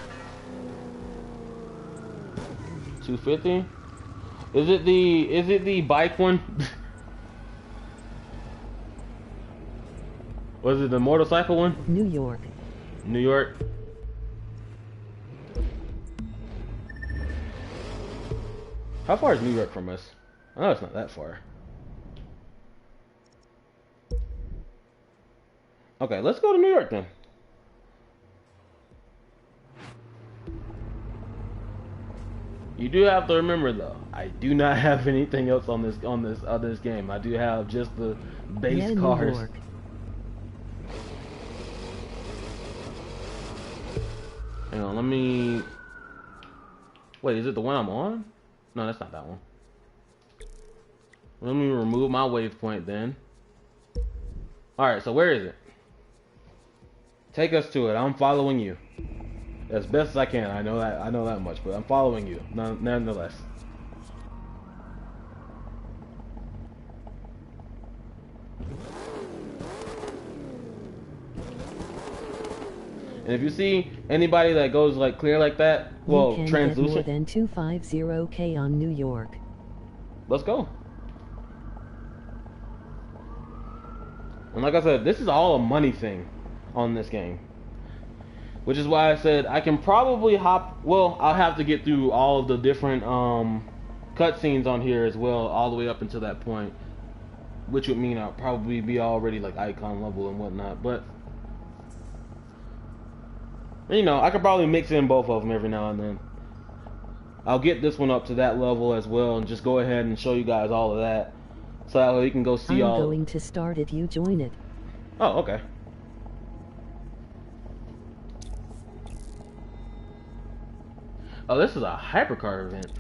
250? Is it the bike one? Was it the motorcycle one? New York. New York. How far is New York from us? I know it's not that far. Okay, let's go to New York then. You do have to remember though, I do not have anything else on this game. I do have just the base cars. New York. Hang on, let me. Wait, is it the one I'm on? No, that's not that one. Let me remove my waypoint then. Alright, so where is it? Take us to it. I'm following you. As best as I can. I know that much, but I'm following you nonetheless. And if you see anybody that goes like clear like that, well, you can translucent. Get more than 250k on New York. Let's go. And like I said, this is all a money thing on this game. Which is why I said I can probably hop, well, I'll have to get through all of the different cutscenes on here as well, all the way up until that point. which would mean I'll probably be already like icon level and whatnot. But you know, I could probably mix in both of them every now and then. I'll get this one up to that level as well, and just go ahead and show you guys all of that, so that way you can go see all. I'm going to start it. You join it. Oh, okay. Oh, this is a hypercar event.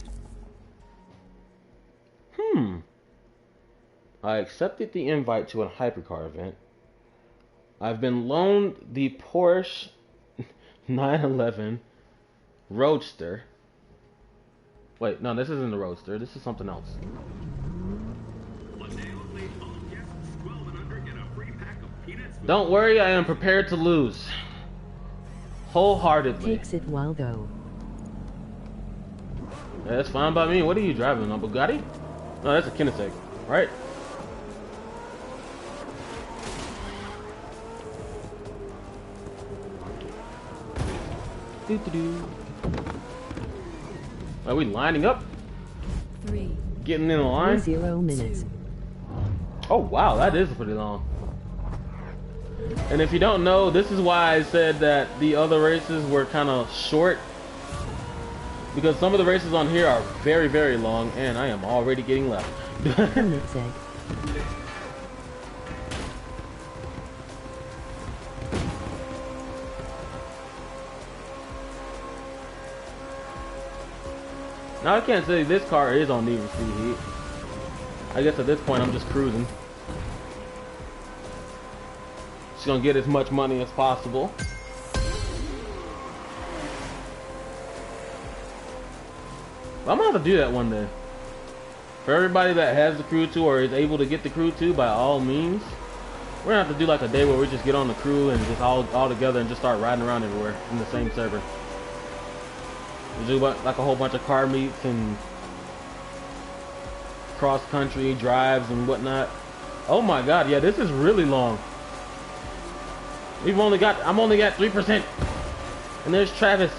I accepted the invite to a hypercar event. I've been loaned the Porsche 911 Roadster. Wait, no, this isn't the Roadster. This is something else. Don't worry, I am prepared to lose. Wholeheartedly. Takes it while though. Yeah, that's fine by me. What are you driving? A Bugatti? No, that's a Koenigsegg, right? Are we lining up? 3. Getting in the line? 0 minutes. Oh wow, that is pretty long. And if you don't know, this is why I said that the other races were kind of short. Because some of the races on here are very, very long, and I am already getting left. Now I can't say this car is on Need for Speed Heat. I guess at this point I'm just cruising. Just gonna get as much money as possible. I'm gonna have to do that one day. For everybody that has the crew 2 or is able to get the crew 2, by all means, we're gonna have to do like a day where we just get on the crew and just all together and just start riding around everywhere in the same server. We do like a whole bunch of car meets and cross country drives and whatnot. Oh my god, yeah, this is really long. I'm only got 3%. And there's Travis.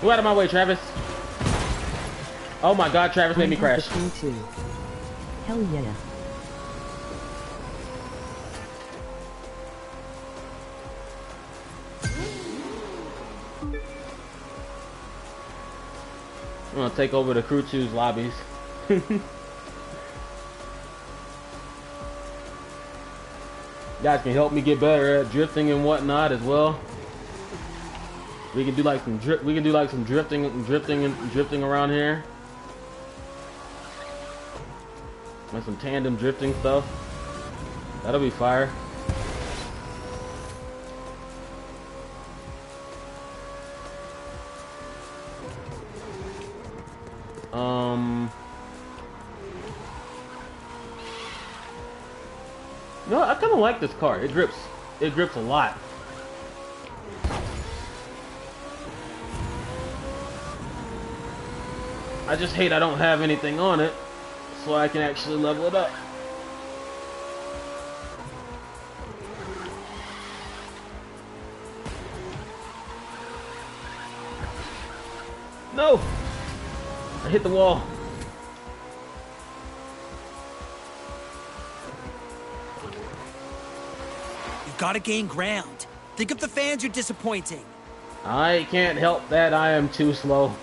Go out of my way, Travis. Oh my god, Travis made me crash. Hell yeah. I'm gonna take over the crew 2's lobbies. You guys can help me get better at drifting and whatnot as well. We can do like some drifting around here. Like some tandem drifting stuff. That'll be fire. No, I kind of like this car. It grips a lot. I just hate I don't have anything on it, so I can actually level it up. No! I hit the wall. You've got to gain ground. Think of the fans you're disappointing. I can't help that. I am too slow.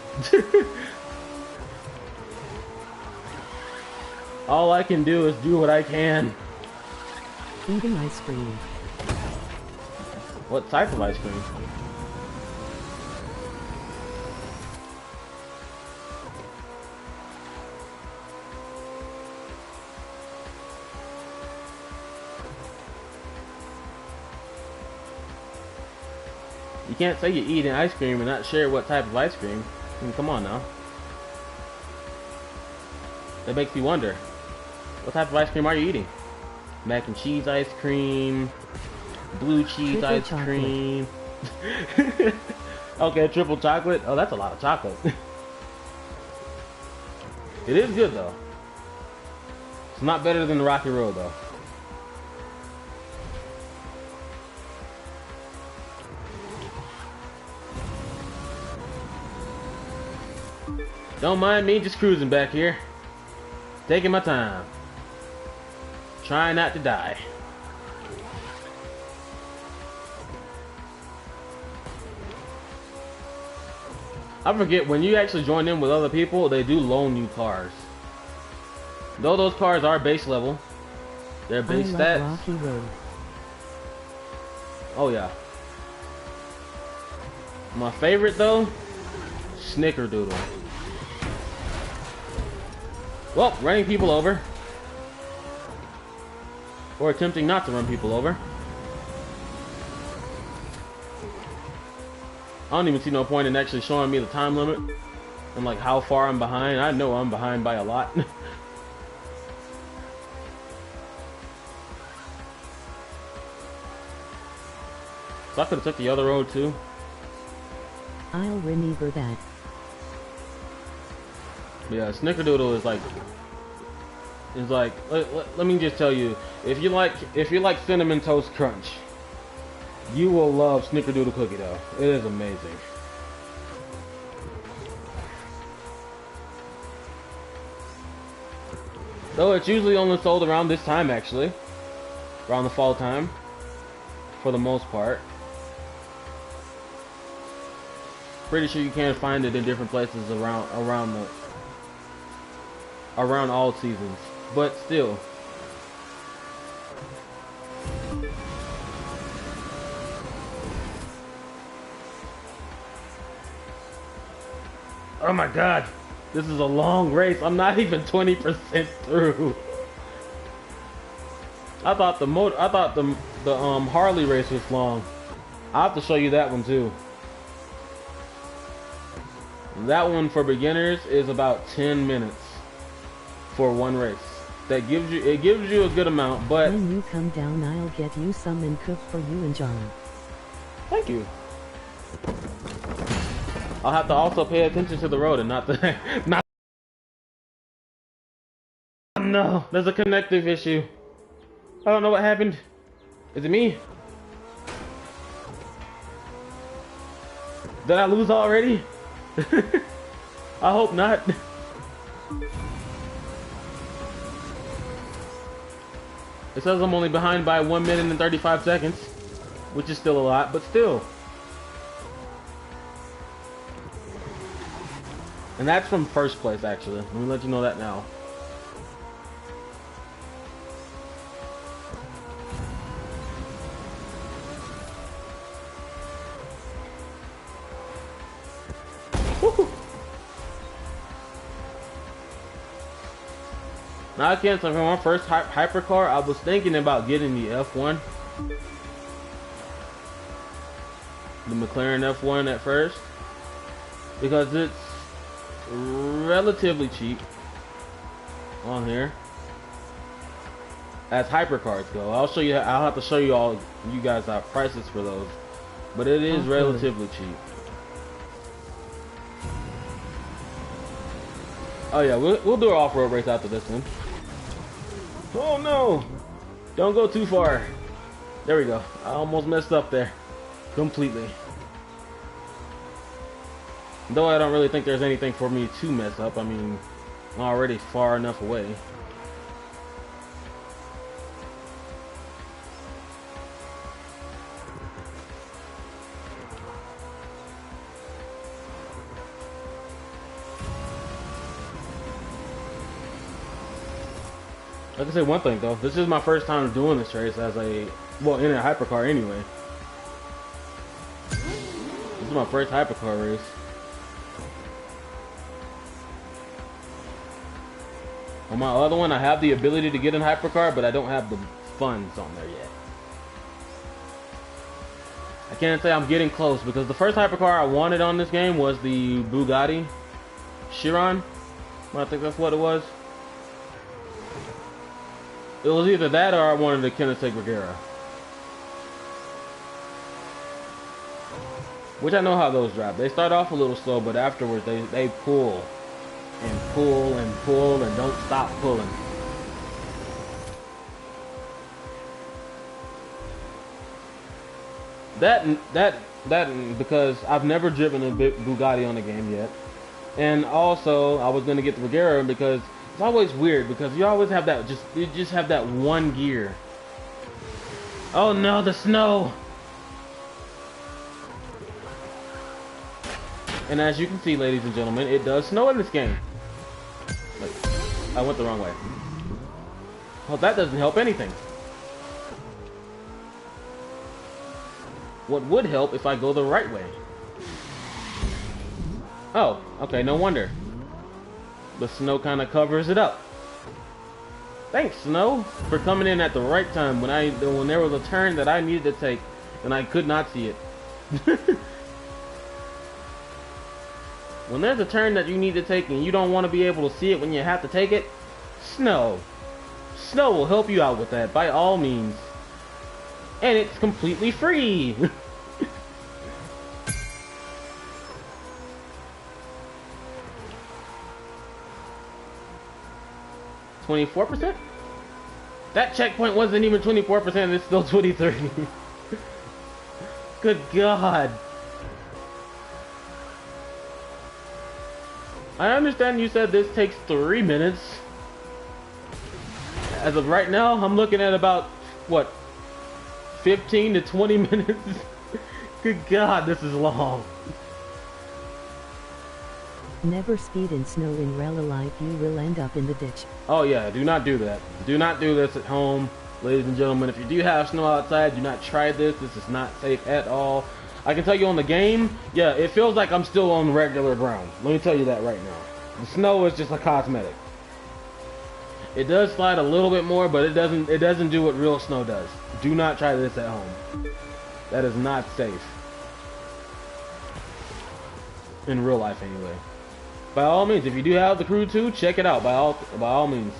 All I can do is do what I can. Eating ice cream. What type of ice cream? You can't say you're eating ice cream and not share what type of ice cream. I mean, come on now. That makes me wonder. What type of ice cream are you eating? Mac and cheese ice cream, blue cheese Triple ice chocolate. cream. Okay, triple chocolate. Oh, that's a lot of chocolate. It is good though. It's not better than the Rocky Road though. Don't mind me just cruising back here. Taking my time. Try not to die. I forget, when you actually join in with other people, they do loan you cars. Though those cars are base level, they're base stats. Rocky Road. Oh yeah. My favorite though, Snickerdoodle. Well, running people over. Or attempting not to run people over. I don't even see no point in actually showing me the time limit and like how far I'm behind. I know I'm behind by a lot. So I could have took the other road too. I'll remember that. But yeah, Snickerdoodle is like let me just tell you, if you like Cinnamon Toast Crunch, you will love Snickerdoodle cookie dough. It is amazing. Though it's usually only sold around this time actually. Around the fall time. For the most part. Pretty sure you can find it in different places around all seasons. But still. Oh my god. This is a long race. I'm not even 20% through. I thought the Harley race was long. I'll have to show you that one too. That one for beginners is about 10 minutes for one race. That gives you a good amount, but when you come down, I'll get you some and cook for you and John. Thank you. I'll have to also pay attention to the road and not the not. No, there's a connective issue. I don't know what happened. Is it me? Did I lose already? I hope not. It says I'm only behind by 1 minute and 35 seconds, which is still a lot, but still. And that's from first place, actually. Let me let you know that now. Woo-hoo. Now I can't say for my first hypercar, I was thinking about getting the F1. The McLaren F1 at first. Because it's relatively cheap on here. As hypercars go. I'll have to show you all you guys our prices for those. But it is relatively cheap. Oh yeah, we'll do an off-road race after this one. Oh no! Don't go too far. There we go. I almost messed up there. Completely. Though I don't really think there's anything for me to mess up. I mean, I'm already far enough away. I can say one thing though, this is my first time doing this race as in a hypercar anyway. This is my first hypercar race. On my other one, I have the ability to get in hypercar, but I don't have the funds on there yet. I can't say I'm getting close because the first hypercar I wanted on this game was the Bugatti Chiron. I think that's what it was. It was either that or I wanted the Koenigsegg Regera. Which I know how those drive. They start off a little slow, but afterwards they pull. And pull and pull and don't stop pulling. That because I've never driven a Bugatti on the game yet. And also I was going to get the Regera because It's always weird because you always have that you just have that one gear. Oh no, the snow! And as you can see, ladies and gentlemen, it does snow in this game. Wait, I went the wrong way. Well, that doesn't help anything. What would help if I go the right way? Oh, okay, no wonder. The snow kind of covers it up. Thanks, snow, for coming in at the right time when there was a turn that I needed to take and I could not see it. When there's a turn that you need to take and you don't want to be able to see it when you have to take it, snow will help you out with that by all means. And it's completely free. 24%? That checkpoint wasn't even 24%, it's still 23. Good God. I understand you said this takes 3 minutes. As of right now, I'm looking at about, what, 15 to 20 minutes? Good God, this is long. Never speed in snow in real life, you will end up in the ditch. Oh yeah, do not do that. Do not do this at home, ladies and gentlemen. If you do have snow outside, do not try this. This is not safe at all. I can tell you on the game, yeah, it feels like I'm still on regular ground. Let me tell you that right now. The snow is just a cosmetic. It does slide a little bit more, but it doesn't do what real snow does. Do not try this at home. That is not safe. In real life anyway. By all means, if you do have the Crew 2, check it out by all means.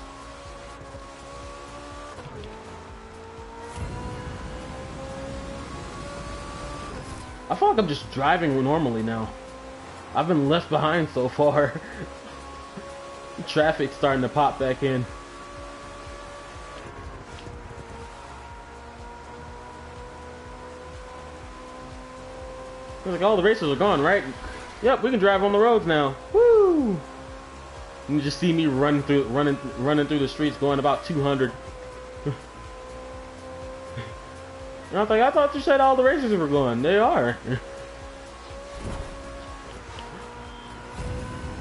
I feel like I'm just driving normally now. I've been left behind so far. Traffic's starting to pop back in. Like all the racers are gone, right? Yep, we can drive on the roads now. Woo! You can just see me running through the streets, going about 200. And I thought you said all the races were gone. They are.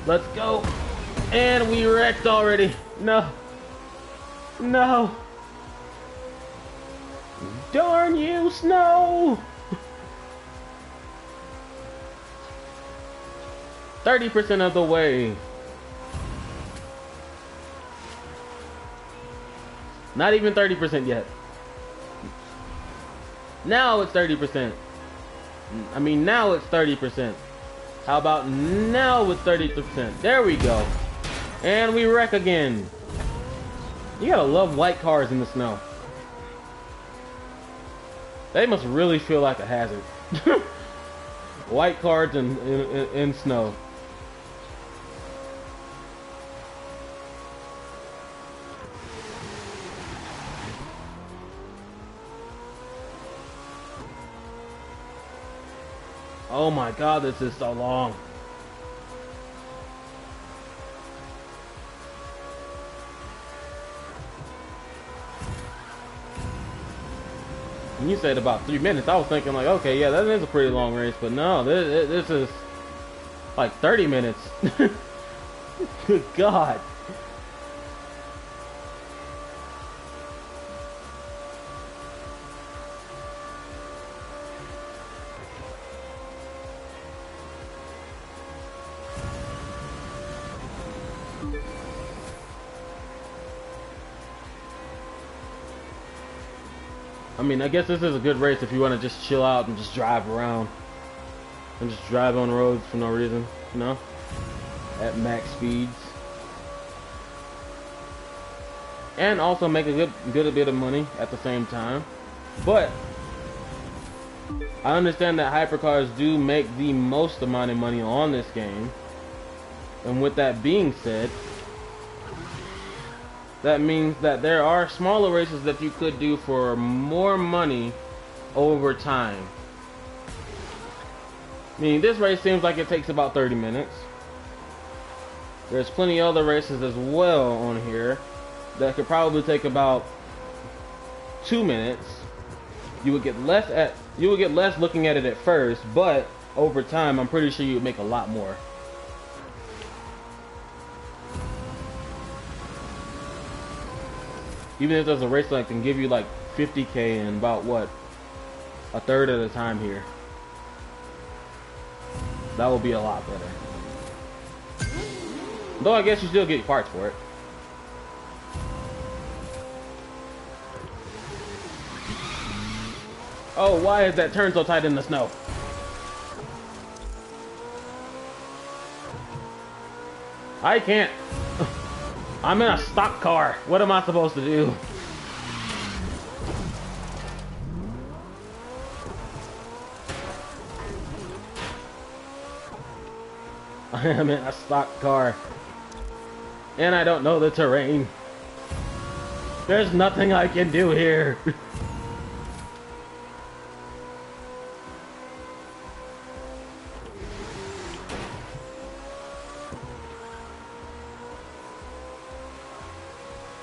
Let's go. And we wrecked already. No. No. Darn you, snow! 30% of the way. Not even 30% yet. Now it's 30%. I mean, now it's 30%. How about now with 30%? There we go. And we wreck again. You gotta love white cars in the snow. They must really feel like a hazard. White cars in snow. Oh my God, this is so long. When you said about 3 minutes, I was thinking like, okay, yeah, that is a pretty long race, but no, this is like 30 minutes. Good God. I mean, I guess this is a good race if you want to just chill out and just drive around. And just drive on roads for no reason, you know? At max speeds. And also make a good bit of money at the same time. But I understand that hypercars do make the most amount of money on this game. And with that being said, that means that there are smaller races that you could do for more money over time. I mean, this race seems like it takes about 30 minutes. There's plenty of other races as well on here that could probably take about 2 minutes. You would get less looking at it at first, but over time, I'm pretty sure you would make a lot more. Even if there's a race that can give you like 50K in about what, a third of the time here, that will be a lot better. Though I guess you still get parts for it. Oh, why is that turn so tight in the snow? I can't. I'm in a stock car. What am I supposed to do? I am in a stock car. And I don't know the terrain. There's nothing I can do here.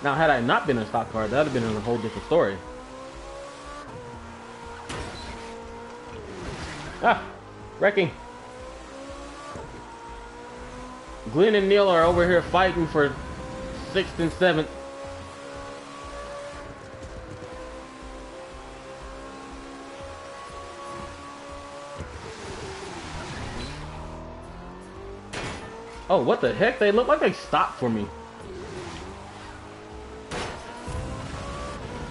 Now, had I not been in a stock car, that would have been a whole different story. Ah! Wrecking! Glenn and Neil are over here fighting for 6th and 7th. Oh, what the heck? They look like they stopped for me.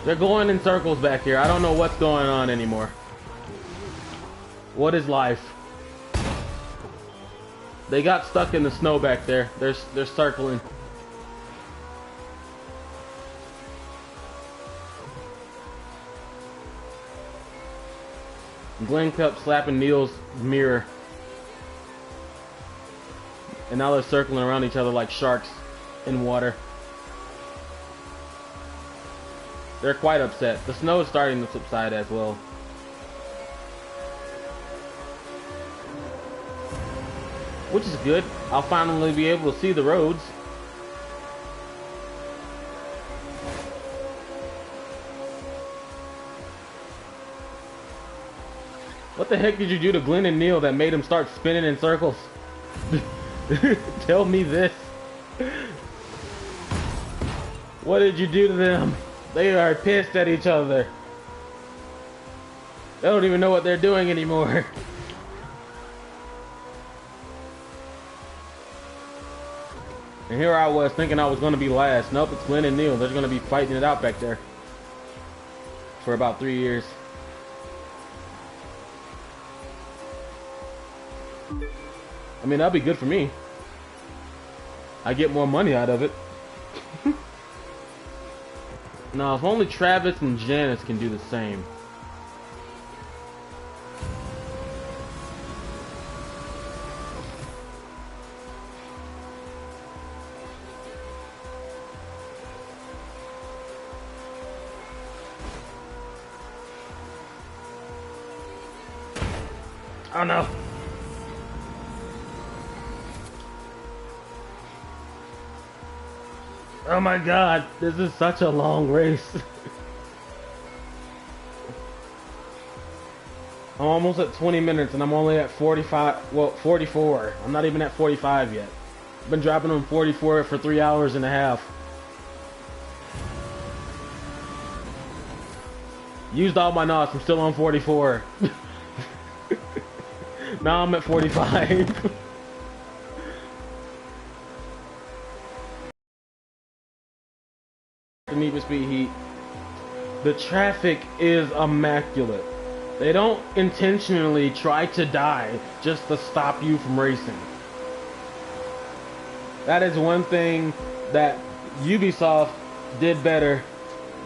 They're going in circles back here. I don't know what's going on anymore. What is life? They got stuck in the snow back there. They're circling. Glenn kept slapping Neil's mirror. And now they're circling around each other like sharks in water. They're quite upset. The snow is starting to subside as well. Which is good. I'll finally be able to see the roads. What the heck did you do to Glenn and Neil that made them start spinning in circles? Tell me this. What did you do to them? They are pissed at each other. They don't even know what they're doing anymore. And here I was thinking I was going to be last. Nope, it's Glenn and Neil. They're going to be fighting it out back there for about 3 years. I mean, that'll be good for me. I get more money out of it. Now, if only Travis and Janice can do the same. Oh no. Oh my god, this is such a long race. I'm almost at 20 minutes and I'm only at 45, well, 44. I'm not even at 45 yet. I've been dropping on 44 for 3 hours and a half. Used all my knots, I'm still on 44. Now I'm at 45. The Need for Speed Heat. The traffic is immaculate. They don't intentionally try to die just to stop you from racing. That is one thing that Ubisoft did better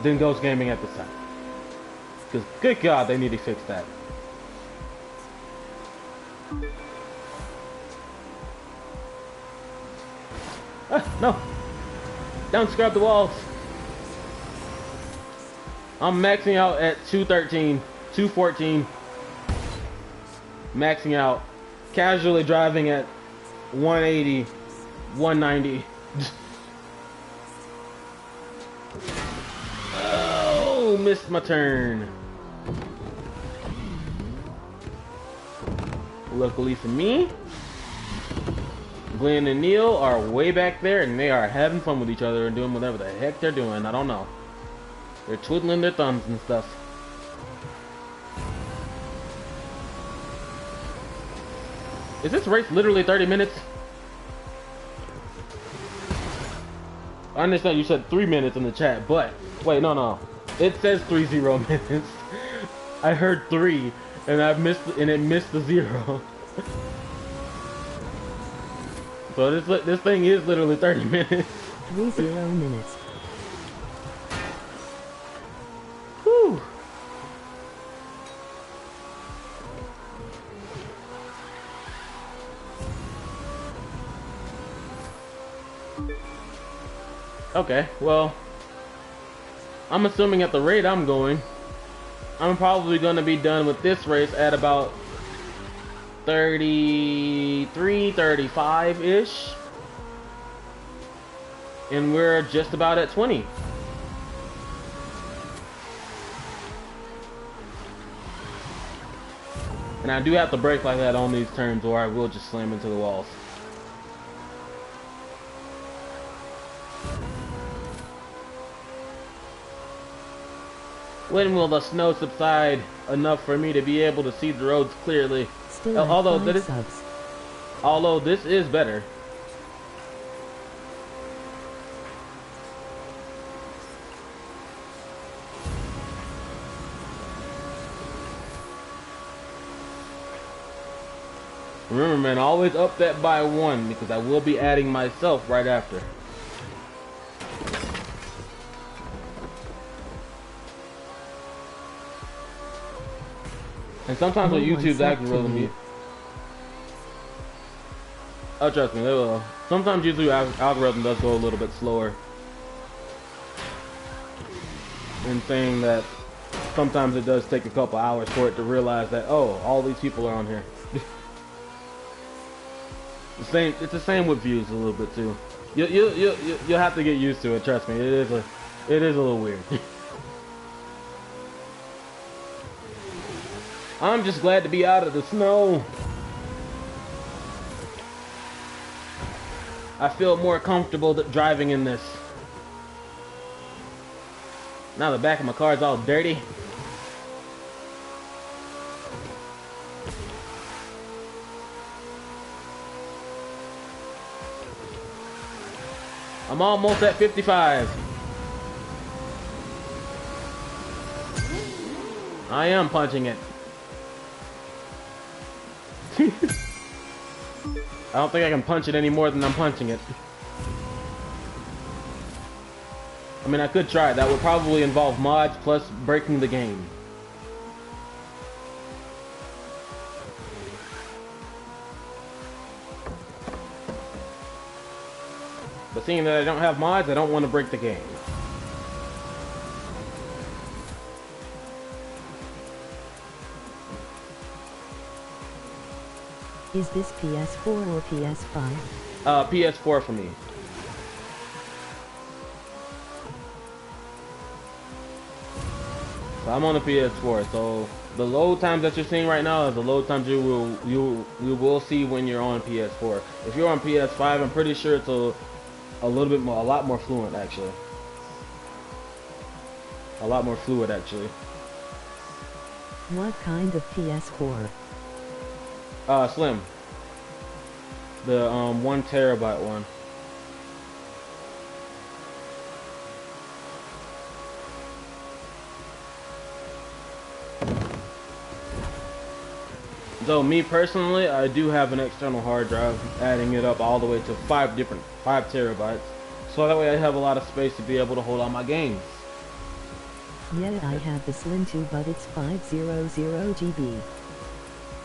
than Ghost Gaming at the time. Because good God, they need to fix that. Ah, no! Don't scrub the walls! I'm maxing out at 213, 214. Maxing out. Casually driving at 180. 190. Oh, missed my turn. Luckily for me, Glenn and Neil are way back there, and they are having fun with each other and doing whatever the heck they're doing. I don't know. They're twiddling their thumbs and stuff. Is this race literally 30 minutes? I understand you said 3 minutes in the chat, but wait, no. It says 30 minutes. I heard 3, and it missed the 0. So this thing is literally 30 minutes. 30 minutes. Whew. Okay, well, I'm assuming at the rate I'm going, I'm probably going to be done with this race at about 33, 35-ish. And we're just about at 20. And I do have to brake like that on these turns, or I will just slam into the walls. When will the snow subside enough for me to be able to see the roads clearly? Still although this is better. Remember, man, always up that by 1 because I will be adding myself right after. And sometimes with YouTube's algorithm, oh, trust me, they will. Sometimes YouTube's algorithm does go a little bit slower. And saying that sometimes it does take a couple hours for it to realize that, oh, all these people are on here. It's the same with views a little bit too. You'll have to get used to it. Trust me, it is a little weird. I'm just glad to be out of the snow. I feel more comfortable driving in this. Now the back of my car is all dirty. I'm almost at 55. I am punching it. I don't think I can punch it any more than I'm punching it. I mean, I could try. That would probably involve mods plus breaking the game. But seeing that I don't have mods, I don't want to break the game. Is this PS4 or PS5? PS4 for me. So I'm on the PS4, so the load times that you're seeing right now is the load times you will see when you're on PS4. If you're on PS5, I'm pretty sure it's a lot more fluent actually. A lot more fluid actually. What kind of PS4? Slim. The 1 terabyte one. So me personally, I do have an external hard drive, adding it up all the way to 5 terabytes. So that way I have a lot of space to be able to hold all my games. Yeah, I have the Slim too, but it's 500 GB.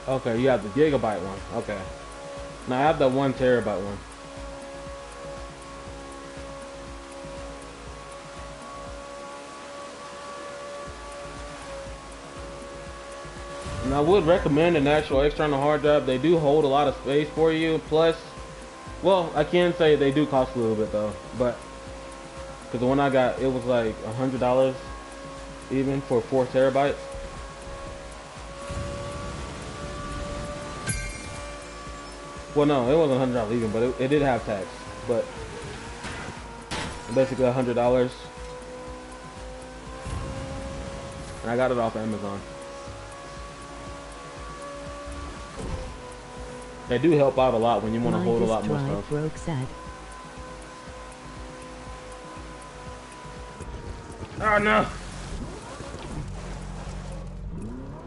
Okay, you have the gigabyte one. Okay. Now I have the 1 terabyte one. And I would recommend an actual external hard drive. They do hold a lot of space for you. Plus, Well, I can say they do cost a little bit though, but because the one I got, it was like $100 even for 4 terabytes. Well, no, it wasn't $100 even, but it did have tax. But basically $100, and I got it off Amazon. They do help out a lot when you want to hold a lot more stuff. Broke sad. Oh no!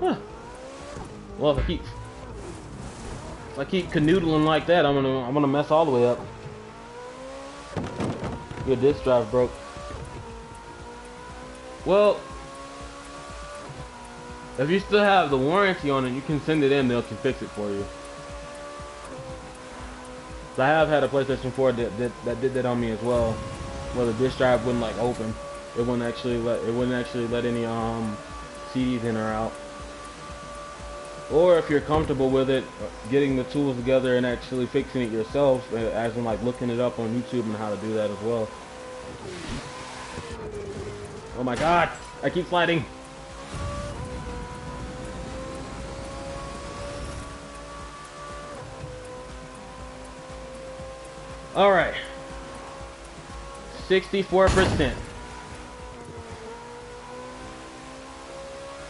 Huh. Well, if I keep canoodling like that, I'm gonna mess all the way up. Your disk drive broke. Well, if you still have the warranty on it, you can send it in. They can fix it for you. I have had a PlayStation 4 that did that on me as well, where the disk drive wouldn't like open. It wouldn't actually let any CDs in or out. Or if you're comfortable with it, getting the tools together and actually fixing it yourself, as in like looking it up on YouTube and how to do that as well. Oh my God! I keep sliding. All right, 64%.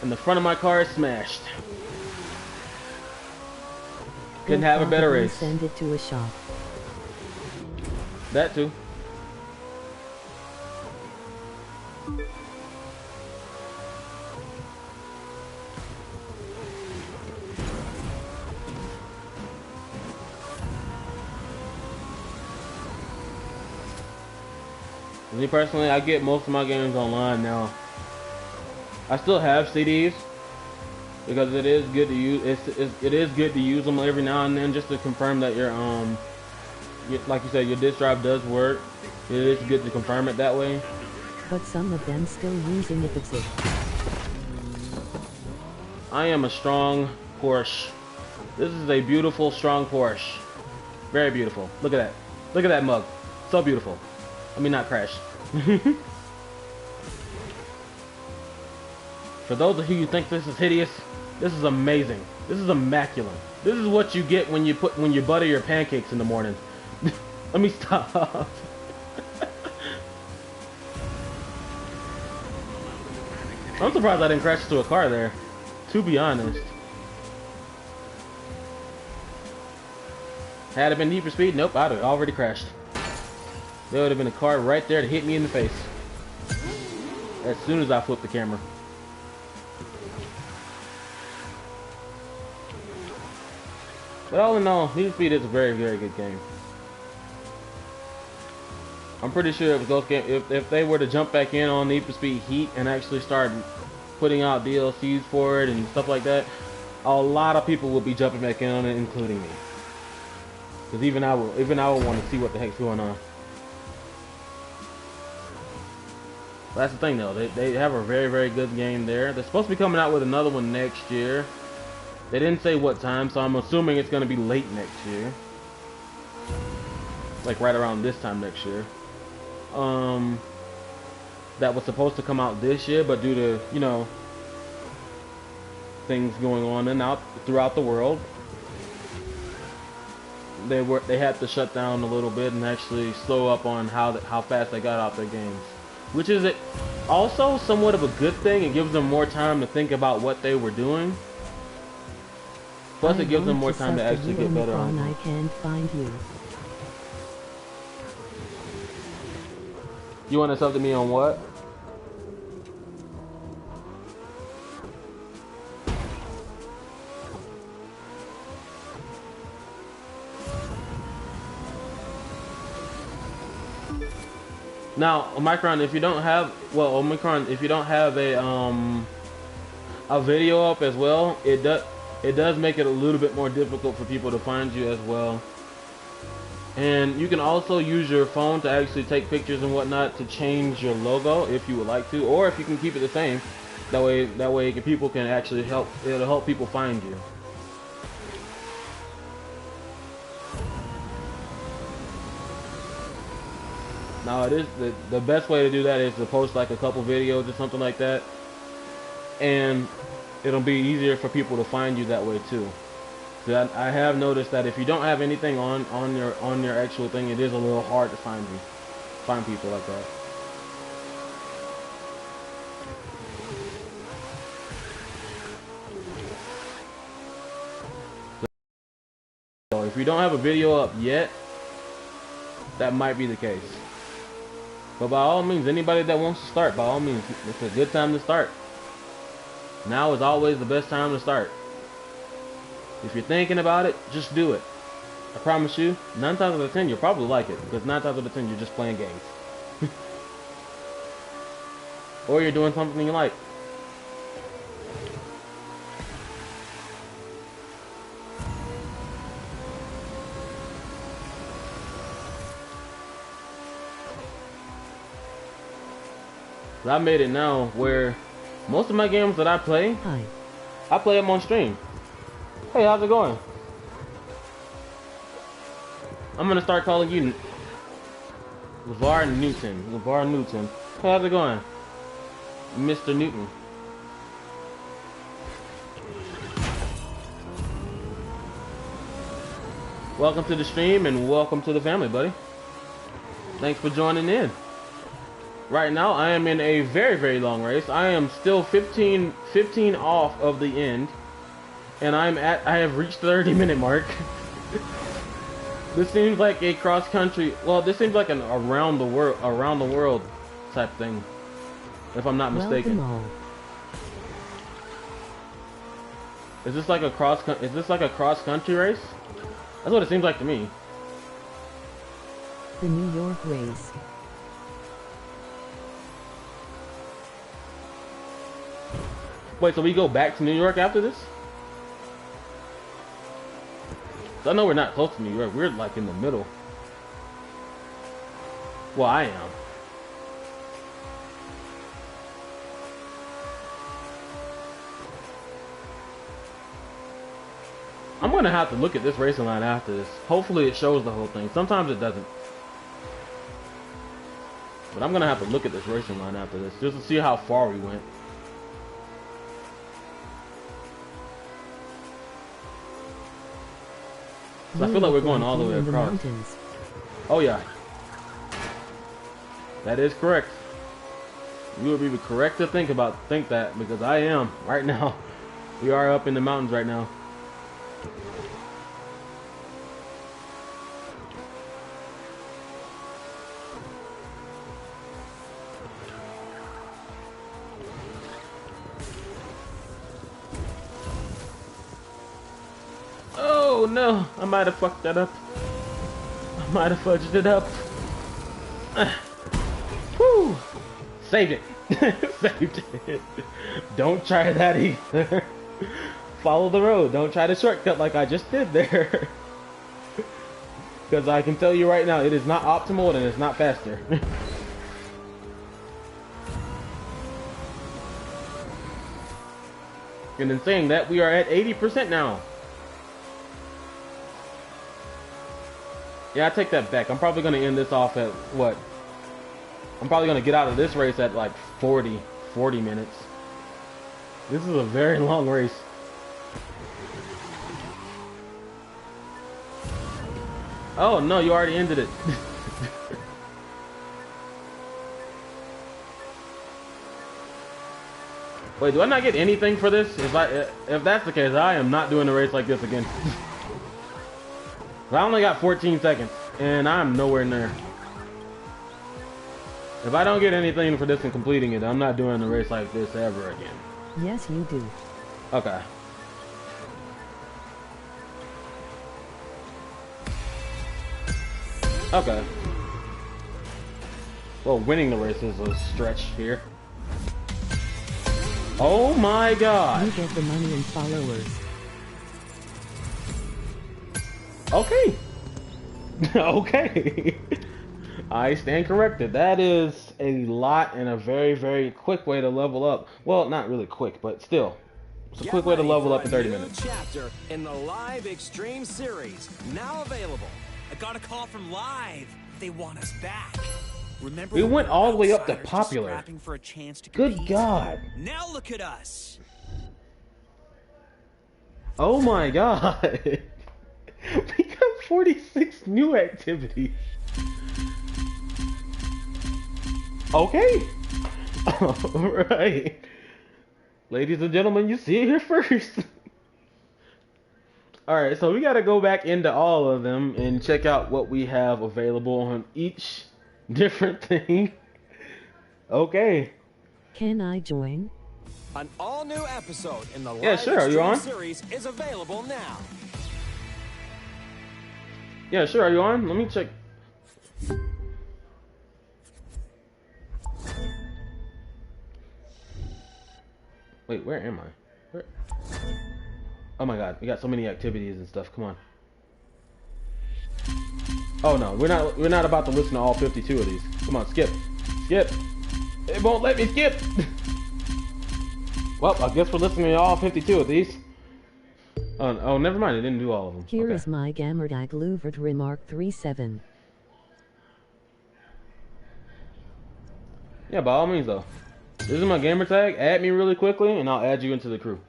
And the front of my car is smashed. Couldn't have a better race. Send it to a shop. That too. Me personally, I get most of my games online now. I still have CDs because it is good to use. It is good to use them every now and then just to confirm that your like you said, your disk drive does work. It is good to confirm it that way. But some of them still using it. I am a strong Porsche. This is a beautiful, strong Porsche. Very beautiful. Look at that. Look at that mug. So beautiful. I mean, not crash. For those of you who think this is hideous, this is amazing. This is immaculate. This is what you get when you butter your pancakes in the morning. Let me stop. I'm surprised I didn't crash into a car there, to be honest. Had it been Need for Speed, nope, I'd have already crashed. There would have been a car right there to hit me in the face as soon as I flipped the camera. But all in all, Need for Speed is a very, very good game. I'm pretty sure if those if they were to jump back in on Need for Speed Heat and actually start putting out DLCs for it and stuff like that, a lot of people will be jumping back in on it, including me. Because even I will want to see what the heck's going on. That's the thing though, they have a very, very good game there. They're supposed to be coming out with another one next year. They didn't say what time, so I'm assuming it's going to be late next year. Like right around this time next year. That was supposed to come out this year, but due to, you know, things going on and out throughout the world, they had to shut down a little bit and actually slow up on how fast they got out their games. Which is also somewhat of a good thing. It gives them more time to think about what they were doing. Plus, it gives them more time to actually get better on I can't find you. You want to sub to me on what? Now, Omicron, if you don't have, well, Omicron, if you don't have a video up as well, it does make it a little bit more difficult for people to find you as well. And you can also use your phone to actually take pictures and whatnot to change your logo if you would like to, or if you can keep it the same. That way people can actually help. It'll help people find you. Now it is the best way to do that is to post like a couple videos or something like that, and it'll be easier for people to find you that way too. So I have noticed that if you don't have anything on your actual thing, it is a little hard to find people like that. So if you don't have a video up yet, that might be the case. But by all means, anybody that wants to start, by all means, it's a good time to start. Now is always the best time to start. If you're thinking about it, just do it. I promise you, 9 times out of 10, you'll probably like it. Because 9 times out of 10, you're just playing games. Or you're doing something you like. I made it now where most of my games that I play, I play them on stream. Hey, how's it going? I'm gonna start calling you LeVar Newton. LeVar Newton. Hey, how's it going? Mr. Newton. Welcome to the stream and welcome to the family, buddy. Thanks for joining in. Right now, I am in a very, very long race. I am still 15 off of the end, and I have reached the 30-minute mark. This seems like a cross-country. Well, this seems like an around the world type thing, if I'm not mistaken. Is this like a cross-country race? That's what it seems like to me. The New York race. Wait, so we go back to New York after this? I know we're not close to New York. We're like in the middle. Well, I am. I'm gonna have to look at this racing line after this. Hopefully it shows the whole thing. Sometimes it doesn't. But I'm gonna have to look at this racing line after this just to see how far we went. So I feel like we're going all the way across. Oh yeah. That is correct. You would be correct to think that, because I am right now. We are up in the mountains right now. Oh no, I might have fucked that up. I might have fudged it up. Whew. Saved it. Saved it. Don't try that either. Follow the road. Don't try to shortcut like I just did there. Because I can tell you right now, it is not optimal and it's not faster. And in saying that, we are at 80% now. Yeah, I take that back. I'm probably going to end this off at what? I'm probably going to get out of this race at like 40 minutes. This is a very long race. Oh no, you already ended it. Wait, do I not get anything for this? If that's the case, I am not doing a race like this again. I only got 14 seconds, and I'm nowhere near. If I don't get anything for this and completing it, I'm not doing a race like this ever again. Yes, you do. Okay. Okay. Well, winning the race is a stretch here. Oh my god! You get the money and followers. Okay. Okay. I stand corrected. That is a lot and a very, very quick way to level up. Well, not really quick, but still. It's a quick way to level up in 30 minutes. Chapter in the Live Extreme series, now available. I got a call from Live. They want us back. Remember We when went were all the way up to outsiders just popular. scrapping for a chance to Good compete? God. Now look at us. Oh my God. We got 46 new activities. Okay. Alright. Ladies and gentlemen, you see it here first. Alright, so we gotta go back into all of them and check out what we have available on each different thing. Okay. Can I join? An all-new episode in the Yeah, live sure. Are you stream on? series is available now. Yeah, sure. Are you on? Let me check. Wait, where am I? Where? Oh my God, we got so many activities and stuff. Come on. Oh no, we're not about to listen to all 52 of these. Come on, skip. Skip. It won't let me skip. Well, I guess we're listening to all 52 of these. Oh, never mind. It didn't do all of them. Here Okay. is my Gammerdag Louvert remark 37. Yeah, by all means though. This is my gamer tag. Add me really quickly, and I'll add you into the crew.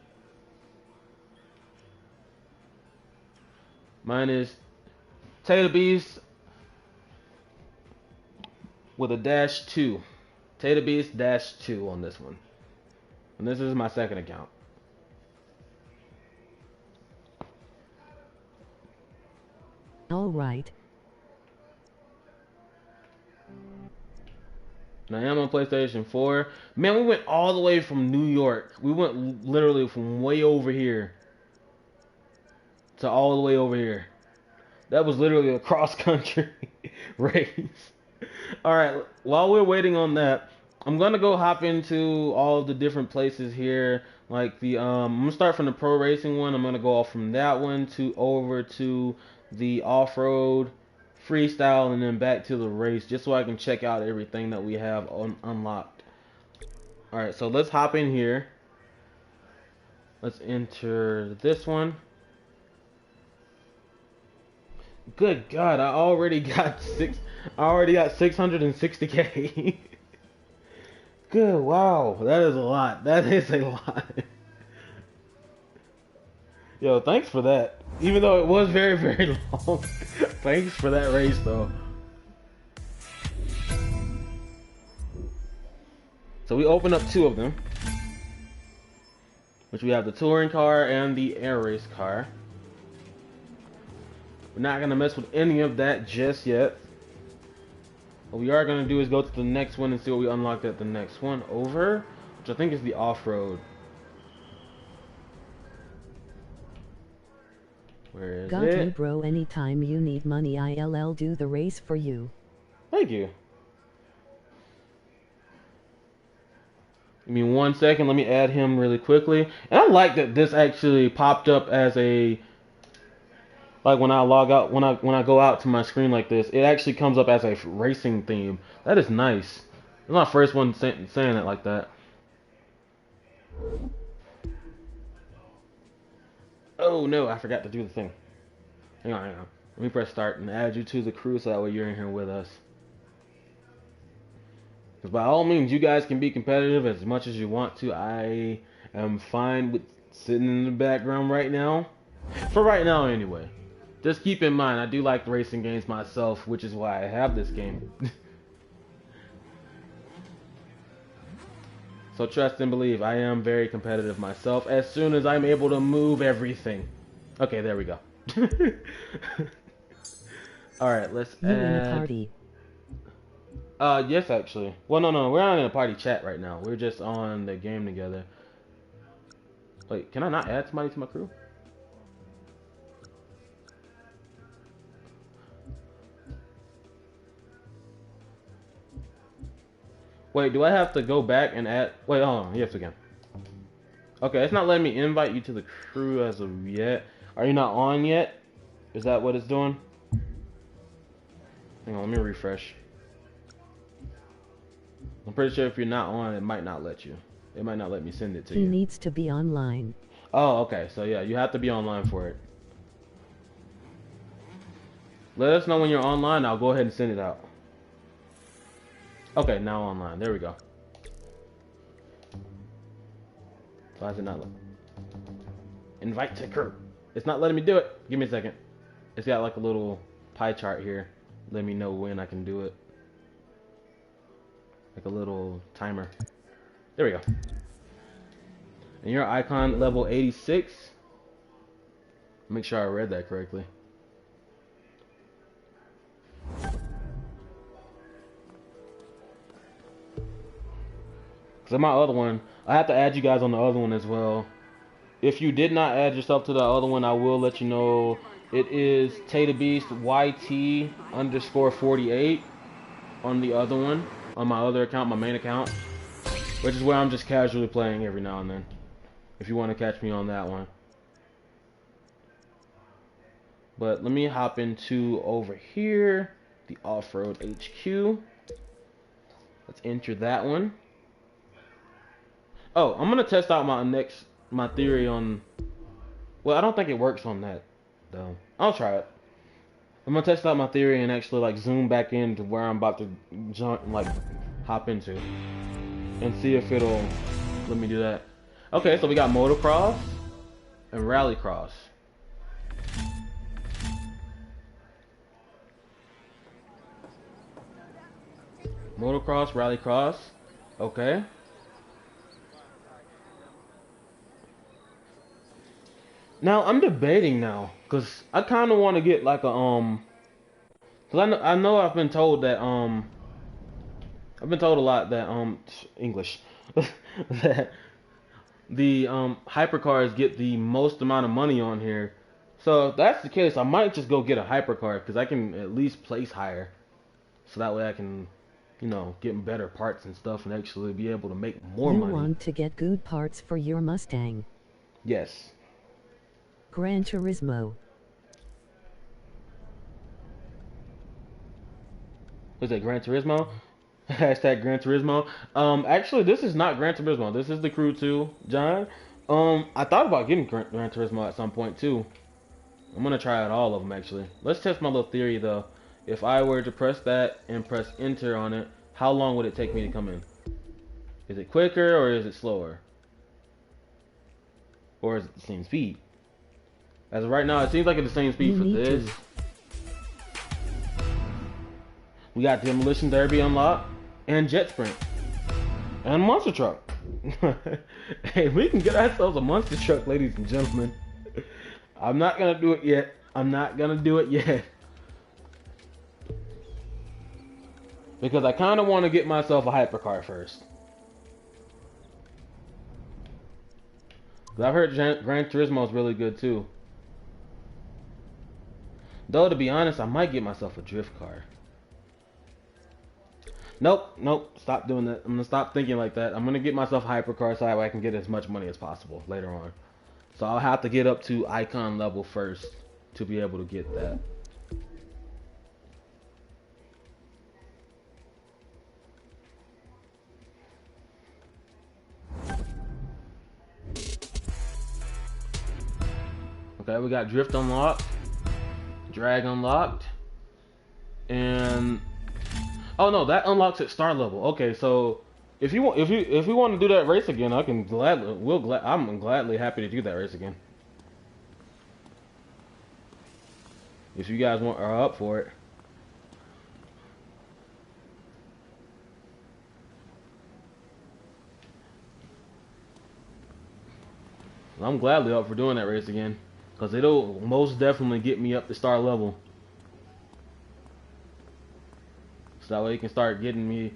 Mine is Tater Beast with a -2. Tater Beast -2 on this one. And this is my second account. All right. And I am on PlayStation 4. Man, we went all the way from New York. We went literally from way over here to all the way over here. That was literally a cross-country race. Alright, while we're waiting on that, I'm gonna go hop into all of the different places here. Like the I'm gonna start from the pro racing one. I'm gonna go off from that one to over to the off-road freestyle and then back to the race, just so I can check out everything that we have unlocked. Alright, so let's hop in here. Let's enter this one. Good God, I already got 660k. Good, wow, that is a lot. That is a lot. Yo, thanks for that. Even though it was very, very long. Thanks for that race, though. So we opened up 2 of them, which we have the touring car and the air race car. We're not gonna mess with any of that just yet. What we are gonna do is go to the next one and see what we unlocked at the next one. Over, which I think is the off-road. Where is Got it? you, bro. Anytime you need money, I'll do the race for you. Thank you. Give me 1 second. Let me add him really quickly. And I like that this actually popped up as a, like when I log out, when I go out to my screen like this, it actually comes up as a racing theme. That is nice. I'm not the first one saying it like that. Oh no, I forgot to do the thing. Hang on. Let me press start and add you to the crew so that way you're in here with us. Because by all means, you guys can be competitive as much as you want to. I am fine with sitting in the background right now. For right now, anyway. Just keep in mind, I do like racing games myself, which is why I have this game. So trust and believe, I am very competitive myself as soon as I'm able to move everything. Okay, there we go. Alright, let's You in a party? Yes, actually. Well, no, we're not in a party chat right now. We're just on the game together. Wait, can I not add somebody to my crew? Wait, do I have to go back and add? Wait, hold on. Yes, again. Okay, it's not letting me invite you to the crew as of yet. Are you not on yet? Is that what it's doing? Hang on, let me refresh. I'm pretty sure if you're not on, it might not let you. It might not let me send it to He you. needs to be online. Oh, okay. So yeah, you have to be online for it. Let us know when you're online. I'll go ahead and send it out. Okay, now online. There we go. Why is it not? Invite to crew. It's not letting me do it. Give me a second. It's got like a little pie chart here. Let me know when I can do it. Like a little timer. There we go. And your icon level 86. Make sure I read that correctly. Because my other one, I have to add you guys on the other one as well. If you did not add yourself to the other one, I will let you know. It is Tata Beast YT_48 on the other one, on my other account, my main account, which is where I'm just casually playing every now and then. If you want to catch me on that one. But let me hop into over here, the Off-Road HQ. Let's enter that one. Oh, I'm gonna test out my theory on. Well, I don't think it works on that though. I'll try it. I'm gonna test out my theory and actually like zoom back into where I'm about to hop into, and see if it'll let me do that. Okay, so we got motocross and rallycross. Motocross, rallycross. Okay. Now I'm debating now, cause I kind of want to get like a cause I know I've been told that I've been told a lot that English that the hypercars get the most amount of money on here. So if that's the case, I might just go get a hypercar because I can at least place higher, so that way I can, you know, get better parts and stuff and actually be able to make more money. You want to get good parts for your Mustang? Yes. Gran Turismo. Was it Gran Turismo? Hashtag Gran Turismo. Actually, this is not Gran Turismo. This is the Crew 2, John. I thought about getting Gran Turismo at some point too. I'm gonna try out all of them actually. Let's test my little theory though. If I were to press that and press enter on it, how long would it take me to come in? Is it quicker or is it slower? Or is it the same speed? As of right now, it seems like it's the same speed for this. We got Demolition Derby unlocked, and Jet Sprint, and Monster Truck. Hey, we can get ourselves a Monster Truck, ladies and gentlemen. I'm not gonna do it yet. I'm not gonna do it yet. Because I kind of want to get myself a hypercar first. I've heard Gran Turismo is really good too. Though, to be honest, I might get myself a drift car. Nope, stop doing that. I'm gonna stop thinking like that. I'm gonna get myself a hypercar so that way I can get as much money as possible later on. So I'll have to get up to icon level first to be able to get that. Okay, we got drift unlocked, drag unlocked, and oh no, that unlocks at star level. Okay, so if you want, if we want to do that race again, I can I'm gladly happy to do that race again. If you guys are up for it. I'm gladly up for doing that race again, because it'll most definitely get me up to star level. So that way you can start getting me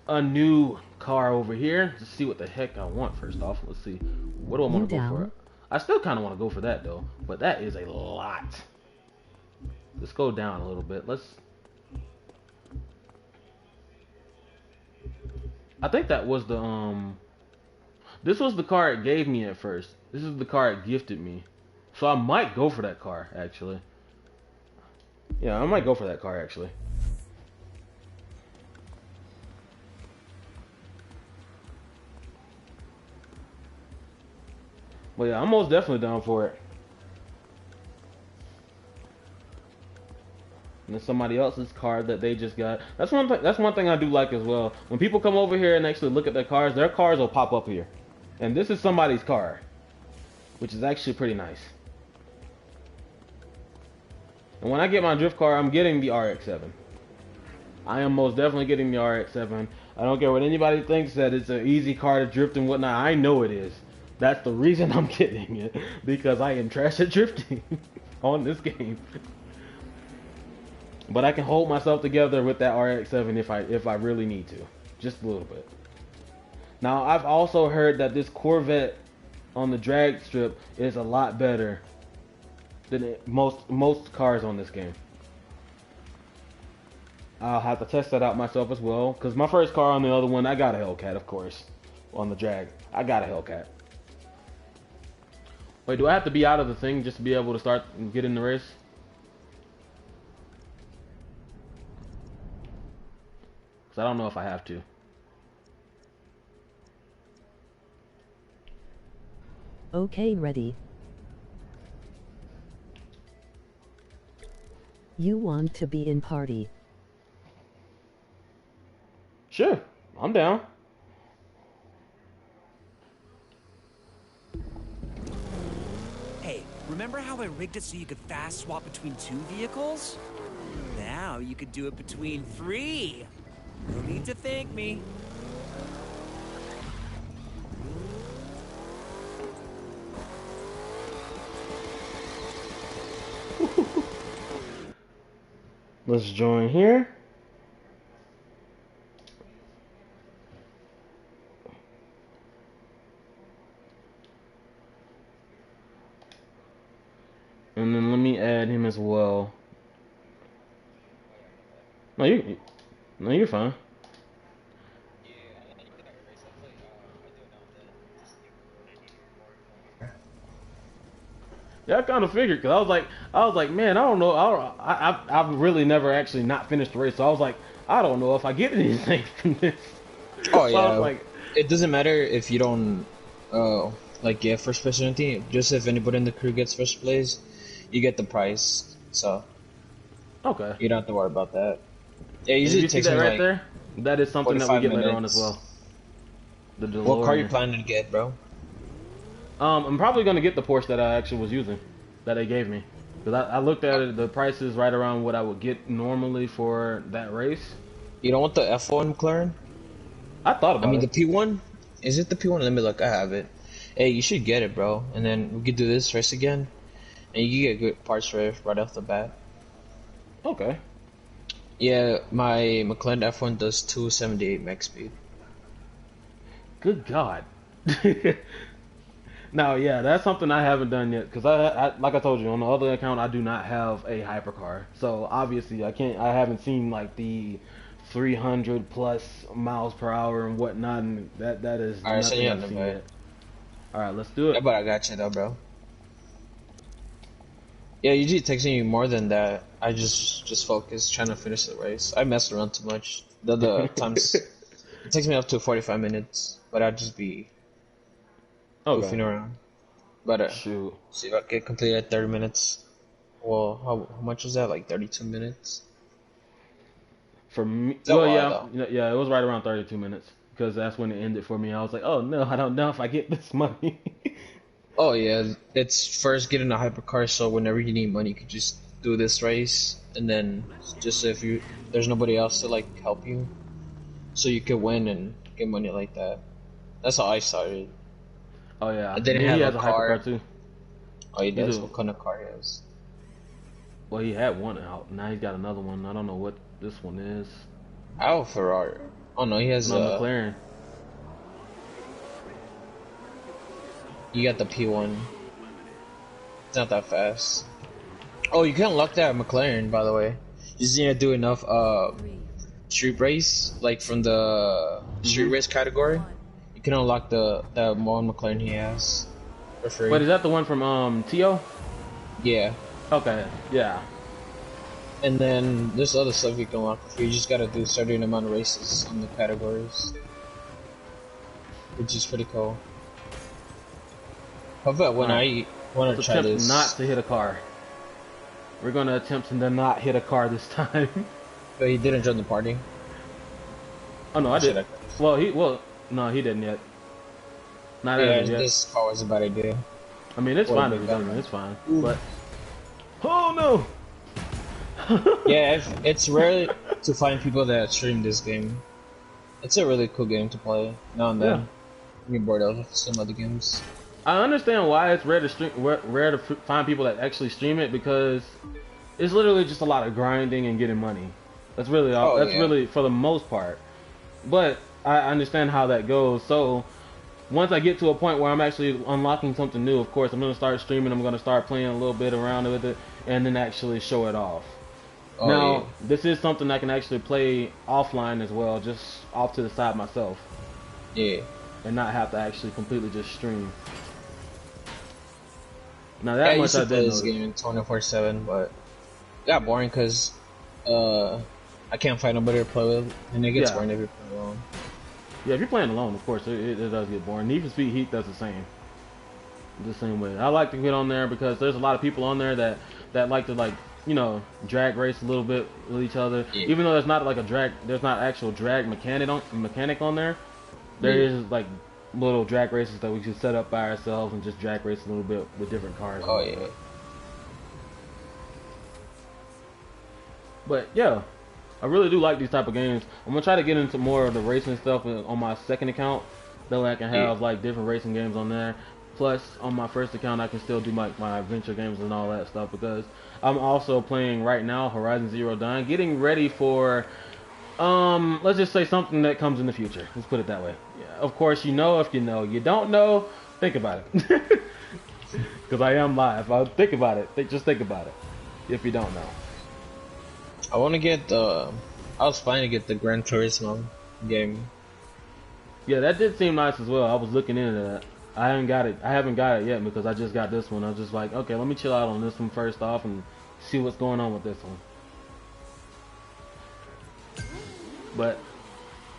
a new car over here. Let's see what the heck I want first off. Let's see. What do I want to go for? I still kind of want to go for that though, but that is a lot. Let's go down a little bit. I think that was the this was the car it gave me at first. This is the car it gifted me. So I might go for that car actually. Yeah, I might go for that car actually. But yeah, I'm most definitely down for it. and it's somebody else's car that they just got. That's one thing. That's one thing I do like as well. When people come over here and actually look at their cars will pop up here, and this is somebody's car, which is actually pretty nice. And when I get my drift car, I'm getting the RX-7. I am most definitely getting the RX-7. I don't care what anybody thinks that it's an easy car to drift and whatnot. I know it is. That's the reason I'm getting it, because I am trash at drifting on this game. But I can hold myself together with that RX-7 if I really need to, just a little bit. Now I've also heard that this Corvette on the drag strip is a lot better than most cars on this game. I'll have to test that out myself as well, because my first car on the other one, I got a Hellcat, of course, on the drag. I got a Hellcat. Wait, do I have to be out of the thing just to be able to start and get in the race? Because I don't know if I have to. Okay, ready. You want to be in party? Sure, I'm down. Hey, remember how I rigged it so you could fast swap between 2 vehicles? Now you could do it between 3. No need to thank me. Let's join here. And then let me add him as well. No, you're fine. Yeah, I kind of figured, because I was like, man, I don't know, I've really never actually not finished the race, so I was like, I don't know if I get anything from this. Oh So yeah, I was like, it doesn't matter if you don't like get first place or anything. Just if anybody in the crew gets first place, you get the prize. So okay, you don't have to worry about that. Yeah, did usually you it see takes that me right like there? That is something that we 45 get later on minutes. as well. The DeLorean. What car you planning to get, bro? I'm probably gonna get the Porsche that I actually was using, that they gave me, because I looked at it. The price is right around what I would get normally for that race. You don't want the F1 McLaren? I thought about it. I mean, the P1? Is it the P1? Let me look. I have it. Hey, you should get it, bro. And then we could do this race again. And you get good parts for it right off the bat. Okay. Yeah, my McLaren F1 does 278 max speed. Good God. Now, yeah, that's something I haven't done yet, because I like I told you, on the other account, I do not have a hypercar. So obviously, I haven't seen like the 300 plus miles per hour and whatnot, and that is Alright, so nothing yeah, I've seen yet. Alright, let's do it. Yeah, but I got you though, bro. Yeah, usually it takes me more than that. I just focus trying to finish the race. I mess around too much. The other times it takes me up to 45 minutes, but I'd just be goofing around. But shoot, see if I can complete at 30 minutes. Well, how much was that? Like 32 minutes. For me, It's a well, while, yeah, it was right around 32 minutes, because that's when it ended for me. I was like, oh no, I don't know if I get this money. Oh yeah, it's first getting a hypercar, so whenever you need money, you can just do this race, and then just if there's nobody else to like help you, so you could win and get money like that. That's how I started. Oh yeah, I didn't he have has a a car. hypercar too. Oh, he does. do. What kind of car he has? Well, he had one out. Now he's got another one. I don't know what this one is. I have a Ferrari. Oh no, he has No, a McLaren. You got the P1. It's not that fast. Oh, you can unlock that at McLaren, by the way. You just need to do enough street race, like from the street race category. You can unlock that one McLaren he has for free. Wait, is that the one from T.O.? Yeah. Okay, yeah. And then there's other stuff you can unlock for free. You just gotta do a certain amount of races on the categories, which is pretty cool. How about when I want to try this? Not to hit a car. We're gonna attempt to not hit a car this time. But he didn't join the party. Oh no, I did. No, he didn't yet. Not as of yet. This car was a bad idea. I mean, it's fine if he doesn't. It's fine. But oh no. Yeah, it's rare to find people that stream this game. It's a really cool game to play. Now and then, I get bored of some other games. I understand why it's rare to find people that actually stream it, because it's literally just a lot of grinding and getting money. That's really all. Really for the most part. But I understand how that goes. So once I get to a point where I'm actually unlocking something new, of course I'm gonna start streaming. I'm gonna start playing a little bit around with it, and then actually show it off. Now, this is something I can actually play offline as well, just off to the side myself. Yeah. And not have to actually completely just stream. Now that much I did play this game 24/7, but it got boring because I can't find nobody to play with, and it gets boring if you're playing alone. Yeah, if you're playing alone, of course, it does get boring. Need for Speed Heat does the same way. I like to get on there because there's a lot of people on there that like to, you know, drag race a little bit with each other. Yeah. Even though there's not like there's not actual drag mechanic on there. There is like little drag races that we should set up by ourselves and just drag race a little bit with different cars. Oh yeah. But yeah, I really do like these type of games. I'm gonna try to get into more of the racing stuff on my second account. That way I can have like different racing games on there. Plus, on my first account, I can still do my adventure games and all that stuff, because I'm also playing right now Horizon Zero Dawn, getting ready for, let's just say something that comes in the future. Let's put it that way. Yeah, of course, you know if you know. You don't know, think about it. Because I am live. I'll think about it. Just think about it. If you don't know. I want to get I was planning to get the Gran Turismo game. Yeah, that did seem nice as well. I was looking into that. I haven't got it yet because I just got this one. I was just like, okay, let me chill out on this one first off and see what's going on with this one. But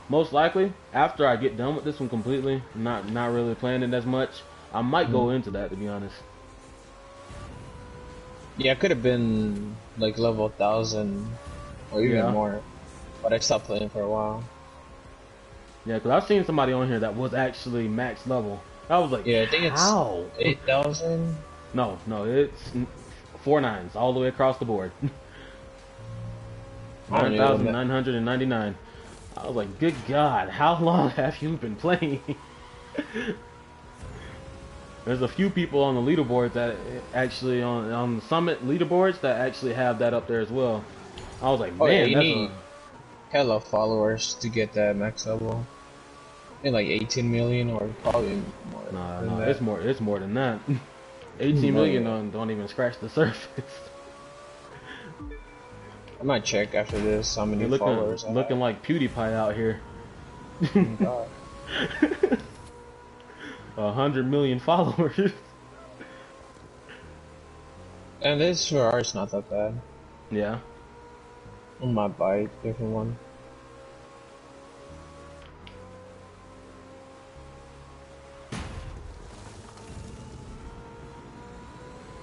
most likely, after I get done with this one completely, not really playing it as much, I might go into that, to be honest. Yeah, I could have been like level 1000 or even more, but I stopped playing for a while. Yeah, because I've seen somebody on here that was actually max level. I was like, yeah, I think it's how? 8,000? No, it's 4 nines all the way across the board. 9,999. I was like, good God, how long have you been playing? There's a few people on the leaderboards that actually on the summit leaderboards that actually have that up there as well. I was like, man, you need hella followers to get that max level. In like 18 million or probably more. No, it's more than that. 18 million don't even scratch the surface. I might check after this how many followers. Looking like PewDiePie out here. 100 million followers. And this Ferrari's not that bad. Yeah. I might buy a different one.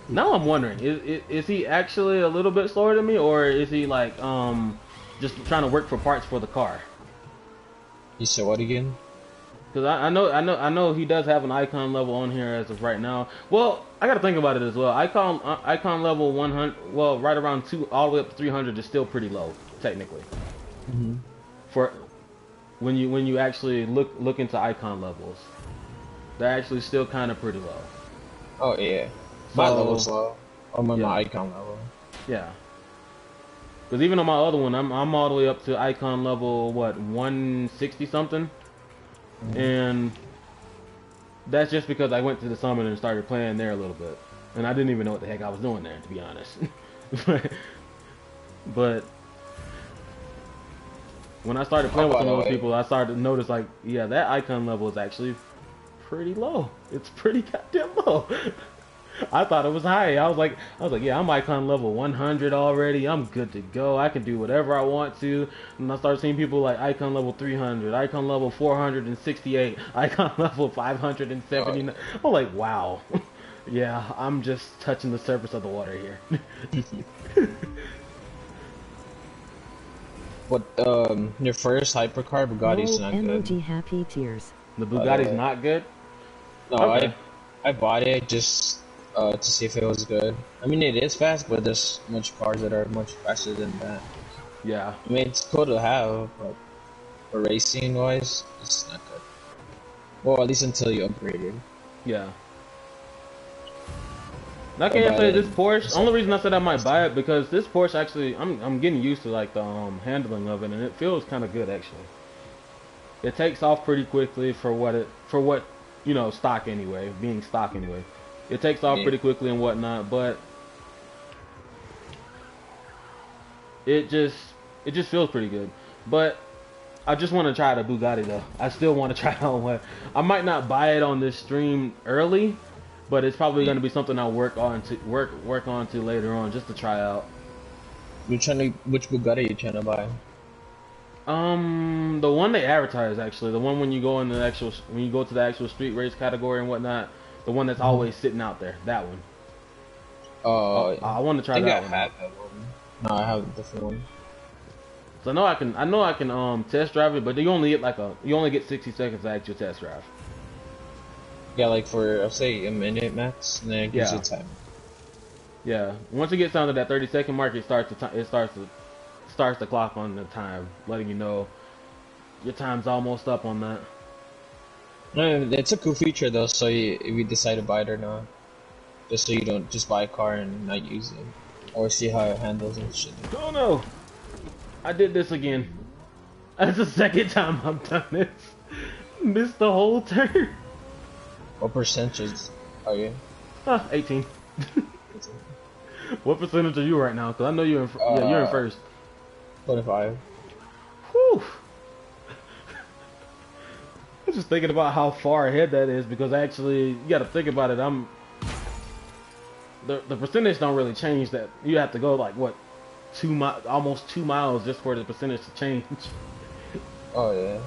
Now I'm wondering, is he actually a little bit slower than me, or is he like just trying to work for parts for the car? You said what again? Because I know he does have an icon level on here as of right now. Well, I got to think about it as well. Icon level 100, well, right around 2 all the way up to 300 is still pretty low technically. For when you actually look into icon levels, they're actually still kind of pretty low. Oh yeah. My level's low. I'm on my icon level. Yeah. Because even on my other one, I'm all the way up to icon level, what, 160 something? And that's just because I went to the summit and started playing there a little bit. And I didn't even know what the heck I was doing there, to be honest. But when I started playing with some of those people, I started to notice, like, yeah, that icon level is actually pretty low. It's pretty goddamn low. I thought it was high. I was like, yeah, I'm icon level 100 already. I'm good to go. I can do whatever I want to. And I started seeing people like icon level 300, icon level 468, icon level 579. I'm like, wow. Yeah, I'm just touching the surface of the water here. But your first hypercar Bugatti's Lol, not good. emoji happy tears. The By the Bugatti's way. not good? No, Okay. I bought it just to see if it was good. I mean, it is fast, but there's much cars that are much faster than that. Yeah. I mean, it's cool to have, but for racing wise, it's not good. Well, at least until you upgrade it. Yeah. I can't say this Porsche. Only reason I said I might buy it because this Porsche actually, I'm getting used to like the handling of it, and it feels kind of good actually. It takes off pretty quickly for what you know, stock anyway, being stock anyway. It takes off pretty quickly and whatnot, but it just feels pretty good. But I just want to try the Bugatti though. I still want to try it on one. I might not buy it on this stream early, but it's probably going to be something I'll work on to later on just to try out. Which Bugatti are you trying to buy? The one they advertise actually, the one when you go to the actual street race category and whatnot, the one that's always sitting out there, that one. I want to try that one. I have that one. No, I have a different one. So I know I can test drive it, but you only get 60 seconds to actual test drive. Yeah, like for I'll say a minute max, and then it gives you time. Yeah, once it gets down to that 30-second mark, it starts the clock on the time, letting you know your time's almost up on that. It's a cool feature though, so if you decide to buy it or not, just so you don't just buy a car and not use it, or see how it handles and shit. Oh no, I did this again. That's the second time I've done this. Missed the whole turn. What percentages are you? 18. What percentage are you right now? Cause I know you're in. You're in first. 25. Whew. I'm just thinking about how far ahead that is because actually you got to think about it. The percentage don't really change. That you have to go like what, almost 2 miles just for the percentage to change. Oh yeah.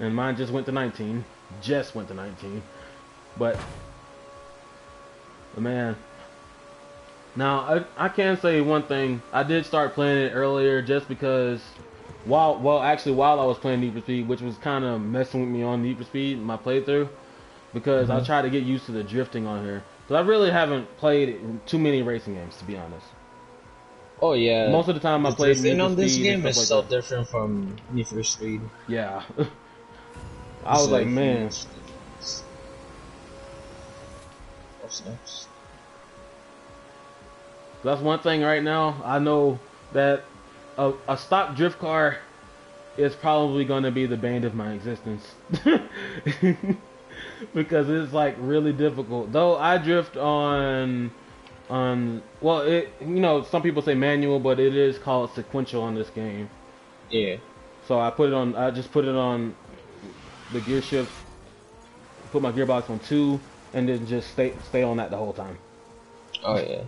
And mine just went to 19. Just went to 19. But man. Now I can say one thing. I did start playing it earlier just because while I was playing Need for Speed, which was kind of messing with me on Need for Speed, my playthrough, because I tried to get used to the drifting on here. Because I really haven't played too many racing games, to be honest. Oh yeah. Most of the time I played Need for Speed. On this game is so different from Need for Speed. Yeah. I was like, man. What's next? That's one thing right now. I know that a stock drift car is probably going to be the bane of my existence. Because it's like really difficult. Though I drift on well, some people say manual, but it is called sequential on this game. Yeah. So I just put it on the gear shift, put my gearbox on 2, and then just stay on that the whole time. Oh yeah.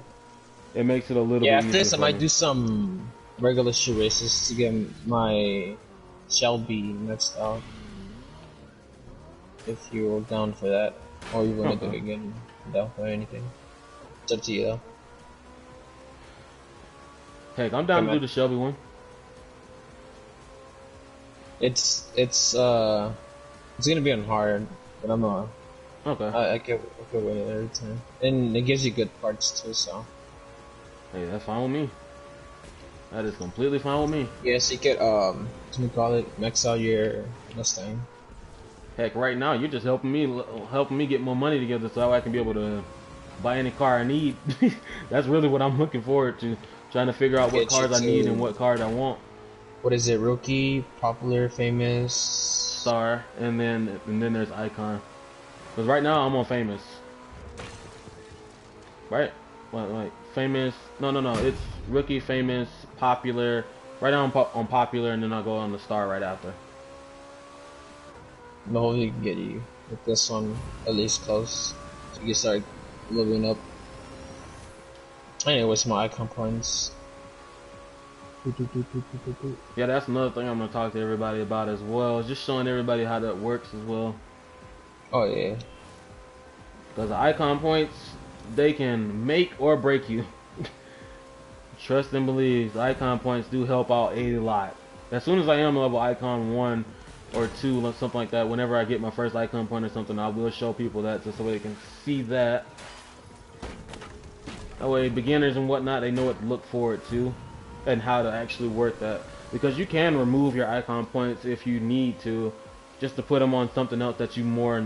It makes it a little bit easier. Yeah, after this I might do some regular street races to get my Shelby next out. If you're down for that. Or you want to do it again without or anything. It's up to you though. Heck, I'm down to do the Shelby one. It's gonna be on hard, but I'm okay. I can win it every time, and it gives you good parts too. So hey, that's fine with me. That is completely fine with me. Yes, you could max out your Mustang. Heck, right now you're just helping me get more money together so I can be able to buy any car I need. That's really what I'm looking forward to. Trying to figure out what cars I need and what cars I want. What is it? Rookie, popular, famous, star, and then there's icon. Because right now I'm on famous. Right? Wait, famous? No. It's rookie, famous, popular. Right now I'm on popular, and then I'll go on the star right after. But hopefully we can get you with this one at least close, so you can start living up. Anyways, my icon points. Yeah, that's another thing I'm gonna talk to everybody about as well. Just showing everybody how that works as well. Oh yeah. Because the icon points, they can make or break you. Trust and believe, the icon points do help out a lot. As soon as I am level icon 1 or 2, or something like that, whenever I get my first icon point or something, I will show people that just so they can see that. That way, beginners and whatnot, they know what to look forward to and how to actually work that. Because you can remove your icon points if you need to, just to put them on something else that you more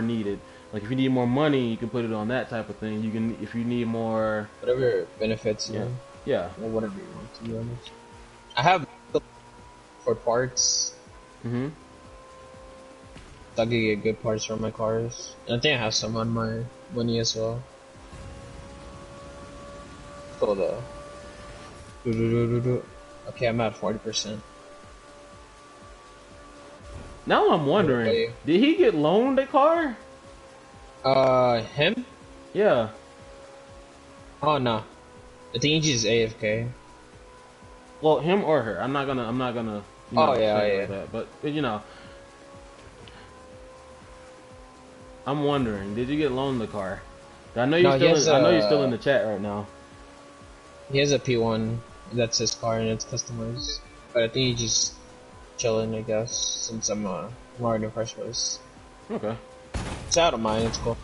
needed. Like if you need more money, you can put it on that type of thing. You can, if you need more, whatever benefits you. Yeah. Or whatever you want, to be honest. I have for parts. Mm-hmm. So I can get good parts for my cars. And I think I have some on my money as well. So okay, I'm at 40%. Now I'm wondering, did he get loaned a car? Him? Yeah. Oh no, I think he's just AFK. Well, him or her. I'm not gonna. You know, say like that. But you know, I'm wondering, did you get loaned the car? I know you're I know you're still in the chat right now. He has a P1. That's his car and it's customized. But I think he's just chilling, I guess, since I'm more in the first place. Okay. So I don't mind. It's cool.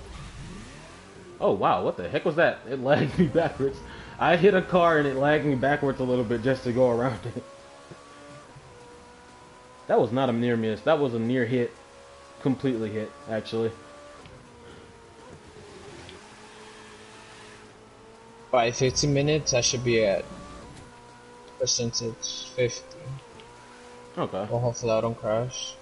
Oh wow, what the heck was that? It lagged me backwards. I hit a car and it lagged me backwards a little bit just to go around it. That was not a near miss. That was a near hit. Completely hit, actually. By 15 minutes, I should be at percentage 50. Okay. Well, hopefully I don't crash.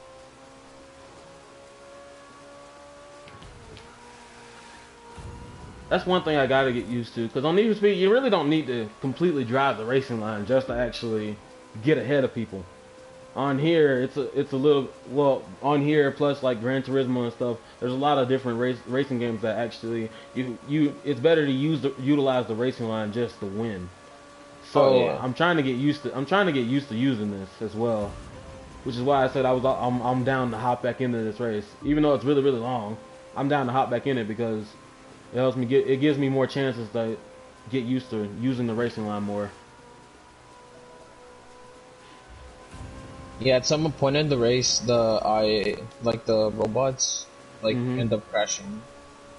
That's one thing I gotta get used to, because on Need for Speed, you really don't need to completely drive the racing line just to actually get ahead of people. On here, it's a little, well, on here plus like Gran Turismo and stuff, there's a lot of different racing games that actually it's better to utilize the racing line just to win. So I'm trying to get used to using this as well, which is why I said I'm down to hop back into this race, even though it's really long. I'm down to hop back in it because it gives me more chances to get used to using the racing line more. Yeah, at some point in the race, the robots end up crashing.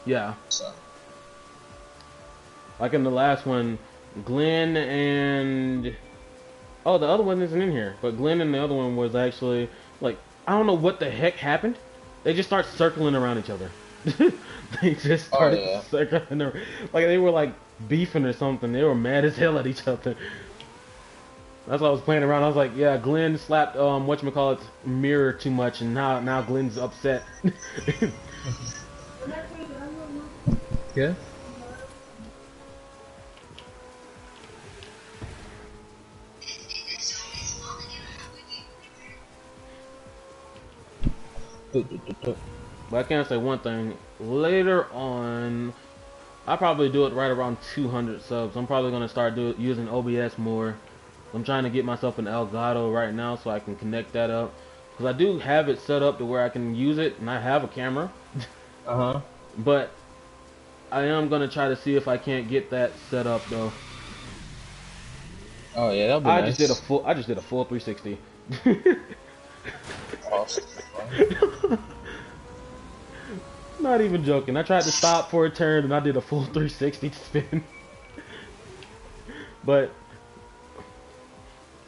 Yeah. So. Like in the last one, Glenn and the other one isn't in here, but Glenn and the other one was actually like, I don't know what the heck happened. They just start circling around each other. They just started circling around. Like they were like beefing or something. They were mad as hell at each other. That's why I was playing around. I was like, yeah, Glenn slapped whatchamacallit Mirror too much, and now Glenn's upset. Yeah. But I can say one thing. Later on, I'll probably do it right around 200 subs. I'm probably gonna start using OBS more. I'm trying to get myself an Elgato right now so I can connect that up. Because I do have it set up to where I can use it, and I have a camera. But I am going to try to see if I can't get that set up, though. Oh, yeah, that'll be nice. I just did a full 360. Awesome. Not even joking. I tried to stop for a turn, and I did a full 360 spin. But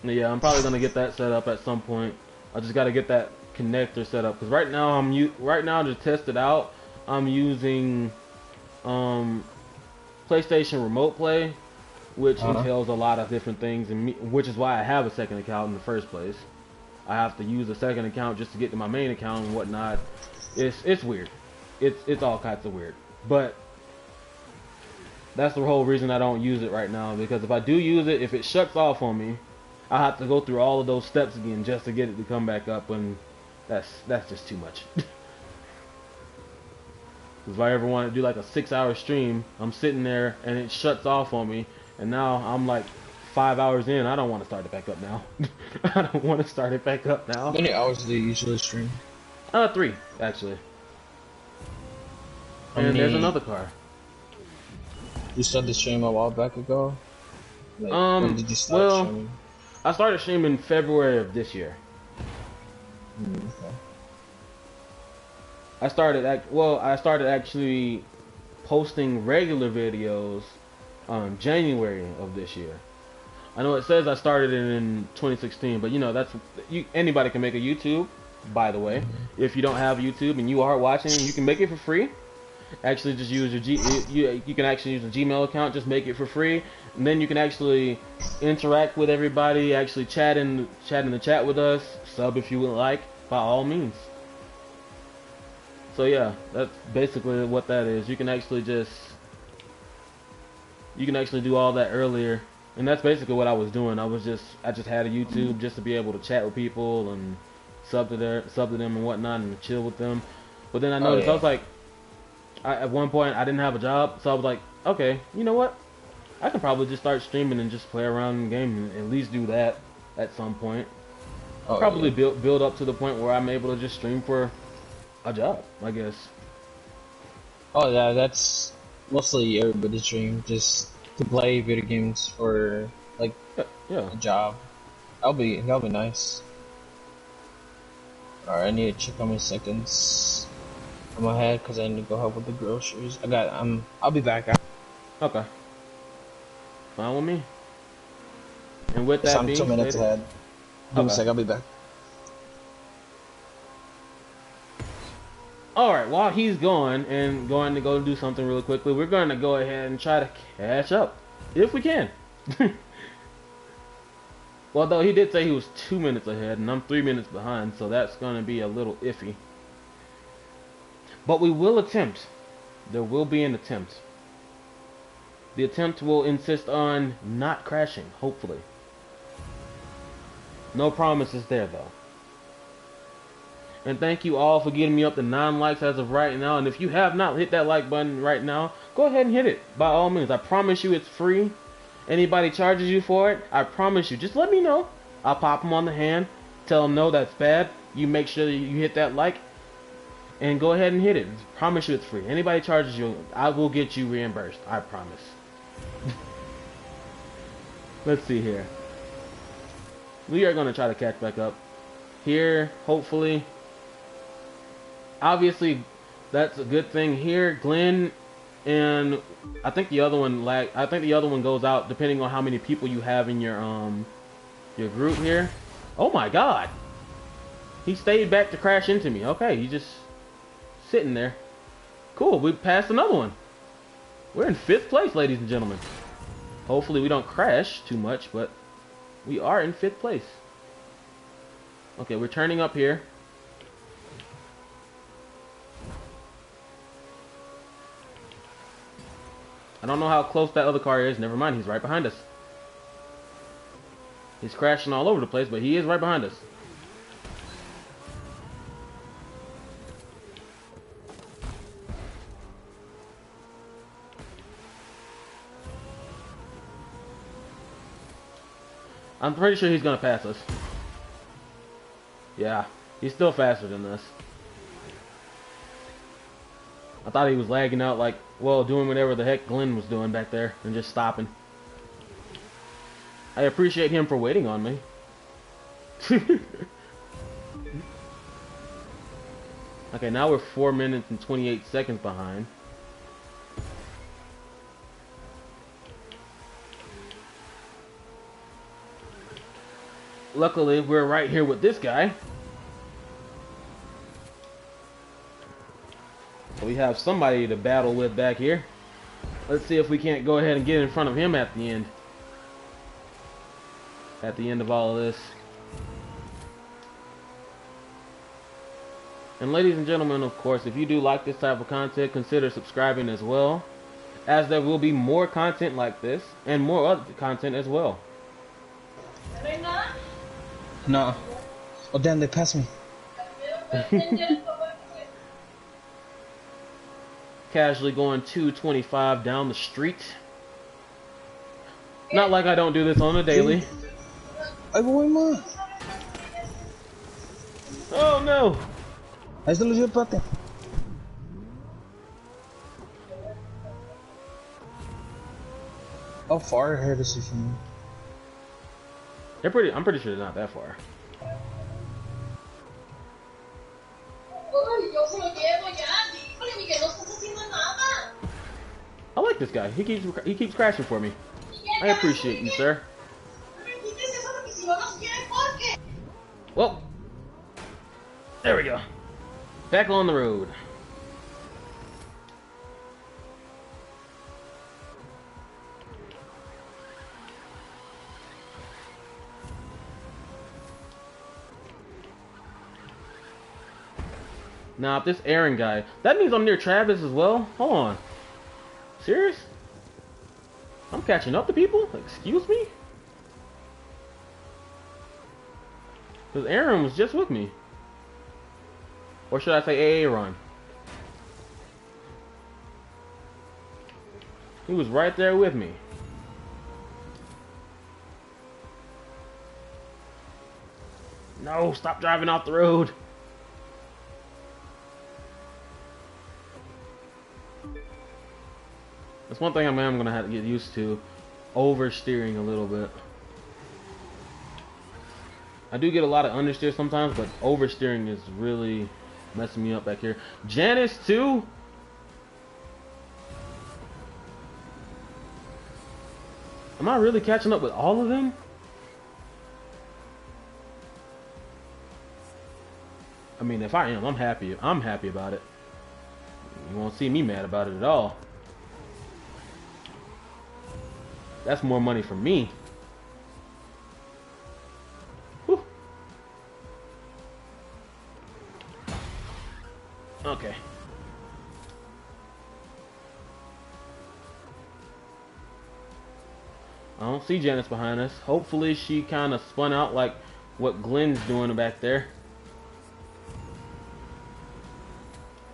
yeah, I'm probably gonna get that set up at some point. I just gotta get that connector set up because right now to test it out, I'm using PlayStation Remote Play, which entails a lot of different things, and which is why I have a second account in the first place. I have to use a second account just to get to my main account and whatnot. It's weird. It's all kinds of weird, but that's the whole reason I don't use it right now, because if I do use it, if it shuts off on me, I have to go through all of those steps again just to get it to come back up, and that's just too much. If I ever want to do like a 6-hour stream, I'm sitting there and it shuts off on me, and now I'm like 5 hours in. I don't want to start it back up now. I don't want to start it back up now. How many hours do you usually stream? 3 actually. And there's another car. You started the stream a while back ago? Like, when did you start streaming? I started streaming February of this year. Okay. I started actually posting regular videos January of this year. I know it says I started it in 2016, but you know anybody can make a YouTube. By the way, if you don't have YouTube and you are watching, you can make it for free. Actually, just use your you can actually use a Gmail account. Just make it for free, and then you can actually interact with everybody. Actually, chat in the chat with us. Sub if you would like, by all means. So yeah, that's basically what that is. You can actually do all that earlier, and that's basically what I was doing. I just had a YouTube just to be able to chat with people and sub to them and whatnot and chill with them. But then I noticed I was like, at one point I didn't have a job, so I was like, okay, you know what? I can probably just start streaming and just play around in the game and at least do that at some point. Probably build up to the point where I'm able to just stream for a job, I guess. Oh yeah, that's mostly everybody's dream, just to play video games for like a job. That'll be nice. Alright, I need to check how many seconds I'm ahead because I need to go help with the groceries. I'll be back. Okay. Fine with me. And with that I'm 2 minutes ahead. Give me a sec, I'll be back. Alright, while he's gone and going to go do something really quickly, we're going to go ahead and try to catch up. If we can. Well, though he did say he was 2 minutes ahead, and I'm 3 minutes behind, so that's going to be a little iffy. But we will attempt. There will be an attempt. The attempt will insist on not crashing, hopefully. No promises there, though. And thank you all for getting me up to 9 likes as of right now. And if you have not hit that like button right now, go ahead and hit it. By all means, I promise you it's free. Anybody charges you for it, I promise you, just let me know. I'll pop them on the hand, tell them no, that's bad. You make sure that you hit that like, and go ahead and hit it. Promise you it's free. Anybody charges you, I will get you reimbursed. I promise. Let's see here. We are going to try to catch back up here, hopefully. Obviously, that's a good thing here. Glenn and I think the other one goes out depending on how many people you have in your group here. Oh my god. He stayed back to crash into me. Okay, he's just sitting there. Cool, we passed another one. We're in 5th place, ladies and gentlemen. Hopefully we don't crash too much, but we are in 5th place. Okay, we're turning up here. I don't know how close that other car is. Never mind, he's right behind us. He's crashing all over the place, but he is right behind us. I'm pretty sure he's gonna pass us. Yeah, he's still faster than us. I thought he was lagging out, like, well, doing whatever the heck Glenn was doing back there and just stopping. I appreciate him for waiting on me. Okay, now we're 4 minutes and 28 seconds behind. Luckily, we're right here with this guy. So we have somebody to battle with back here. Let's see if we can't go ahead and get in front of him at the end. At the end of all of this. And ladies and gentlemen, of course, if you do like this type of content, consider subscribing as well, as there will be more content like this and more other content as well. No. Oh damn, they passed me. Casually going 225 down the street. Not like I don't do this on a daily. Oh no! How far ahead is he from me? They're pretty. I'm pretty sure they're not that far. I like this guy. He keeps crashing for me. I appreciate you, sir. Well, there we go. Back on the road. Now, if this Aaron guy, that means I'm near Travis as well? Hold on. Serious? I'm catching up to people? Excuse me? Because Aaron was just with me. Or should I say Aaron? He was right there with me. No, stop driving off the road. That's one thing I'm gonna have to get used to, oversteering a little bit. I do get a lot of understeer sometimes, but oversteering is really messing me up back here. Janice too? Am I really catching up with all of them? I mean, if I am, I'm happy. I'm happy about it. You won't see me mad about it at all. That's more money for me. Whew. Okay. I don't see Janice behind us. Hopefully she kind of spun out like what Glenn's doing back there.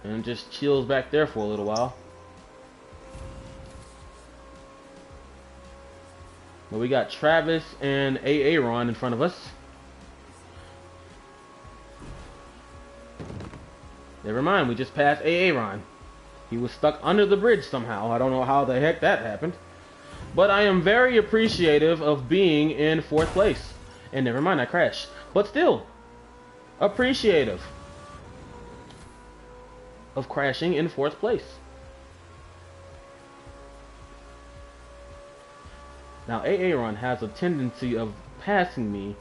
And just chills back there for a little while. But we got Travis and Aaron in front of us. Never mind, we just passed Aaron. He was stuck under the bridge somehow. I don't know how the heck that happened. But I am very appreciative of being in 4th place. And never mind, I crashed. But still, appreciative of crashing in 4th place. Now, Aaron has a tendency of passing me.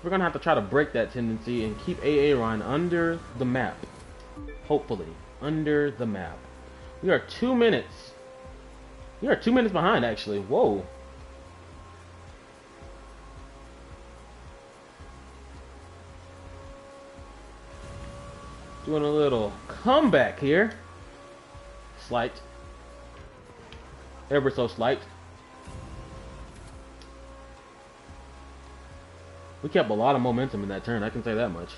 We're going to have to try to break that tendency and keep Aaron under the map. Hopefully, under the map. We are 2 minutes. We are 2 minutes behind, actually. Whoa. Doing a little comeback here. Slight. Ever so slight. We kept a lot of momentum in that turn, I can say that much.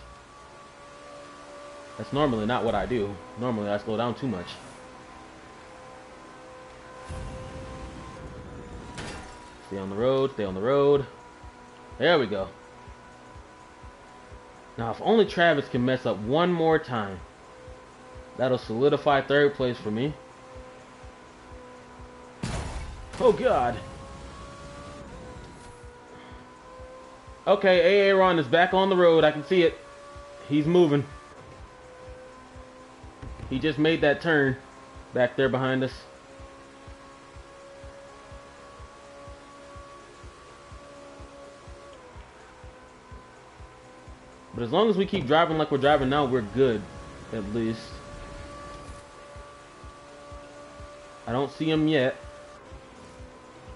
That's normally not what I do. Normally I slow down too much. Stay on the road, stay on the road. There we go. Now if only Travis can mess up one more time, that'll solidify 3rd place for me. Oh God. Okay, Aaron is back on the road. I can see it. He's moving. He just made that turn back there behind us. But as long as we keep driving like we're driving now, we're good, at least. I don't see him yet.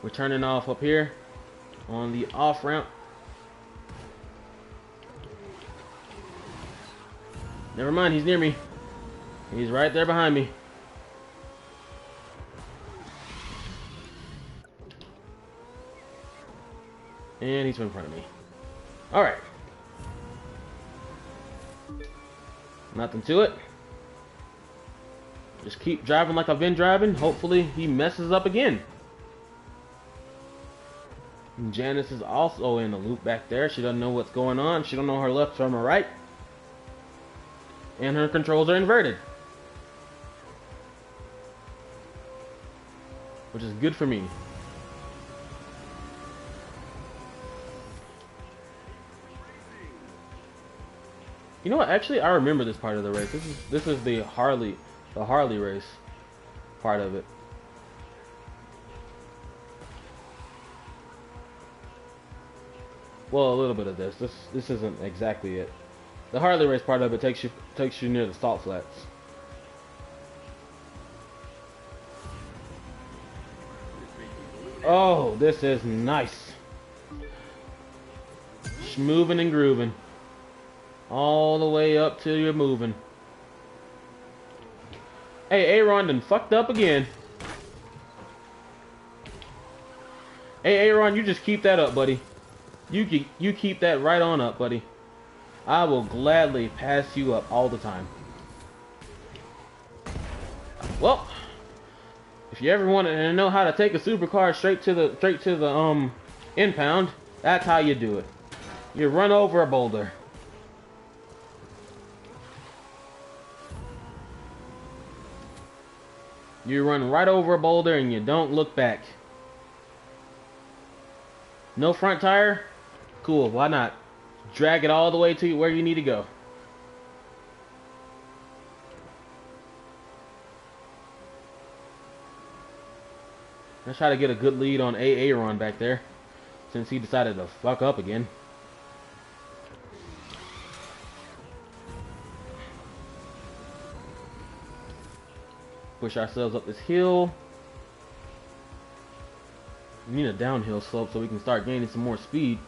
We're turning off up here on the off ramp. Never mind, he's near me. He's right there behind me. And he's in front of me. Alright. Nothing to it. Just keep driving like I've been driving. Hopefully he messes up again. And Janice is also in the loop back there. She doesn't know what's going on. She don't know her left from her right. And her controls are inverted. which is good for me. You know what? Actually, I remember this part of the race. This is the Harley race part of it. Well, a little bit of this. This isn't exactly it. The Harley race part of it takes you near the salt flats. Oh, this is nice. Moving and grooving. All the way up till you're moving. Hey, Aaron done fucked up again. Hey, Aaron, you just keep that up, buddy. You keep that right on up, buddy. I will gladly pass you up all the time. Well, if you ever wanted to know how to take a supercar straight to the impound, that's how you do it. You run over a boulder. You run right over a boulder and you don't look back. No front tire? Cool, why not? Drag it all the way to where you need to go. Let's try to get a good lead on Aaron back there, since he decided to fuck up again. Push ourselves up this hill. We need a downhill slope so we can start gaining some more speed.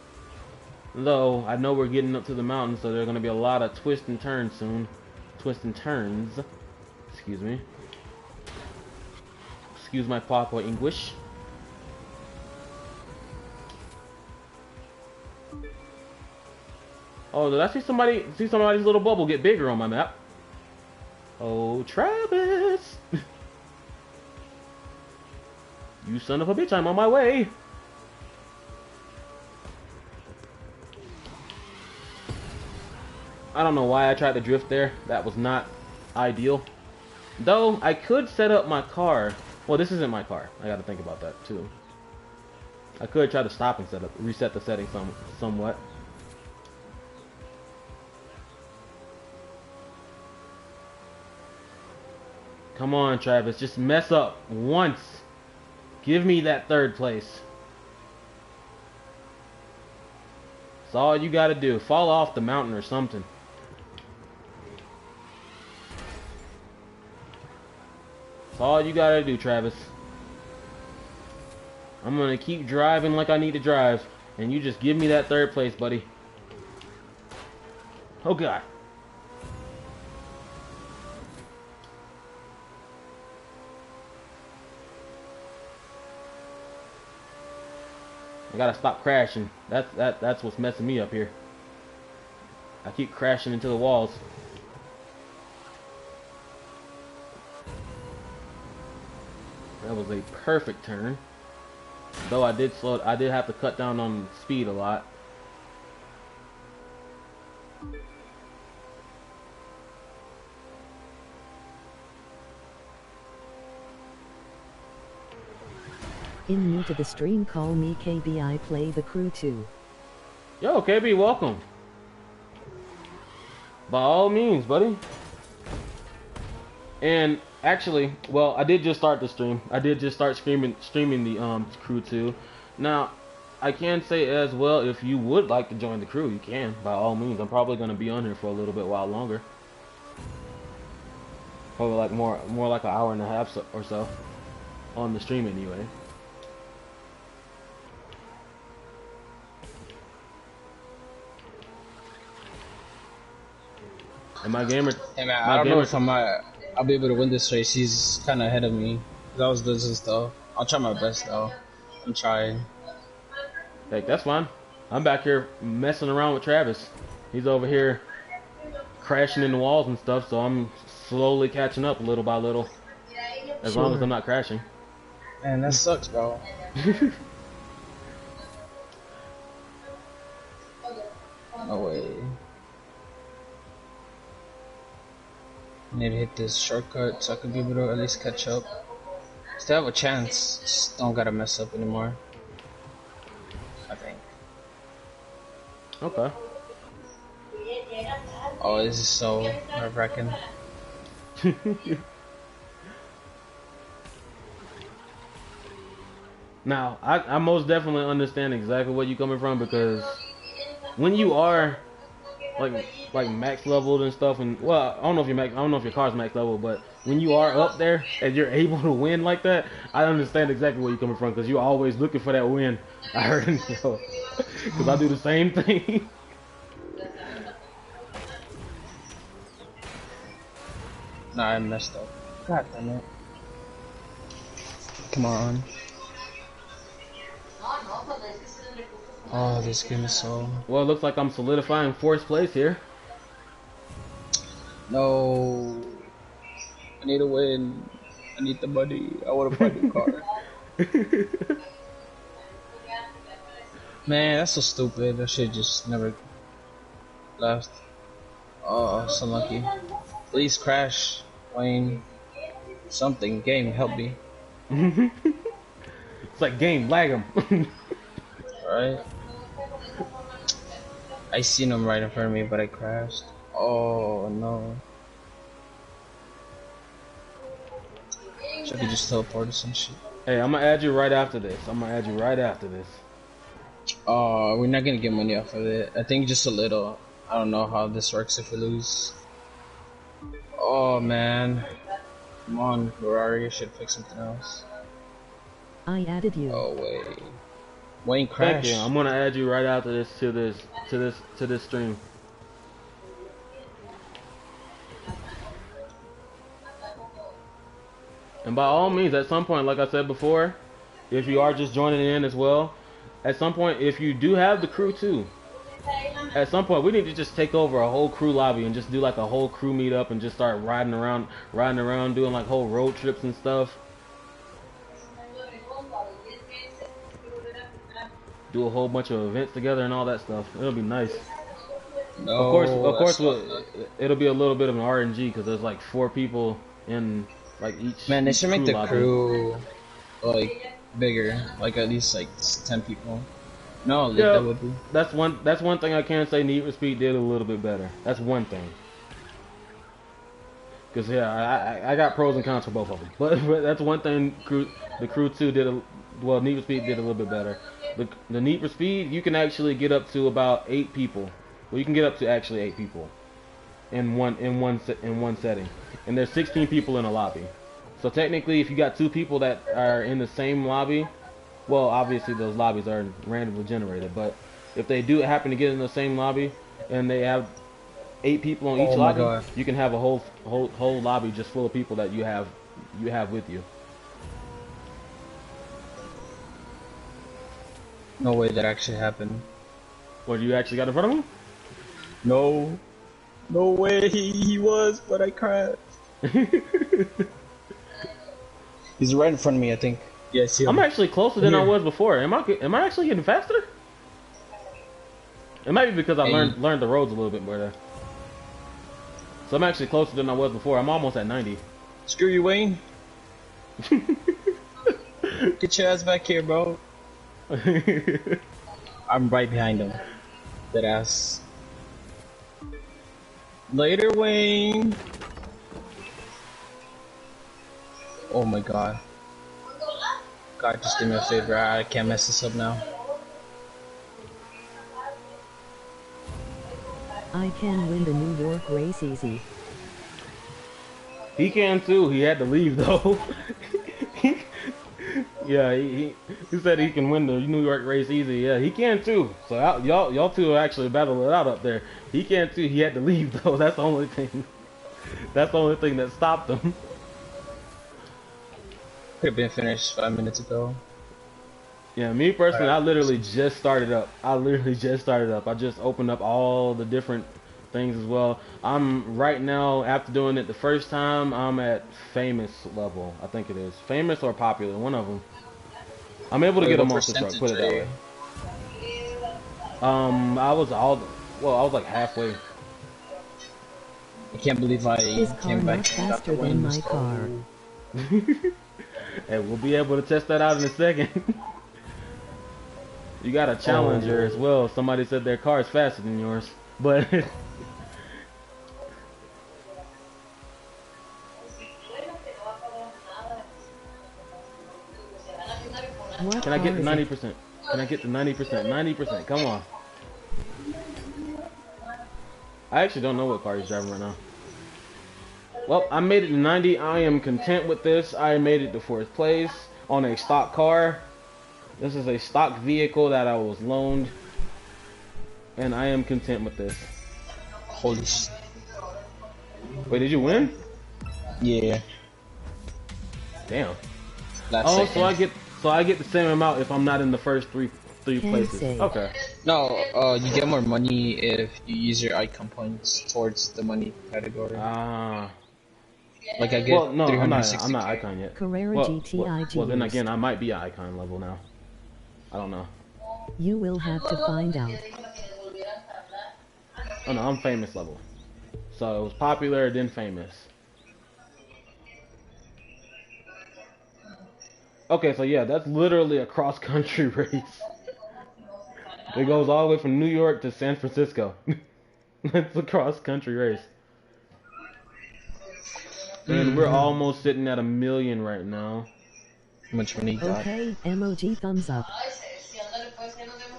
Though, I know we're getting up to the mountain, so there are going to be a lot of twists and turns soon. Twists and turns. Excuse me. Excuse my proper English. Oh, did I see somebody's little bubble get bigger on my map? Oh, Travis! You son of a bitch, I'm on my way! I don't know why I tried to drift there. That was not ideal. Though, I could set up my car. Well, this isn't my car. I gotta think about that, too. I could try to stop and reset the settings somewhat. Come on, Travis. Just mess up once. Give me that third place. That's all you gotta do. Fall off the mountain or something. That's all you gotta do, Travis. I'm gonna keep driving like I need to drive, and you just give me that third place, buddy. Oh, God. I gotta stop crashing. That's what's messing me up here. I keep crashing into the walls. That was a perfect turn. Though I did have to cut down on speed a lot. In new to the stream, call me KB. I play the crew too. Yo, KB, welcome. By all means, buddy. And actually, well, I did just start the stream. I did just start streaming the crew too. Now, I can say as well, if you would like to join the crew, you can. By all means, I'm probably gonna be on here for a little bit while longer. Probably like more like an hour and a half or so on the stream anyway. And my gamer... Hey man, I don't know if I'll be able to win this race. He's kind of ahead of me. I was doing some stuff. I'll try my best though. I'm trying. Heck, that's fine. I'm back here messing around with Travis. He's over here crashing into walls and stuff, so I'm slowly catching up little by little. As long as I'm not crashing. Man, that sucks, bro. No way. Maybe hit this shortcut so I can be able to at least catch up. Still have a chance. Just don't gotta mess up anymore. I think. Okay. Oh, this is so nerve-wracking. Now, I most definitely understand exactly where you're coming from, because when you are like max leveled and stuff, and well, I don't know if your car's max level, but when you are up there and you're able to win like that, I understand exactly where you're coming from, because you're always looking for that win. I heard it, because I do the same thing. Nah, I messed up. God damn it. Come on. Oh, this game is so... Well, it looks like I'm solidifying fourth place here. No. I need a win. I need the money. I want to buy the car. Man, that's so stupid. I should just never left. Oh, so lucky. Please crash, Wayne. Something. Game, help me. It's like, game, lag him. Right? I seen him right in front of me, but I crashed. Oh no. So I could just teleport or some shit. Hey, I'm gonna add you right after this. Oh, we're not gonna get money off of it. I think just a little. I don't know how this works if we lose. Oh man. Come on, Ferrari, I should fix something else. I added you. Oh wait. Wayne crash. Thank you. I'm gonna add you right after this to this stream. And by all means, at some point, like I said before, if you are just joining in as well, at some point, if you do have the crew too, at some point we need to just take over a whole crew lobby and just do like a whole crew meetup and just start riding around, doing like whole road trips and stuff. Do a whole bunch of events together and all that stuff. It'll be nice. No, of course, it'll be a little bit of an RNG because there's like 4 people in like each. Man, they should make the lobby. crew like bigger, like at least like 10 people. No, Yeah, that would be. That's one thing I can say. Need for Speed did a little bit better. That's one thing. Because yeah, I got pros and cons for both of them. But that's one thing. The crew 2 did well. Need for Speed did a little bit better. The Need for Speed, you can actually get up to about 8 people. Well, you can get up to actually 8 people in one setting, and there's 16 people in a lobby. So technically, if you got 2 people that are in the same lobby, well, obviously those lobbies are randomly generated. But if they do happen to get in the same lobby and they have 8 people on each lobby, God. you can have a whole lobby just full of people that you have with you. No way that actually happened. What, you actually got in front of him? No. No way he was, but I crashed. He's right in front of me, I think. Yeah, see him. I'm actually closer than I was before. Am I actually getting faster? It might be because I learned the roads a little bit better. So I'm actually closer than I was before. I'm almost at 90. Screw you, Wayne. Get your ass back here, bro. I'm right behind him. That ass. Later, Wayne. Oh my god. God, just do me a favor. I can't mess this up now. I can win the New York race easy. He can too. He had to leave though. Yeah, he said he can win the New York race easy. Yeah, he can too. So y'all two are actually battling it out up there. He can too. He had to leave though. That's the only thing. That's the only thing that stopped him. Could have been finished 5 minutes ago. Yeah, me personally, I literally just started up. I just opened up all the different things as well. I'm right now, after doing it the first time, I'm at famous level. I think it is famous or popular, one of them. I'm able to get a monster truck. Put it that way. I was like halfway. I can't believe I His car came back much faster than my car. And we'll be able to test that out in a second. You got a Challenger as well. Somebody said their car is faster than yours, but What can I get car the is it? 90%? Can I get the 90%? 90%. Come on. I actually don't know what car he's driving right now. Well, I made it to 90. I am content with this. I made it to 4th place on a stock car. This is a stock vehicle that I was loaned. And I am content with this. Holy shit. Wait, did you win? Yeah. Damn. Last Oh, second. so I get the same amount if I'm not in the first three places. Say. Okay. No, you get more money if you use your icon points towards the money category. Ah. Like I get Well, no, I'm not 360K. icon yet. Carrera Well, GTI well, then used. again, I might be icon level now. I don't know. You will have to find out. Oh no, I'm famous level. So it was popular, then famous. Okay, so yeah, that's literally a cross-country race. It goes all the way from New York to San Francisco. That's a cross-country race. And we're almost sitting at 1 million right now. How much money you got? Okay, emoji thumbs up.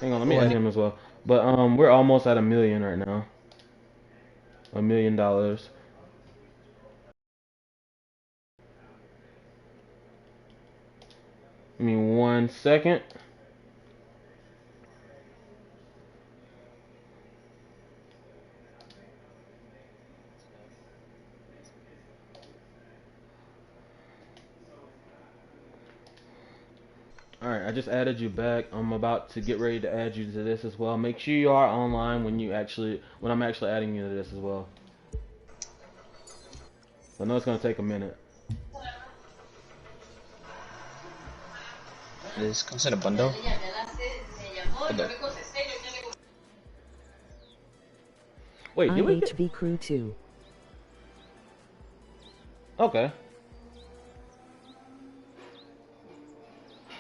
Hang on, let me add him as well. But we're almost at 1 million right now. $1 million. Give me 1 second. Alright, I just added you back. I'm about to get ready to add you to this as well. Make sure you are online when I'm actually adding you to this as well. I know it's gonna take a minute. This comes in a bundle. Wait, did we IHV Crew 2. Okay.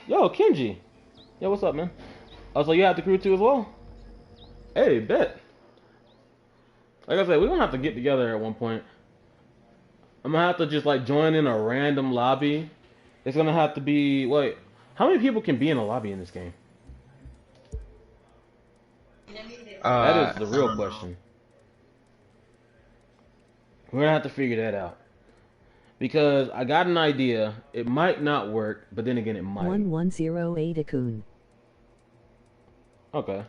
Yo, Kenji. Yo, what's up, man? Oh, so you have the crew too as well? Hey, bet. Like I said, we're gonna have to get together at one point. I'm gonna have to just like join in a random lobby. It's gonna have to be, wait, how many people can be in a lobby in this game? That is the real question. We're gonna have to figure that out. Because I got an idea. It might not work, but then again, it might. 1108 Akun. Okay.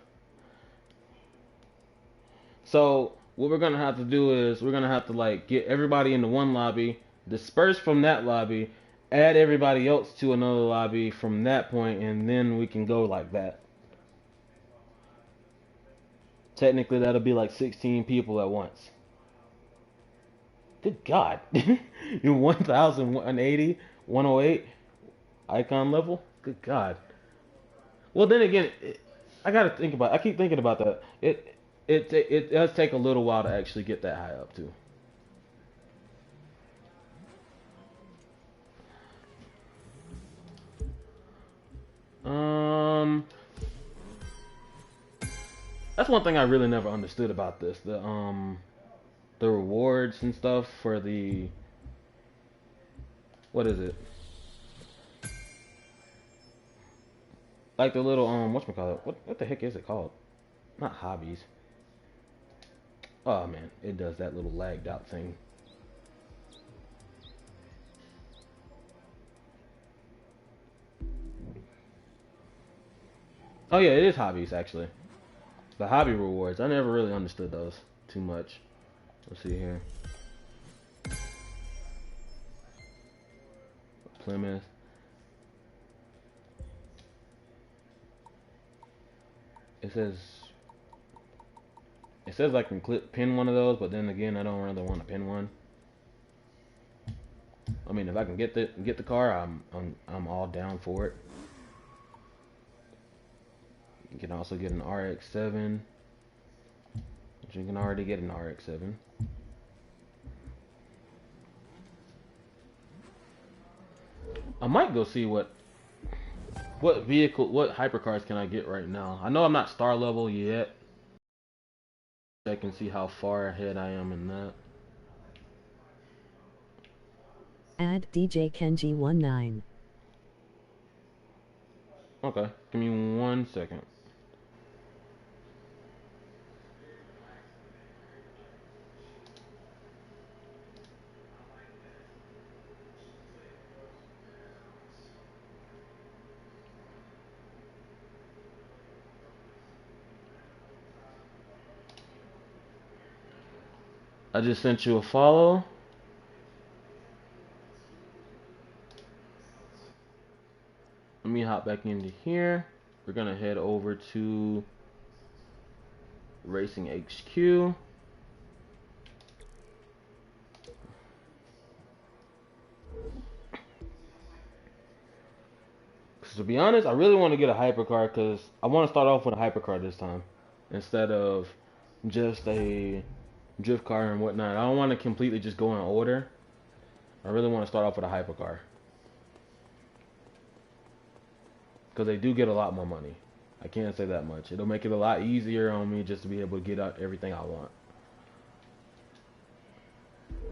So what we're gonna have to do is we're gonna have to like get everybody into one lobby, disperse from that lobby, add everybody else to another lobby from that point, and then we can go like that. Technically, that'll be like 16 people at once. Good God. You're 1,180, 108 icon level? Good God. Well, then again, I keep thinking about that. It does take a little while to actually get that high up, too. That's one thing I really never understood about this. The rewards and stuff for the, what is it? Like the little whatchamacallit? What the heck is it called? Not hobbies. Oh man, it does that little lagged out thing. Oh yeah, it is hobbies actually. The hobby rewards. I never really understood those too much. Let's see here. Plymouth. It says I can pin one of those, but then again, I don't really want to pin one. I mean, if I can get the car, I'm all down for it. You can also get an RX-7, which you can already get an RX-7. I might go see what vehicle, what hypercars can I get right now. I know I'm not star level yet. I can see how far ahead I am in that. Add DJ Kenji 19. Okay, give me 1 second. I just sent you a follow. Let me hop back into here. We're gonna head over to Racing HQ. To be honest, I really want to get a hypercar because I want to start off with a hypercar this time instead of just a drift car and whatnot. I don't want to completely just go in order. I really want to start off with a hypercar because they do get a lot more money. I can't say that much. It'll make it a lot easier on me just to be able to get out everything I want.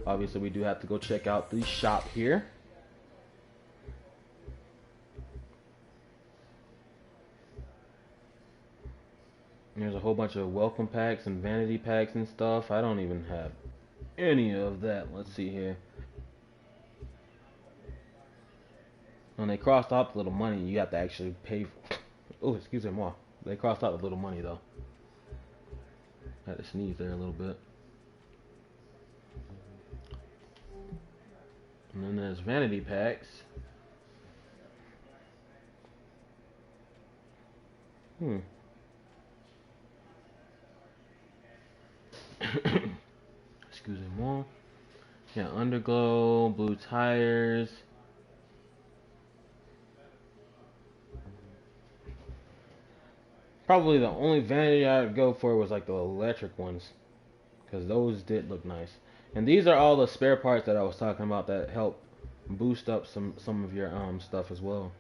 Obviously, we do have to go check out the shop here. There's a whole bunch of welcome packs and vanity packs and stuff. I don't even have any of that. Let's see here. When they crossed out the little money, you have to actually pay for. Oh, excuse me, more. They crossed out the little money though. I had to sneeze there a little bit. And then there's vanity packs. Excuse me, more. Yeah, underglow, blue tires. Probably the only vanity I would go for was like the electric ones, because those did look nice. And these are all the spare parts that I was talking about that help boost up some of your stuff as well.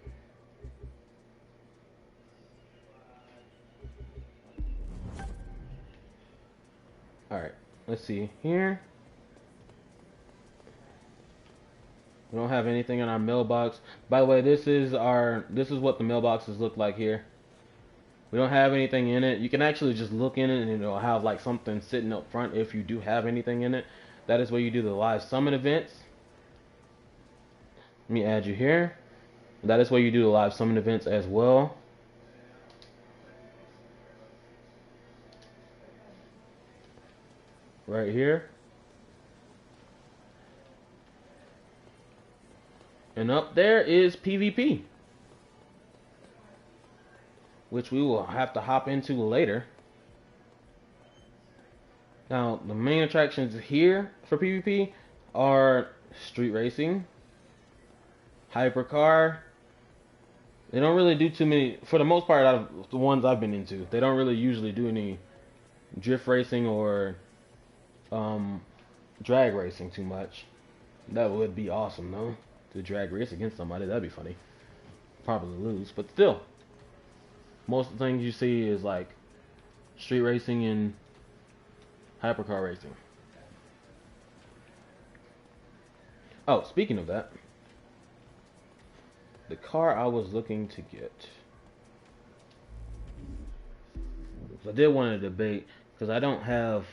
All right, let's see here. We don't have anything in our mailbox. By the way, this is what the mailboxes look like here. We don't have anything in it. You can actually just look in it and it'll have like something sitting up front if you do have anything in it. That is where you do the live summon events. Let me add you here. That is where you do the live summon events as well. Right here. And up there is PvP, which we will have to hop into later. Now, the main attractions here for PvP are street racing, hypercar. They don't really do too many, for the most part, out of the ones I've been into. They don't really usually do any drift racing or drag racing too much. That would be awesome, though. To drag race against somebody, that'd be funny. Probably lose, but still. Most of the things you see is like street racing and hypercar racing. Oh, speaking of that, the car I was looking to get. I did want to debate because I don't have.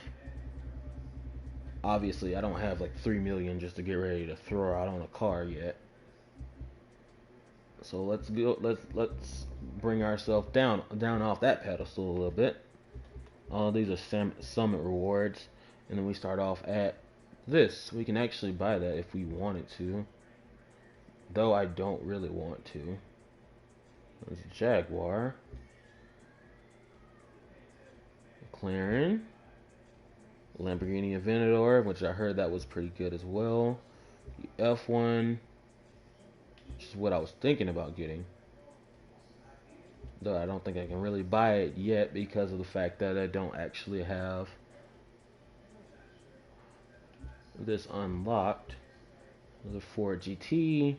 Obviously, I don't have like 3 million just to get ready to throw out on a car yet. So let's go. Let's bring ourselves down off that pedestal a little bit. All these are summit rewards, and then we start off at this. We can actually buy that if we wanted to, though I don't really want to. There's a Jaguar, McLaren, Lamborghini Aventador, which I heard that was pretty good as well. The F1, which is what I was thinking about getting. Though I don't think I can really buy it yet because of the fact that I don't actually have this unlocked. There's a Ford GT,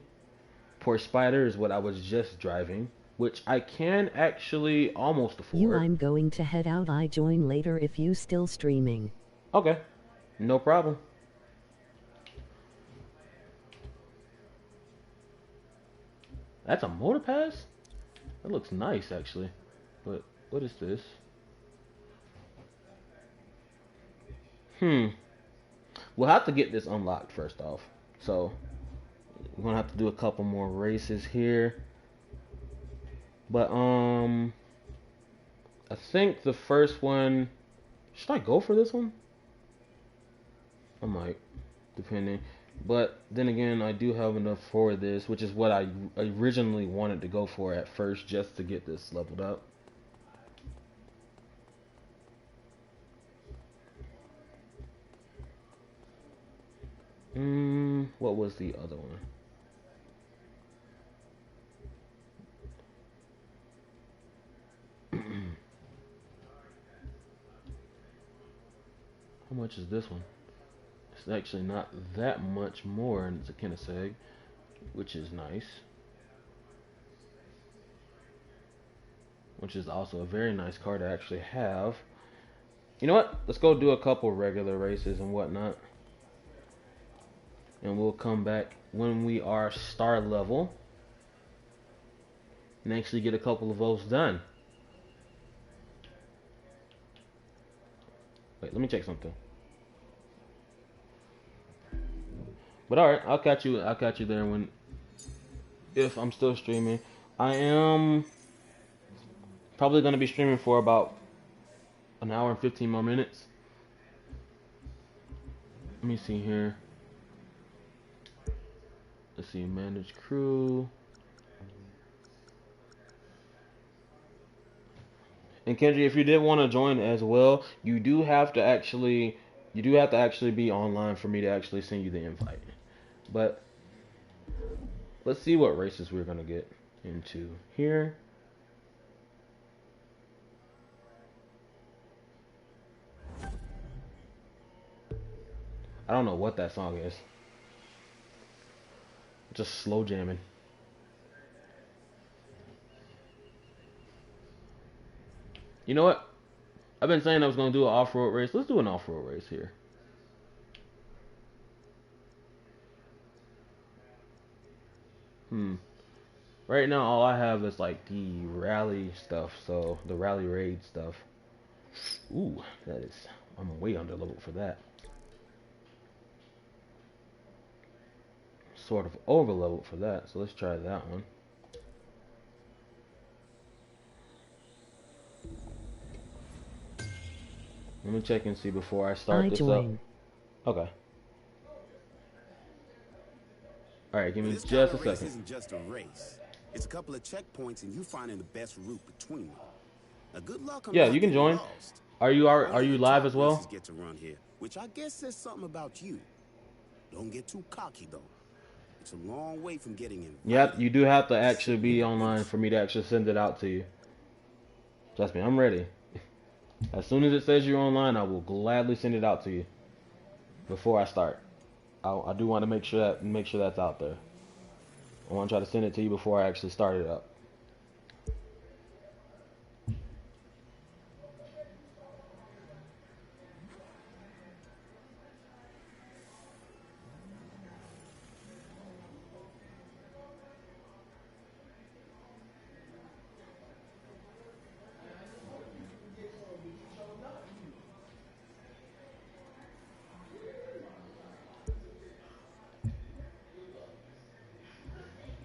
Poor Spider is what I was just driving, which I can actually almost afford. I'm going to head out. I join later if you still streaming. Okay, no problem. That's a motor pass? That looks nice, actually. But what is this? We'll have to get this unlocked first off. So, we're gonna have to do a couple more races here. But, I think the first one... Should I go for this one? I might, depending. But then again, I do have enough for this, which is what I originally wanted to go for at first, just to get this leveled up. What was the other one? How much is this one? It's actually not that much more, and it's a Kenneseg, which is nice. Which is also a very nice car to actually have. You know what? Let's go do a couple regular races and whatnot. And we'll come back when we are star level and actually get a couple of those done. Wait, let me check something. But alright, I'll catch you there if I'm still streaming. I am probably gonna be streaming for about an hour and 15 more minutes. Let me see here. Let's see, manage crew. And Kendra, if you did want to join as well, you do have to actually be online for me to actually send you the invite. But let's see what races we're gonna get into here. I don't know what that song is. Just slow jamming. You know what? I've been saying I was gonna do an off-road race. Let's do an off-road race here. Right now, all I have is like the rally stuff, so the rally raid stuff. Ooh, I'm way under leveled for that. Sort of over leveled for that, so let's try that one. Let me check and see before I start this up. Okay. Alright, give me just a second. This isn't just a race. It's a couple of checkpoints and you finding the best route between them. Now, good luck on you can join. Are you live as well? Get to run here, which I guess says something about you. Don't get too cocky though. It's a long way from getting in. Yep, you do have to actually be online for me to actually send it out to you. Trust me, I'm ready. As soon as it says you're online, I will gladly send it out to you before I start. I do want to make sure that's out there. I want to try to send it to you before I actually start it up.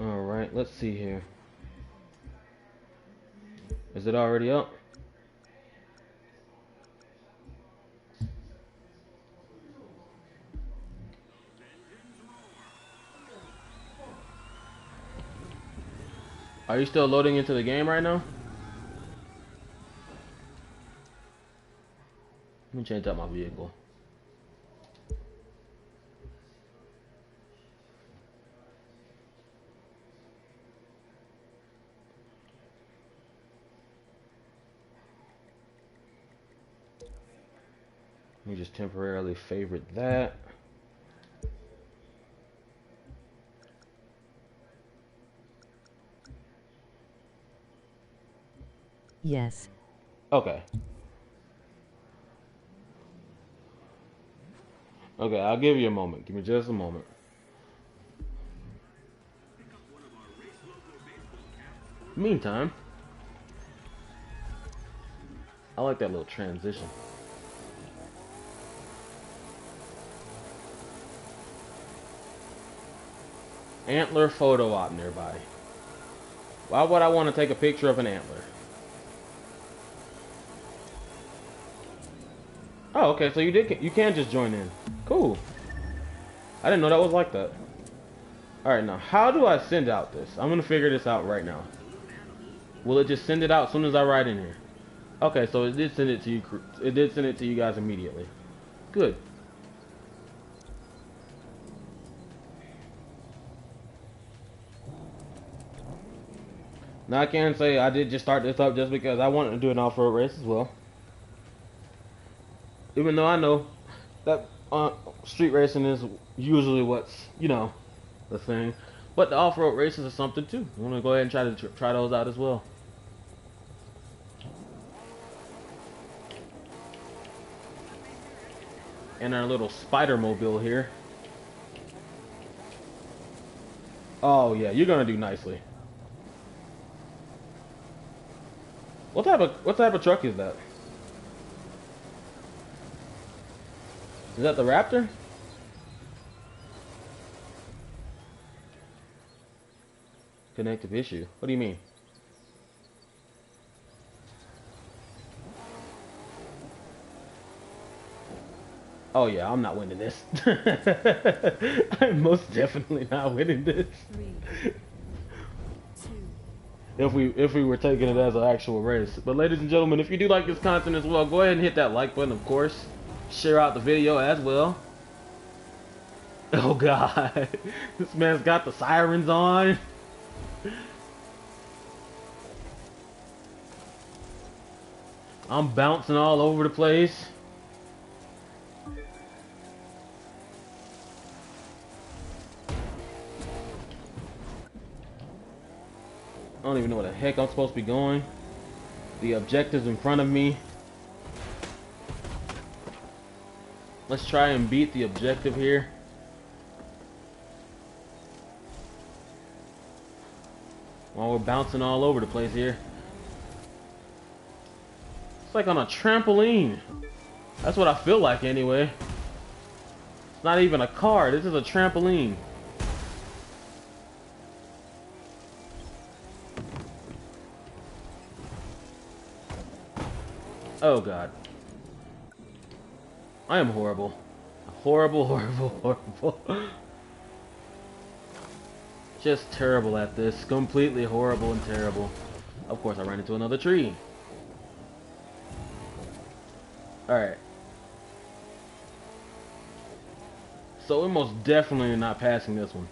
Alright, let's see here. Is it already up? Are you still loading into the game right now? Let me change out my vehicle. Let me just temporarily favorite that. Yes. Okay. Okay, I'll give you a moment. Give me just a moment. Meantime, I like that little transition. Antler photo op nearby. Why would I want to take a picture of an antler? Oh, okay, so you can just join in. Cool. I didn't know that was like that. Alright, now, how do I send out this? I'm gonna figure this out right now. Will it just send it out as soon as I write in here? Okay, so it did send it to you. It did send it to you guys immediately. Good. Now I can say I did just start this up just because I wanted to do an off-road race as well. Even though I know that street racing is usually what's, you know, the thing. But the off-road races are something too. I'm going to go ahead and try those out as well. And our little spider mobile here. Oh yeah, you're going to do nicely. What type of truck is that? Is that the Raptor? Connective issue. What do you mean? Oh yeah, I'm not winning this. I'm most definitely not winning this. If we were taking it as an actual race. But ladies and gentlemen, if you do like this content as well, go ahead and hit that like button, of course. Share out the video as well. Oh god. This man's got the sirens on. I'm bouncing all over the place. I don't even know where the heck I'm supposed to be going. The objective's in front of me. Let's try and beat the objective here. While we're bouncing all over the place here. It's like on a trampoline. That's what I feel like anyway. It's not even a car, this is a trampoline. Oh god. I am horrible. Horrible, horrible, horrible. Just terrible at this. Completely horrible and terrible. Of course I ran into another tree. Alright. So we're most definitely not passing this one.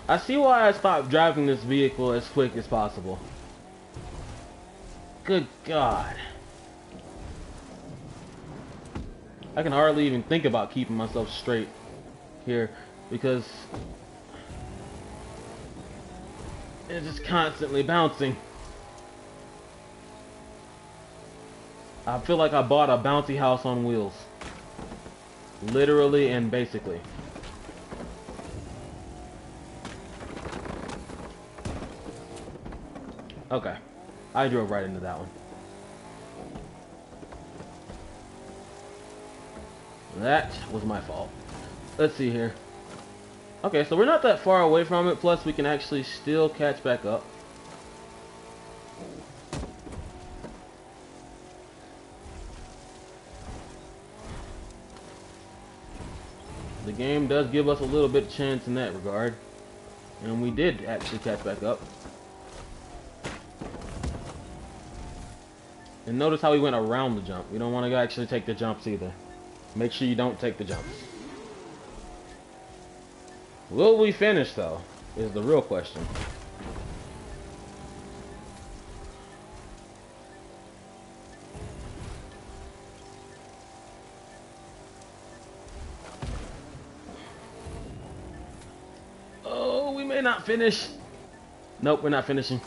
I see why I stopped driving this vehicle as quick as possible. Good God. I can hardly even think about keeping myself straight here because it's just constantly bouncing. I feel like I bought a bouncy house on wheels. Literally and basically. Okay. I drove right into that one. That was my fault. Let's see here. Okay, so we're not that far away from it, plus we can actually still catch back up. The game does give us a little bit of chance in that regard. And we did actually catch back up. And notice how we went around the jump. We don't want to actually take the jumps either. Make sure you don't take the jumps. Will we finish though? Is the real question. Oh, we may not finish. Nope, we're not finishing.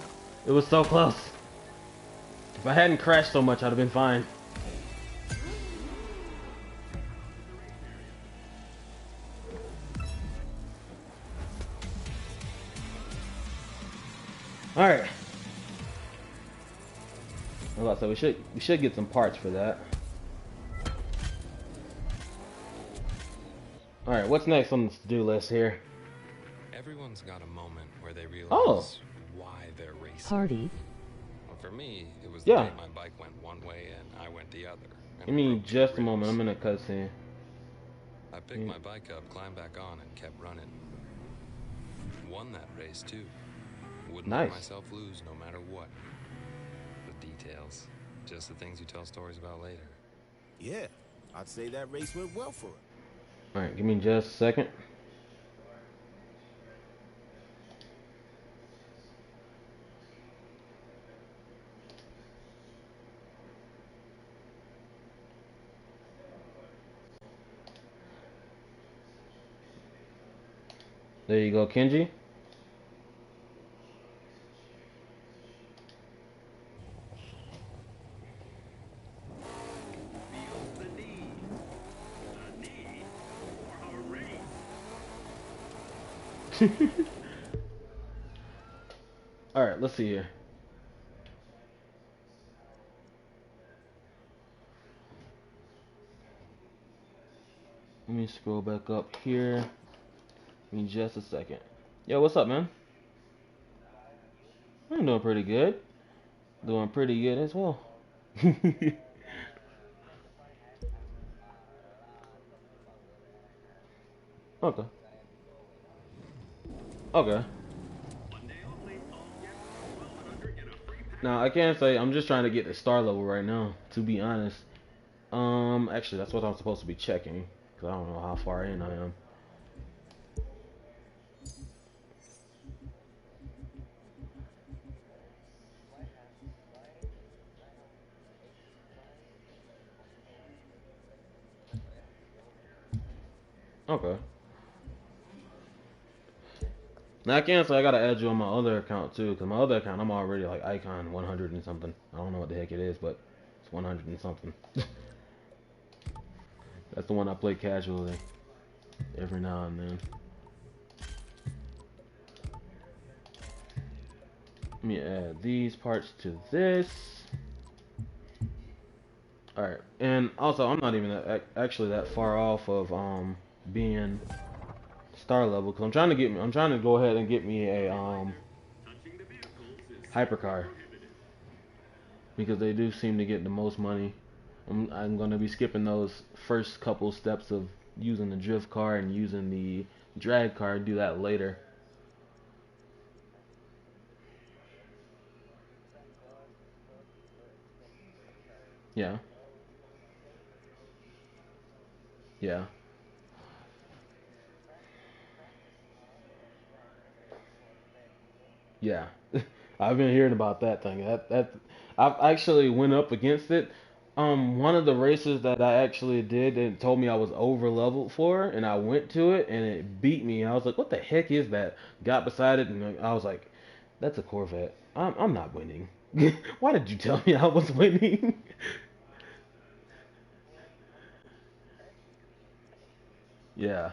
It was so close. If I hadn't crashed so much, I'd have been fine. All right. Well, so we should get some parts for that. All right, what's next on the to-do list here? Everyone's got a moment where they realize why they're racing. Party. Well, for me, it was Yeah. the day my bike went one way and I went the other. Give me just a moment. I'm in a cutscene. I picked my bike up, climbed back on, and kept running. Won that race too. Wouldn't let myself lose no matter what. The details, just the things you tell stories about later. Yeah, I'd say that race went well for it. All right, give me just a second. There you go, Kenji. All right, let's see here. Let me scroll back up here. Give me just a second. Yo, what's up, man? I'm doing pretty good. Doing pretty good as well. Okay. Okay. Now I can't say I'm just trying to get the star level right now, to be honest. Actually that's what I'm supposed to be checking, because I don't know how far in I am. Okay. Now I can't say I gotta add you on my other account too, because my other account I'm already like icon 100 and something. I don't know what the heck it is, but it's 100 and something. That's the one I play casually every now and then. Let me add these parts to this. Alright, and also I'm not even actually that far off of being star level, because I'm trying to go ahead and get me a hypercar, because they do seem to get the most money. I'm gonna be skipping those first couple steps of using the drift car and using the drag car, do that later. Yeah. Yeah. Yeah. I've been hearing about that thing. That I've actually went up against it. One of the races that I actually did, and told me I was over leveled for, and I went to it and it beat me. I was like, "What the heck is that?" Got beside it and I was like, "That's a Corvette. I'm not winning." Why did you tell me I was winning? Yeah.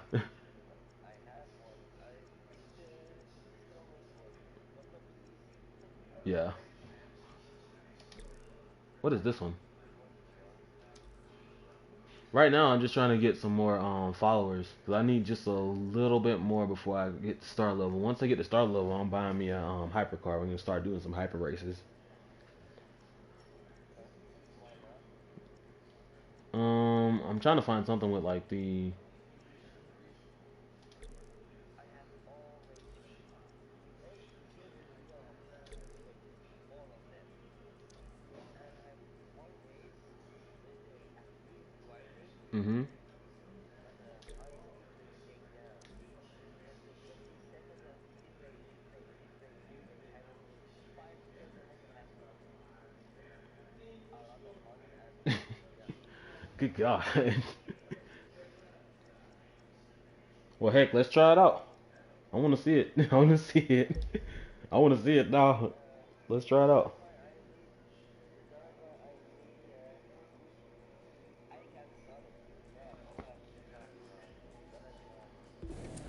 Yeah. What is this one? Right now, I'm just trying to get some more followers, because I need just a little bit more before I get to star level. Once I get to star level, I'm buying me a hypercar. We're gonna start doing some hyper races. I'm trying to find something with like the. Mhm. Good God. Well, heck, let's try it out. I want to see it. I want to see it. I want to see it now. Let's try it out.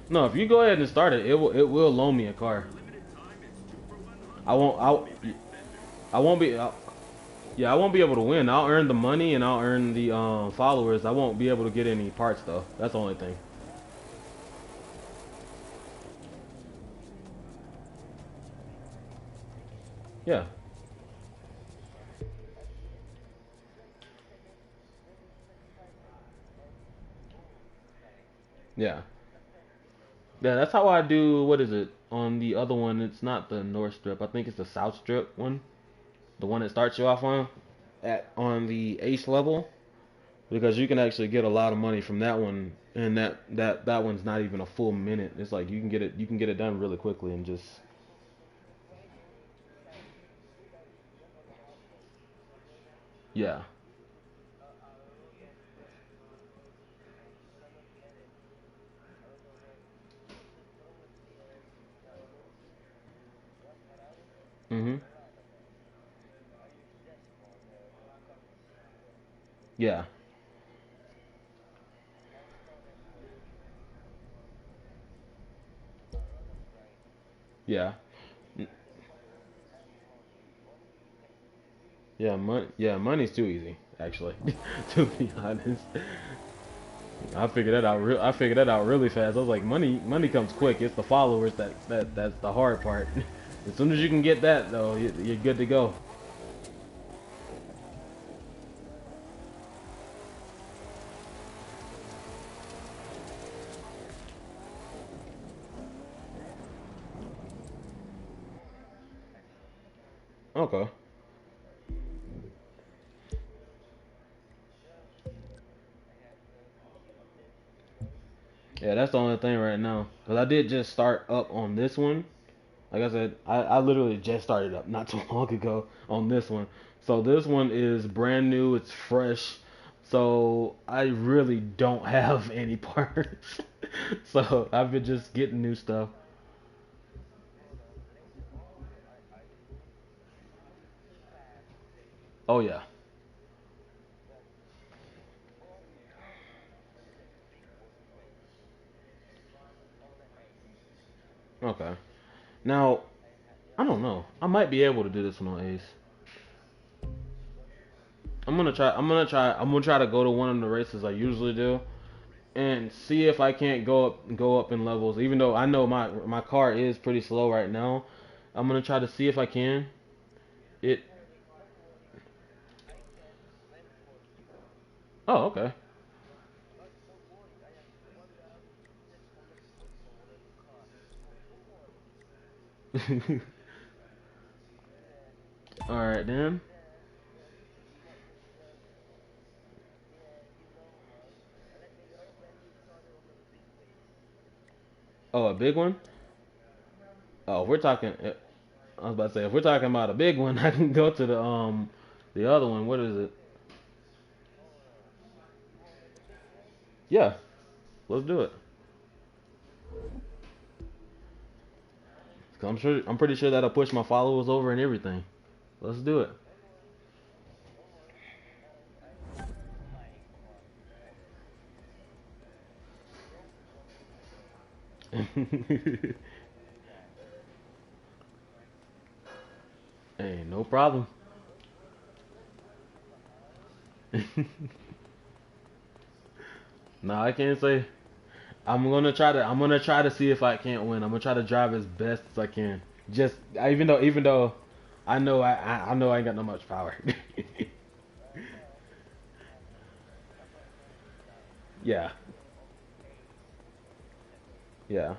No, if you go ahead and start it, it will loan me a car. I won't I won't be yeah, I won't be able to win. I'll earn the money and I'll earn the followers. I won't be able to get any parts though. That's the only thing. Yeah. Yeah. Yeah, that's how I do. What is it? On the other one, it's not the North Strip. I think it's the South Strip one. The one that starts you off on the ace level, because you can actually get a lot of money from that one, and that one's not even a full minute. It's like you can get it done really quickly and just yeah. Mhm. Yeah. Yeah. Yeah, money's too easy, actually. To be honest, I figured that out really fast. I was like, money comes quick. It's the followers that's the hard part. As soon as you can get that, though, you're good to go. Okay. Yeah, that's the only thing right now. Cause I did just start up on this one. Like I said, I literally just started up not too long ago on this one. So this one is brand new. It's fresh. So I really don't have any parts. So I've been just getting new stuff. Oh yeah. Okay. Now I don't know. I might be able to do this one on Ace. I'm gonna try. I'm gonna try. I'm gonna try to go to one of the races I usually do and see if I can't go up in levels. Even though I know my car is pretty slow right now, I'm gonna try to see if I can. It. Oh, okay. All right then. Oh, a big one. Oh, if we're talking. I was about to say if we're talking about a big one, I can go to the other one. What is it? Yeah, let's do it. I'm pretty sure that'll push my followers over and everything. Let's do it. Hey, no problem. No, I can't say. I'm gonna try to see if I can't win. I'm gonna try to drive as best as I can. Just even though I know I ain't got no much power. Yeah. Yeah.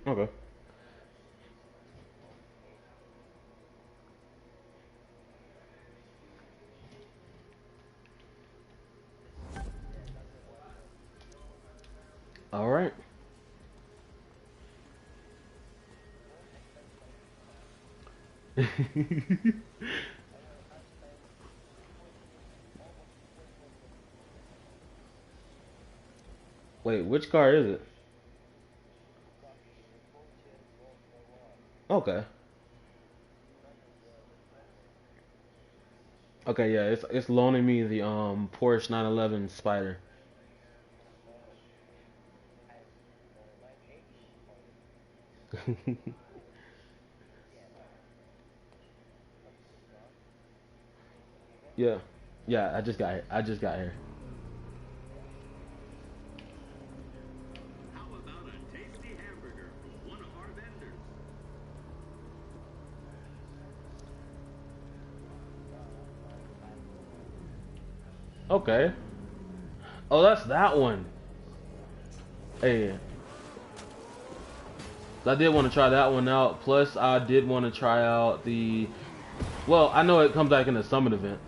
Okay. All right. Wait, which car is it? Okay. Okay, yeah, it's loaning me the Porsche 911 Spider. Yeah. Yeah, I just got here. I just got here. Okay. Oh, that's that one. Hey, I did want to try that one out. Plus, I did want to try out the. Well, I know it comes back in the summit event.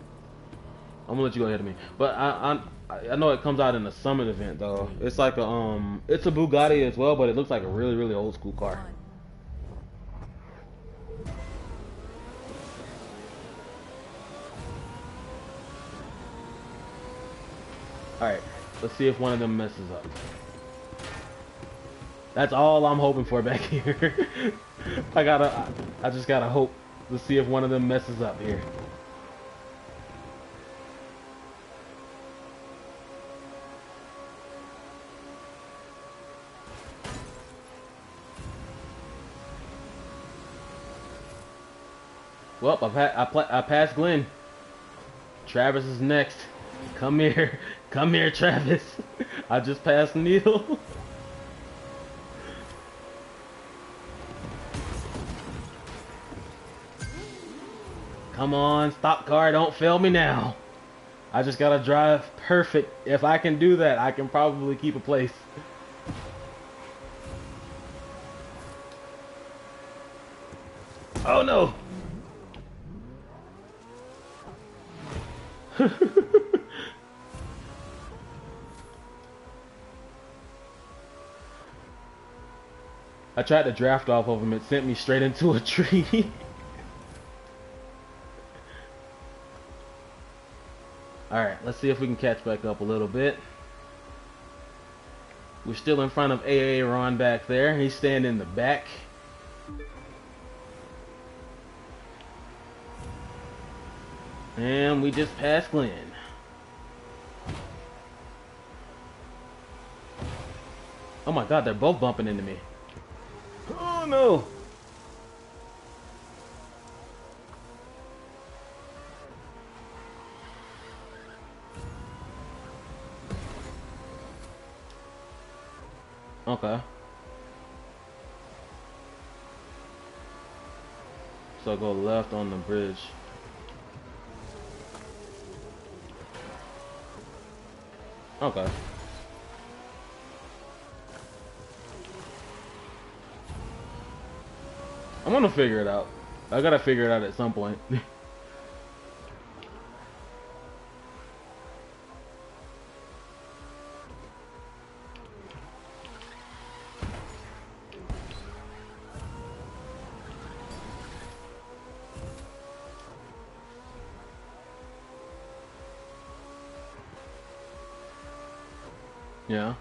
I'm gonna let you go ahead of me, but I know it comes out in the summit event though. It's like a it's a Bugatti as well, but it looks like a really old school car. All right, let's see if one of them messes up. That's all I'm hoping for back here. I just gotta hope to see if one of them messes up here. Well, I passed Glenn. Travis is next. Come here. Come here, Travis. I just passed Neil. Come on, stop car, don't fail me now. I just gotta drive perfect. If I can do that, I can probably keep a place. Oh no! I tried to draft off of him, it sent me straight into a tree. Alright, let's see if we can catch back up a little bit. We're still in front of AA Ron back there. He's standing in the back. And we just passed Glenn. Oh my god, they're both bumping into me. Oh no! Okay. So go left on the bridge. Okay. I'm gonna figure it out. I gotta figure it out at some point. Yeah.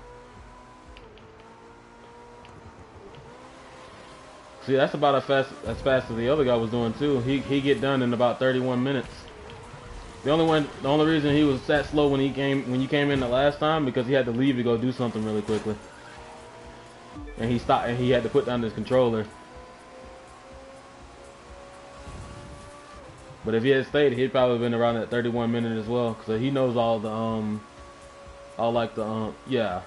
See, that's about as fast as the other guy was doing too. He get done in about 31 minutes. The only reason he was that slow when you came in the last time because he had to leave to go do something really quickly. And he stopped and he had to put down his controller. But if he had stayed, he'd probably been around that 31 minute as well, because he knows all the yeah.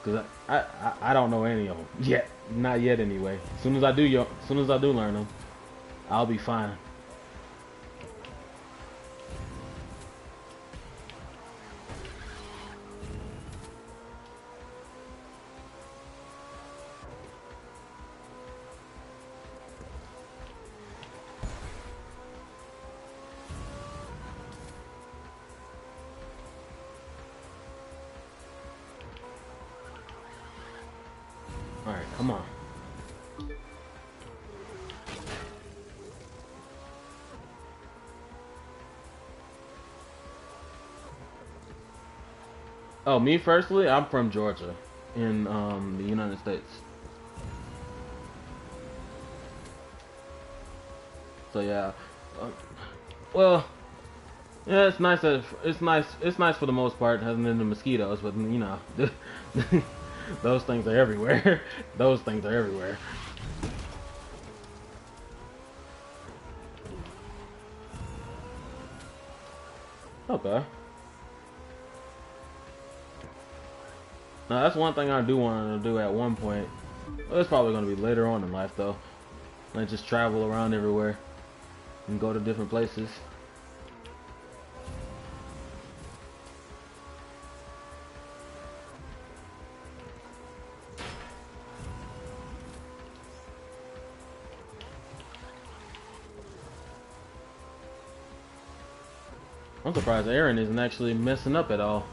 Because I don't know any of them yet, not yet anyway. As soon as I do learn them, I'll be fine. Alright, come on. Oh, me personally, I'm from Georgia, in the United States. So yeah, well, yeah, it's nice that it's nice for the most part, other than the mosquitoes, but you know, those things are everywhere. Those things are everywhere. Okay. Now that's one thing I do want to do at one point. Well, it's probably going to be later on in life though. Like just travel around everywhere and go to different places. I'm surprised Aaron isn't actually messing up at all.